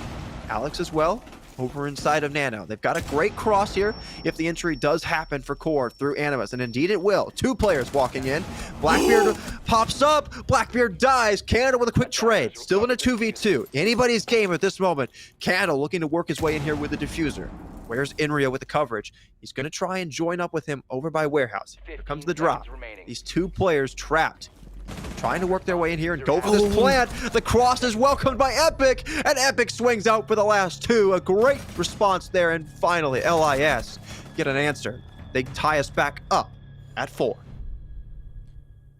Alex as well, over inside of Nano. They've got a great cross here if the entry does happen for Core through Animus, and indeed it will. 2 players walking in. Blackbeard pops up. Blackbeard dies. Canada with a quick trade. Still in a 2v2. Anybody's game at this moment. Canada looking to work his way in here with the diffuser. Where's Enrio with the coverage? He's going to try and join up with him over by Warehouse. Here comes the drop. These 2 players trapped. Trying to work their way in here and go for this plant. The cross is welcomed by Epic, and Epic swings out for the last 2. A great response there, and finally, LIS get an answer. They tie us back up at 4.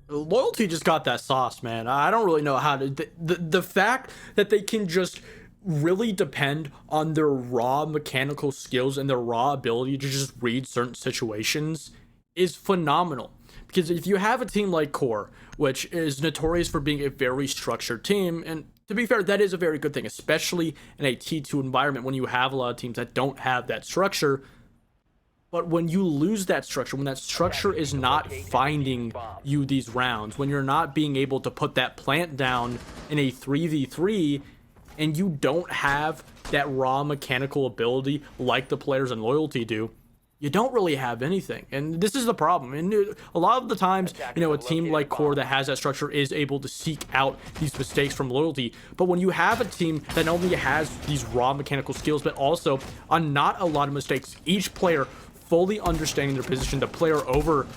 Loyalty just got that sauce, man. I don't really know how to... The fact that they can just really depend on their raw mechanical skills and their raw ability to just read certain situations is phenomenal. Because if you have a team like Core, which is notorious for being a very structured team, and to be fair, that is a very good thing, especially in a T2 environment when you have a lot of teams that don't have that structure. But when you lose that structure, when that structure is not finding you these rounds, when you're not being able to put that plant down in a 3v3, and you don't have that raw mechanical ability like the players in Loyalty do, you don't really have anything. And this is the problem. And a lot of the times, a team like Core that has that structure is able to seek out these mistakes from Loyalty. But when you have a team that not only has these raw mechanical skills, but also not a lot of mistakes, each player fully understanding their position. The player over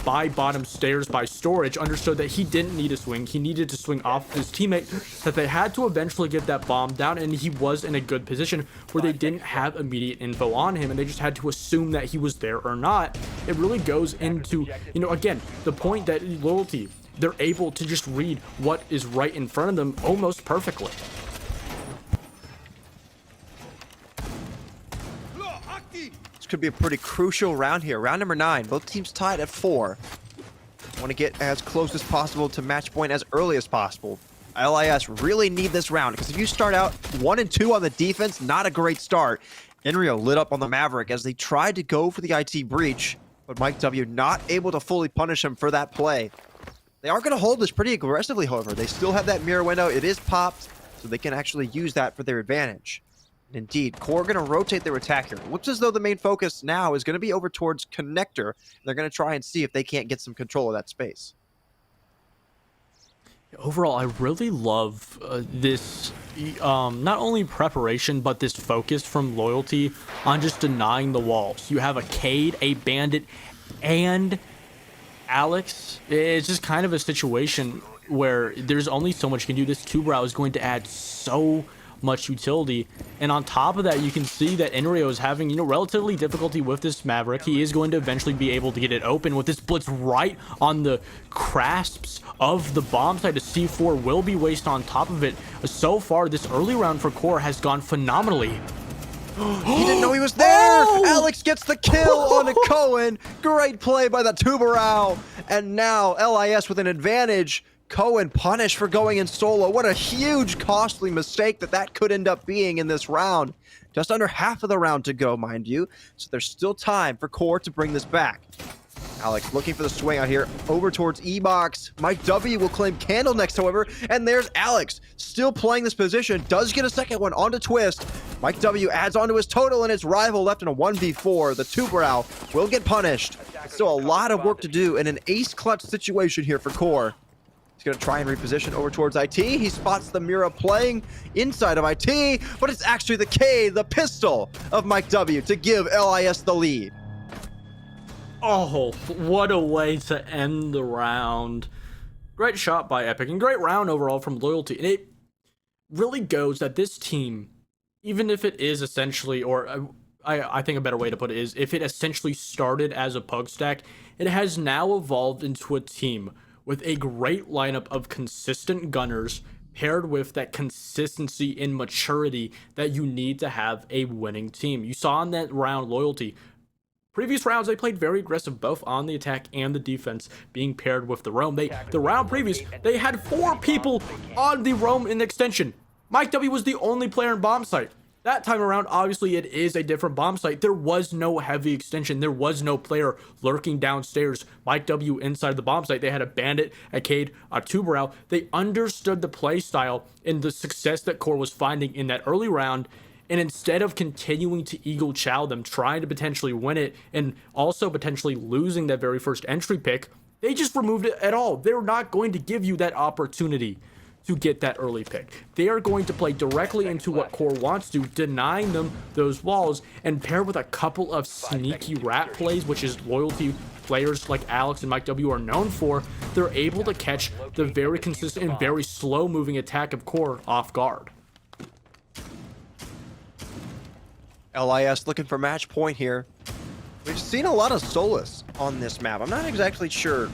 by bottom stairs by storage understood that he didn't need to swing. He needed to swing off his teammate, that they had to eventually get that bomb down, and he was in a good position where they didn't have immediate info on him, and they just had to assume that he was there or not. It really goes into, again, the point that Loyalty, they're able to just read what is right in front of them almost perfectly.
This could be a pretty crucial round here. Round number 9. Both teams tied at 4. Want to get as close as possible to match point as early as possible. LIS really need this round because if you start out 1 and 2 on the defense, not a great start. Enrio lit up on the Maverick as they tried to go for the IT breach, but Mike W not able to fully punish him for that play. They are going to hold this pretty aggressively, however. They still have that mirror window. It is popped, so they can actually use that for their advantage. And indeed, Core going to rotate their attack here. Looks as though the main focus now is going to be over towards Connector. And they're going to try and see if they can't get some control of that space.
Overall, I really love this, not only preparation, but this focus from Loyalty on just denying the walls. You have a Cade, a Bandit, and Alex. It's just kind of a situation where there's only so much you can do. This Tubrau is going to add so much utility, and on top of that, you can see that Enrio is having, you know, relatively difficulty with this Maverick. He is going to eventually be able to get it open with this blitz right on the crasps of the bomb site. A C4 will be wasted on top of it. So far, this early round for Core has gone phenomenally.
He didn't know he was there! Oh! Alex gets the kill on a Cohen. Great play by the Tuberau. And now LIS with an advantage. Cohen punished for going in solo. What a huge, costly mistake that could end up being in this round. Just under half of the round to go, mind you. So there's still time for Core to bring this back. Alex looking for the swing out here over towards E-Box. Mike W will claim Candle next, however. And there's Alex still playing this position. Does get a second one onto Twist. Mike W adds onto his total and his rival left in a 1v4. The Tuberau will get punished. Still a lot of work to do in an ace clutch situation here for Core. He's going to try and reposition over towards IT. He spots the Mira playing inside of IT, but it's actually the K, the pistol of Mike W to give LIS the lead.
Oh, what a way to end the round. Great shot by Epic and great round overall from Loyalty. And it really goes that this team, even if it is essentially, or I think a better way to put it is, if it essentially started as a pug stack, it has now evolved into a team with a great lineup of consistent gunners paired with that consistency and maturity that you need to have a winning team. You saw in that round Loyalty, previous rounds they played very aggressive both on the attack and the defense, being paired with the roam. The round previous, they had 4 people on the roam in extension. Mike W was the only player in bomb site. That time around, obviously, it is a different bomb site. There was no heavy extension. There was no player lurking downstairs. Mike W inside the bomb site. They had a Bandit, a Cade, a Tuberau. They understood the play style and the success that Core was finding in that early round. And instead of continuing to Eagle Chow them, trying to potentially win it, and also potentially losing that very first entry pick, they just removed it at all. They're not going to give you that opportunity to get that early pick. They are going to play directly into what Core wants to, denying them those walls, and pair with a couple of sneaky rat plays, which is Loyalty players like Alex and Mike W are known for. They're able to catch the very consistent and very slow moving attack of Core off guard.
LIS looking for match point here. We've seen a lot of Solus on this map. I'm not exactly sure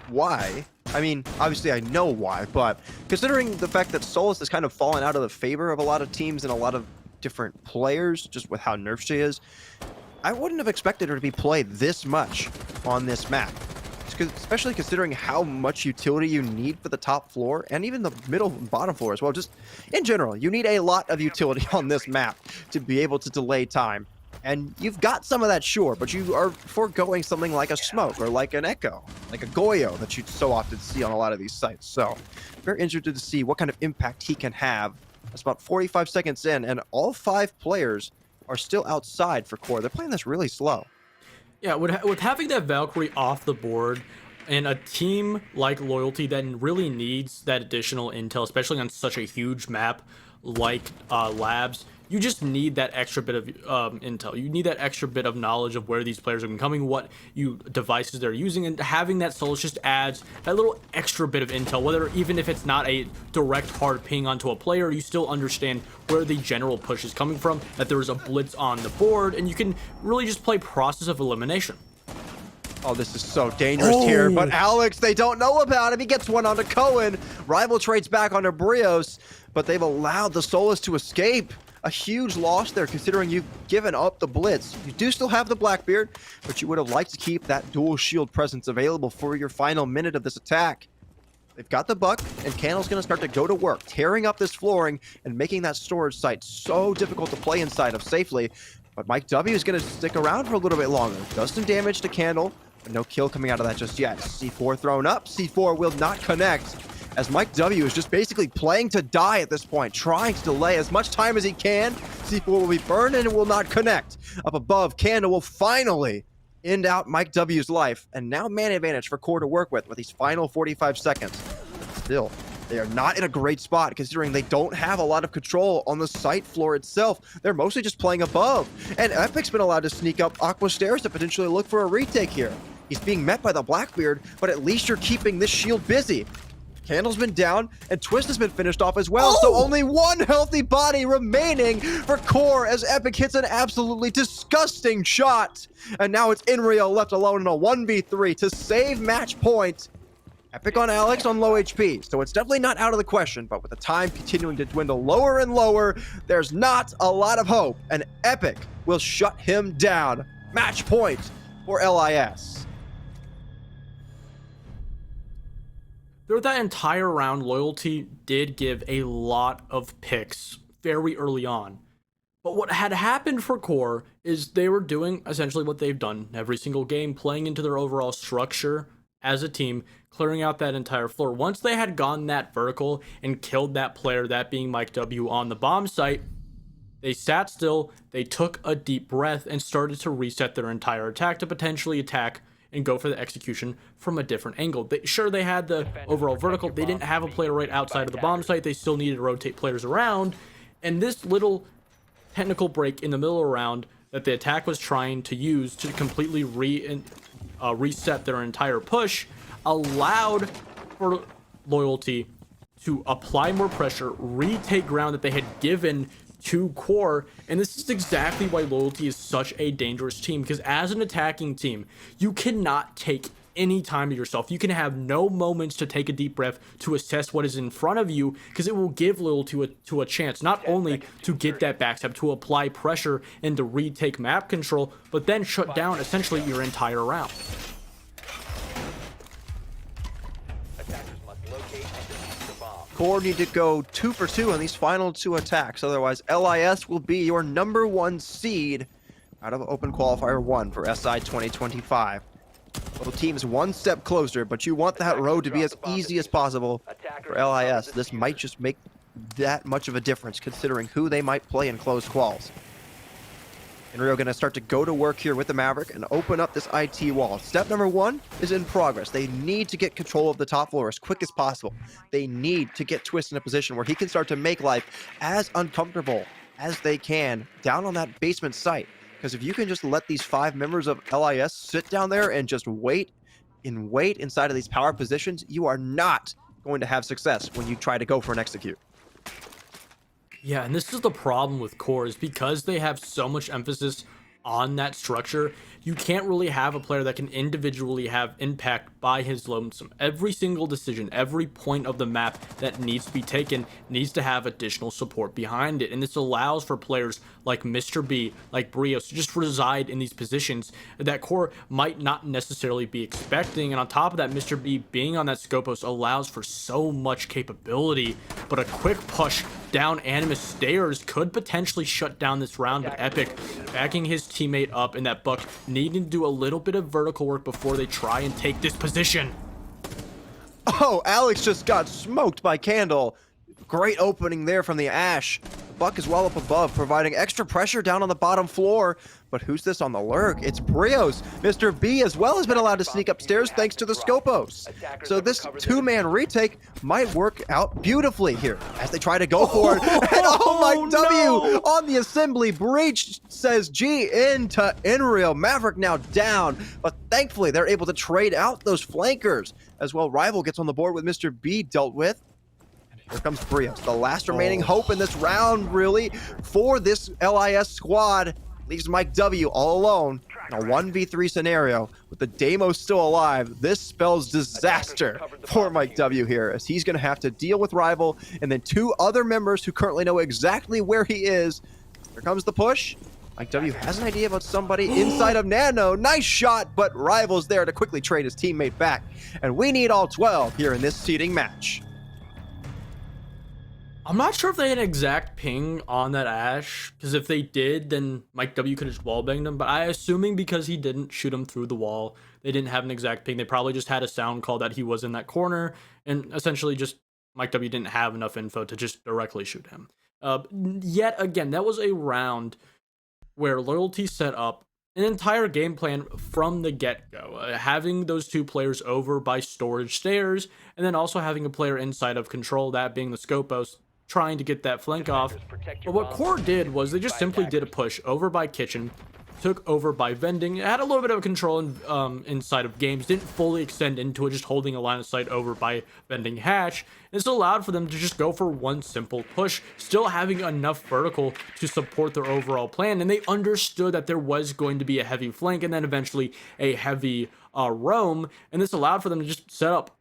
why. I mean, obviously I know why, but considering the fact that Solus has kind of fallen out of the favor of a lot of teams and a lot of different players, just with how nerfed she is, I wouldn't have expected her to be played this much on this map. Especially considering how much utility you need for the top floor and even the middle and bottom floor as well. Just in general, you need a lot of utility on this map to be able to delay time. And you've got some of that, sure, but you are foregoing something like a Smoke or like an Echo, like a Goyo that you so often see on a lot of these sites. So very interested to see what kind of impact he can have. That's about 45 seconds in, and all 5 players are still outside for Core. They're playing this really slow.
Yeah, with having that Valkyrie off the board and a team like Loyalty that really needs that additional intel, especially on such a huge map like Labs, you just need that extra bit of intel. You need that extra bit of knowledge of where these players are coming, what devices they're using, and having that Solus just adds that little extra bit of intel. Whether even if it's not a direct hard ping onto a player, you still understand where the general push is coming from, that there is a blitz on the board, and you can really just play process of elimination.
Oh, this is so dangerous here, but Alex, they don't know about him. He gets one onto Cohen. Rival trades back onto Brios, but they've allowed the Solus to escape. a huge loss there considering you've given up the blitz. You do still have the Blackbeard, but you would have liked to keep that dual shield presence available for your final minute of this attack. They've got the buck, and Candle's going to start to go to work, tearing up this flooring and making that storage site so difficult to play inside of safely. But Mike W is going to stick around for a little bit longer. Does some damage to Candle, but no kill coming out of that just yet. C4 thrown up. C4 will not connect, as Mike W is just basically playing to die at this point, trying to delay as much time as he can. C4 will be burned and it will not connect. Up above, Candle will finally end out Mike W's life, and now man advantage for Core to work with these final 45 seconds. But still, they are not in a great spot considering they don't have a lot of control on the site floor itself. They're mostly just playing above, and Epic's been allowed to sneak up Aqua Stairs to potentially look for a retake here. He's being met by the Blackbeard, but at least you're keeping this shield busy. Candle's been down, and Twist has been finished off as well, so only one healthy body remaining for Core as Epic hits an absolutely disgusting shot. And now it's Inrio left alone in a 1v3 to save match point. Epic on Alex on low HP, so it's definitely not out of the question, but with the time continuing to dwindle lower and lower, there's not a lot of hope, and Epic will shut him down. Match point for LIS.
Throughout that entire round, Loyalty did give a lot of picks very early on. But what had happened for Core is they were doing essentially what they've done every single game, playing into their overall structure as a team, clearing out that entire floor. Once they had gone that vertical and killed that player, that being Mike W on the bomb site, they sat still, they took a deep breath, and started to reset their entire attack to potentially attack and go for the execution from a different angle. They had the overall vertical. They didn't have a player right outside of the bomb site. They still needed to rotate players around. And this little technical break in the middle of the round that the attack was trying to use to completely reset their entire push allowed for Loyalty to apply more pressure, retake ground that they had given to Core, and this is exactly why Loyalty is such a dangerous team, because as an attacking team, you cannot take any time to yourself. You can have no moments to take a deep breath to assess what is in front of you, because it will give Loyalty to a chance, not only to get that backstep, to apply pressure and to retake map control, but then shut down essentially your entire round.
Core need to go 2 for 2 on these final 2 attacks. Otherwise, LIS will be your #1 seed out of Open Qualifier 1 for SI 2025. Both teams one step closer, but you want that road to be as easy as possible for LIS. This might just make that much of a difference considering who they might play in close quals. Inrio going to start to go to work here with the Maverick and open up this IT wall. Step number 1 is in progress. They need to get control of the top floor as quick as possible. They need to get Twist in a position where he can start to make life as uncomfortable as they can down on that basement site. Because if you can just let these 5 members of LIS sit down there and just wait inside of these power positions, you are not going to have success when you try to go for an execute.
Yeah, and this is the problem with Core, is because they have so much emphasis on that structure, you can't really have a player that can individually have impact by his lonesome. Every single decision, every point of the map that needs to be taken needs to have additional support behind it. And this allows for players like Mr. B, like Brios, to just reside in these positions that Core might not necessarily be expecting. And on top of that, Mr. B being on that Scopos allows for so much capability, but a quick push down Animus Stairs could potentially shut down this round. But Epic backing his teammate up, and that Buck needing to do a little bit of vertical work before they try and take this position.
Oh, Alex just got smoked by Candle. Great opening there from the Ash. Buck is well up above, providing extra pressure down on the bottom floor. But who's this on the lurk? It's Brios. Mr. B as well has been allowed to sneak upstairs thanks to the Scopos. So this 2-man retake might work out beautifully here as they try to go for it. And Mike W on the assembly breach says G into Inrio. Maverick now down, but thankfully they're able to trade out those flankers as well. Rival gets on the board with Mr. B dealt with. Here comes Brios, the last remaining hope in this round, really, for this LIS squad. Leaves Mike W all alone. In a 1v3 scenario with the Deimos still alive, this spells disaster for Mike W here, as he's going to have to deal with Rival and then 2 other members who currently know exactly where he is. Here comes the push. Mike W has an idea about somebody inside of Nano. Nice shot, but Rival's there to quickly trade his teammate back. And we need all 12 here in this seeding match.
I'm not sure if they had an exact ping on that Ash, because if they did, then Mike W could have just wallbanged him. But I'm assuming because he didn't shoot him through the wall, they didn't have an exact ping. They probably just had a sound call that he was in that corner, and essentially just Mike W didn't have enough info to just directly shoot him. Yet again, that was a round where Loyalty set up an entire game plan from the get-go, having those 2 players over by storage stairs, and then also having a player inside of control, that being the Scopos, trying to get that flank off. But what Core did was they just simply did a push over by Kitchen, took over by Vending, had a little bit of control inside of games, didn't fully extend into it, just holding a line of sight over by Vending Hatch. And this allowed for them to just go for one simple push, still having enough vertical to support their overall plan. And they understood that there was going to be a heavy flank and then eventually a heavy roam. And this allowed for them to just set up,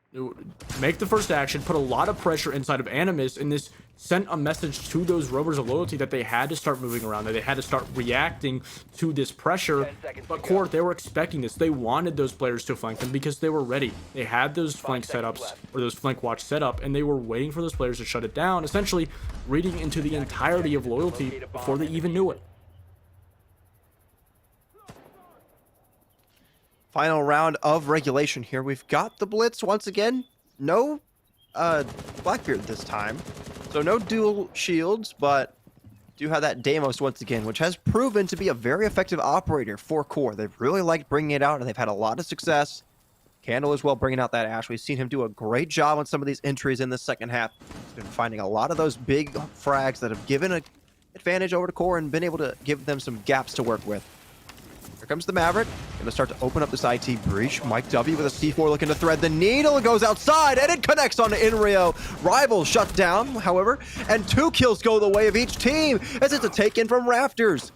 make the first action, put a lot of pressure inside of Animus, and this sent a message to those robbers of Loyalty that they had to start moving around, that they had to start reacting to this pressure. But Core, they were expecting this. They wanted those players to flank them because they were ready. They had those flank setups, or those flank watch set up, and they were waiting for those players to shut it down, essentially reading into the entirety of Loyalty before they even knew it.
Final round of regulation here. We've got the Blitz once again. No Blackbeard this time. So no dual shields, but do have that Deimos once again, which has proven to be a very effective operator for Core. They've really liked bringing it out, and they've had a lot of success. Candle as well, bringing out that Ash. We've seen him do a great job on some of these entries in the second half. He's been finding a lot of those big frags that have given an advantage over to Core and been able to give them some gaps to work with. Here comes the Maverick. Gonna start to open up this IT breach. Mike W with a C4 looking to thread the needle. It goes outside and it connects onto Inrio. Rival shut down, however, and 2 kills go the way of each team as it's a take-in from Rafters.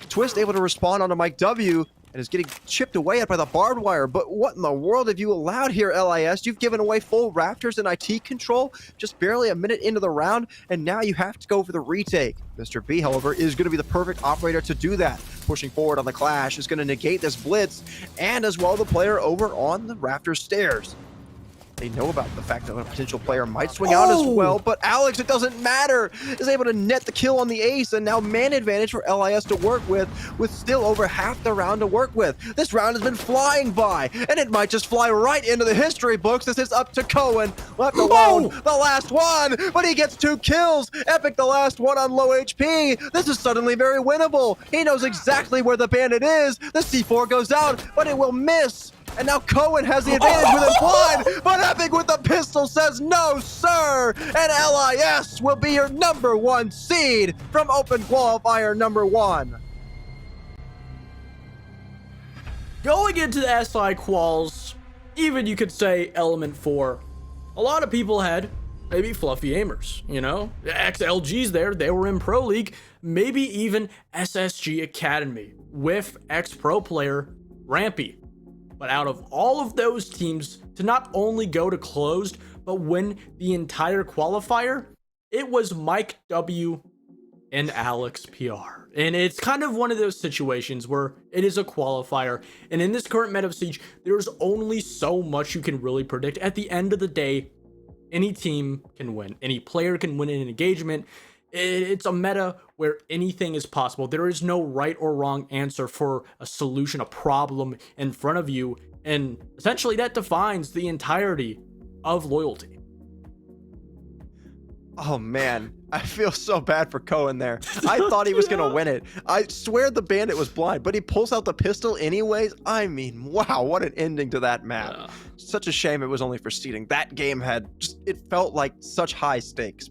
Twist able to respond onto Mike W and is getting chipped away at by the barbed wire. But what in the world have you allowed here, LIS? You've given away full Rafters and IT control just barely a minute into the round, and now you have to go for the retake. Mr. B, however, is going to be the perfect operator to do that. Pushing forward on the Clash is going to negate this Blitz, and as well the player over on the Rafters stairs. They know about the fact that a potential player might swing out as well, but Alex, it doesn't matter, is able to net the kill on the ace, and now man advantage for LIS to work with still over half the round to work with. This round has been flying by, and it might just fly right into the history books. This is up to Cohen, left alone, the last one, but he gets 2 kills. Epic, the last one on low HP. This is suddenly very winnable. He knows exactly where the bandit is. The C4 goes out, but it will miss. And now Cohen has the advantage with Implied, but Epic with the pistol says no, sir! And LIS will be your number 1 seed from Open Qualifier number 1.
Going into the SI quals, even you could say Element 4, a lot of people had maybe fluffy aimers, you know? XLG's there, they were in Pro League, maybe even SSG Academy with ex-pro player Rampy. But out of all of those teams to not only go to closed, but win the entire qualifier, it was Mike W and Alex PR. And it's kind of one of those situations where it is a qualifier. And in this current meta of Siege, there's only so much you can really predict. At the end of the day, any team can win. Any player can win in an engagement. It's a meta where anything is possible. There is no right or wrong answer for a solution, a problem in front of you. And essentially that defines the entirety of Loyalty.
Oh man, I feel so bad for Cohen there. I thought he was going to win it. I swear the bandit was blind, but he pulls out the pistol anyways. I mean, wow, what an ending to that map. Such a shame it was only for seeding. That game had just, it felt like such high stakes.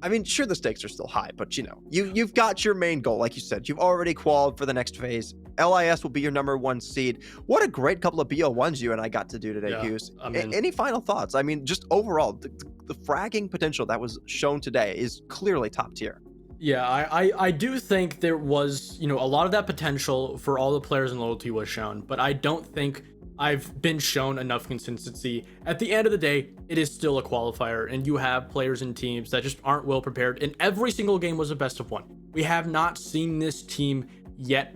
I mean, sure, the stakes are still high, but you know, you've got your main goal. Like you said, you've already qualified for the next phase. LIS will be your number 1 seed. What a great couple of BO1s you and I got to do today, Hughes. I mean, any final thoughts? I mean, just overall, the fragging potential that was shown today is clearly top tier.
Yeah, I do think there was, a lot of that potential for all the players and loyalty was shown, but I don't think I've been shown enough consistency. At the end of the day, it is still a qualifier, and you have players and teams that just aren't well prepared, and every single game was a best of one. We have not seen this team yet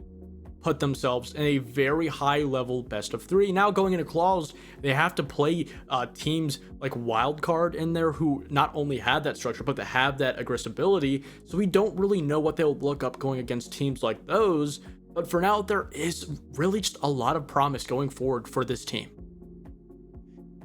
put themselves in a very high level best of three. Now going into Quals, they have to play teams like Wildcard in there who not only have that structure, but that have that aggressibility. So we don't really know what they'll look up going against teams like those. But for now, there is really just a lot of promise going forward for this team.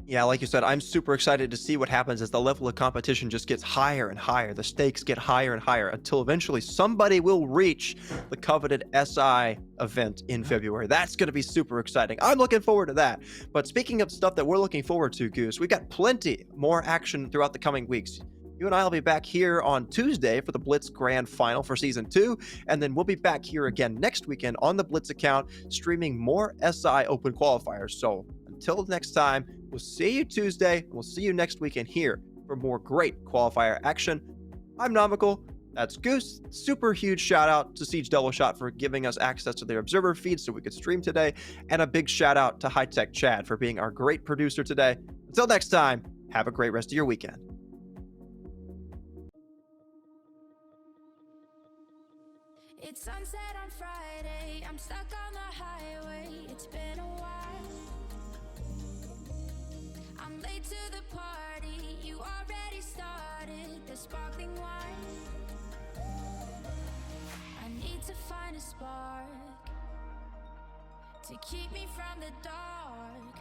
Yeah, like you said, I'm super excited to see what happens as the level of competition just gets higher and higher. The stakes get higher and higher until eventually somebody will reach the coveted SI event in February. That's going to be super exciting. I'm looking forward to that. But speaking of stuff that we're looking forward to, Goose, we've got plenty more action throughout the coming weeks. You and I will be back here on Tuesday for the Blitz Grand Final for Season 2, and then we'll be back here again next weekend on the Blitz account, streaming more SI Open qualifiers. So until next time, we'll see you Tuesday. We'll see you next weekend here for more great qualifier action. I'm Nomical. That's Goose. Super huge shout out to Siege Double Shot for giving us access to their observer feed so we could stream today. And a big shout out to High Tech Chad for being our great producer today. Until next time, have a great rest of your weekend.
It's sunset on Friday, I'm stuck on the highway, it's been a while. I'm late to the party, you already started the sparkling wine. I need to find a spark to keep me from the dark.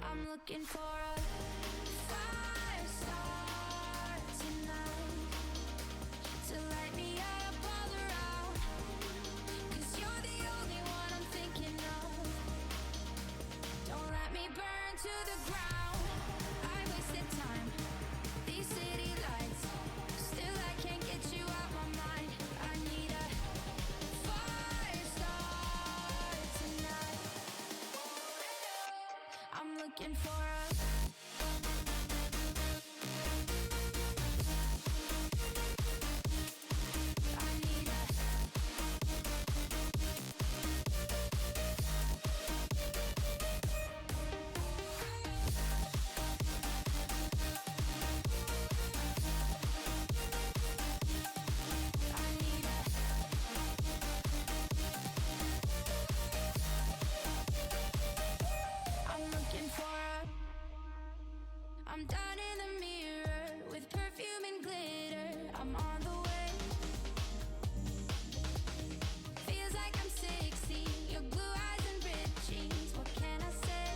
I'm looking for a fire star tonight to light me up all around. 'Cause you're the only one I'm thinking of. Don't let me burn to the ground. I wasted time, these city lights, still I can't get you out my mind. I need a fire star tonight. I'm looking for a I'm done in the mirror with perfume and glitter. I'm on the way. Feels like I'm 16. Your blue eyes and ripped jeans. What can I say?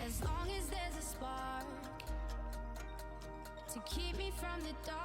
As long as there's a spark to keep me from the dark.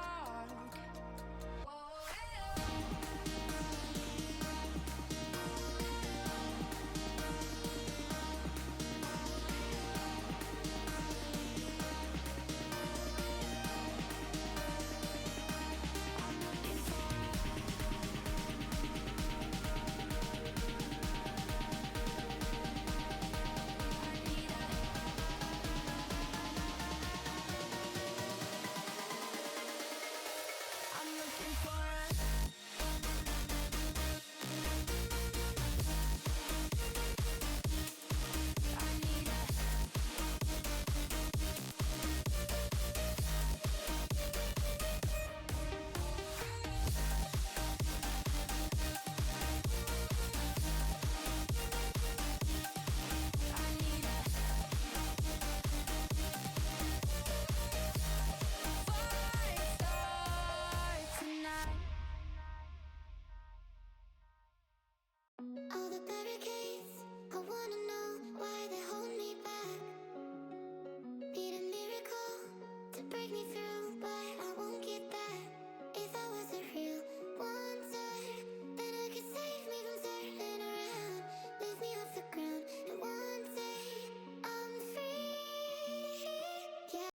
All the barricades, I wanna know why they hold me back. Need a miracle to break me through.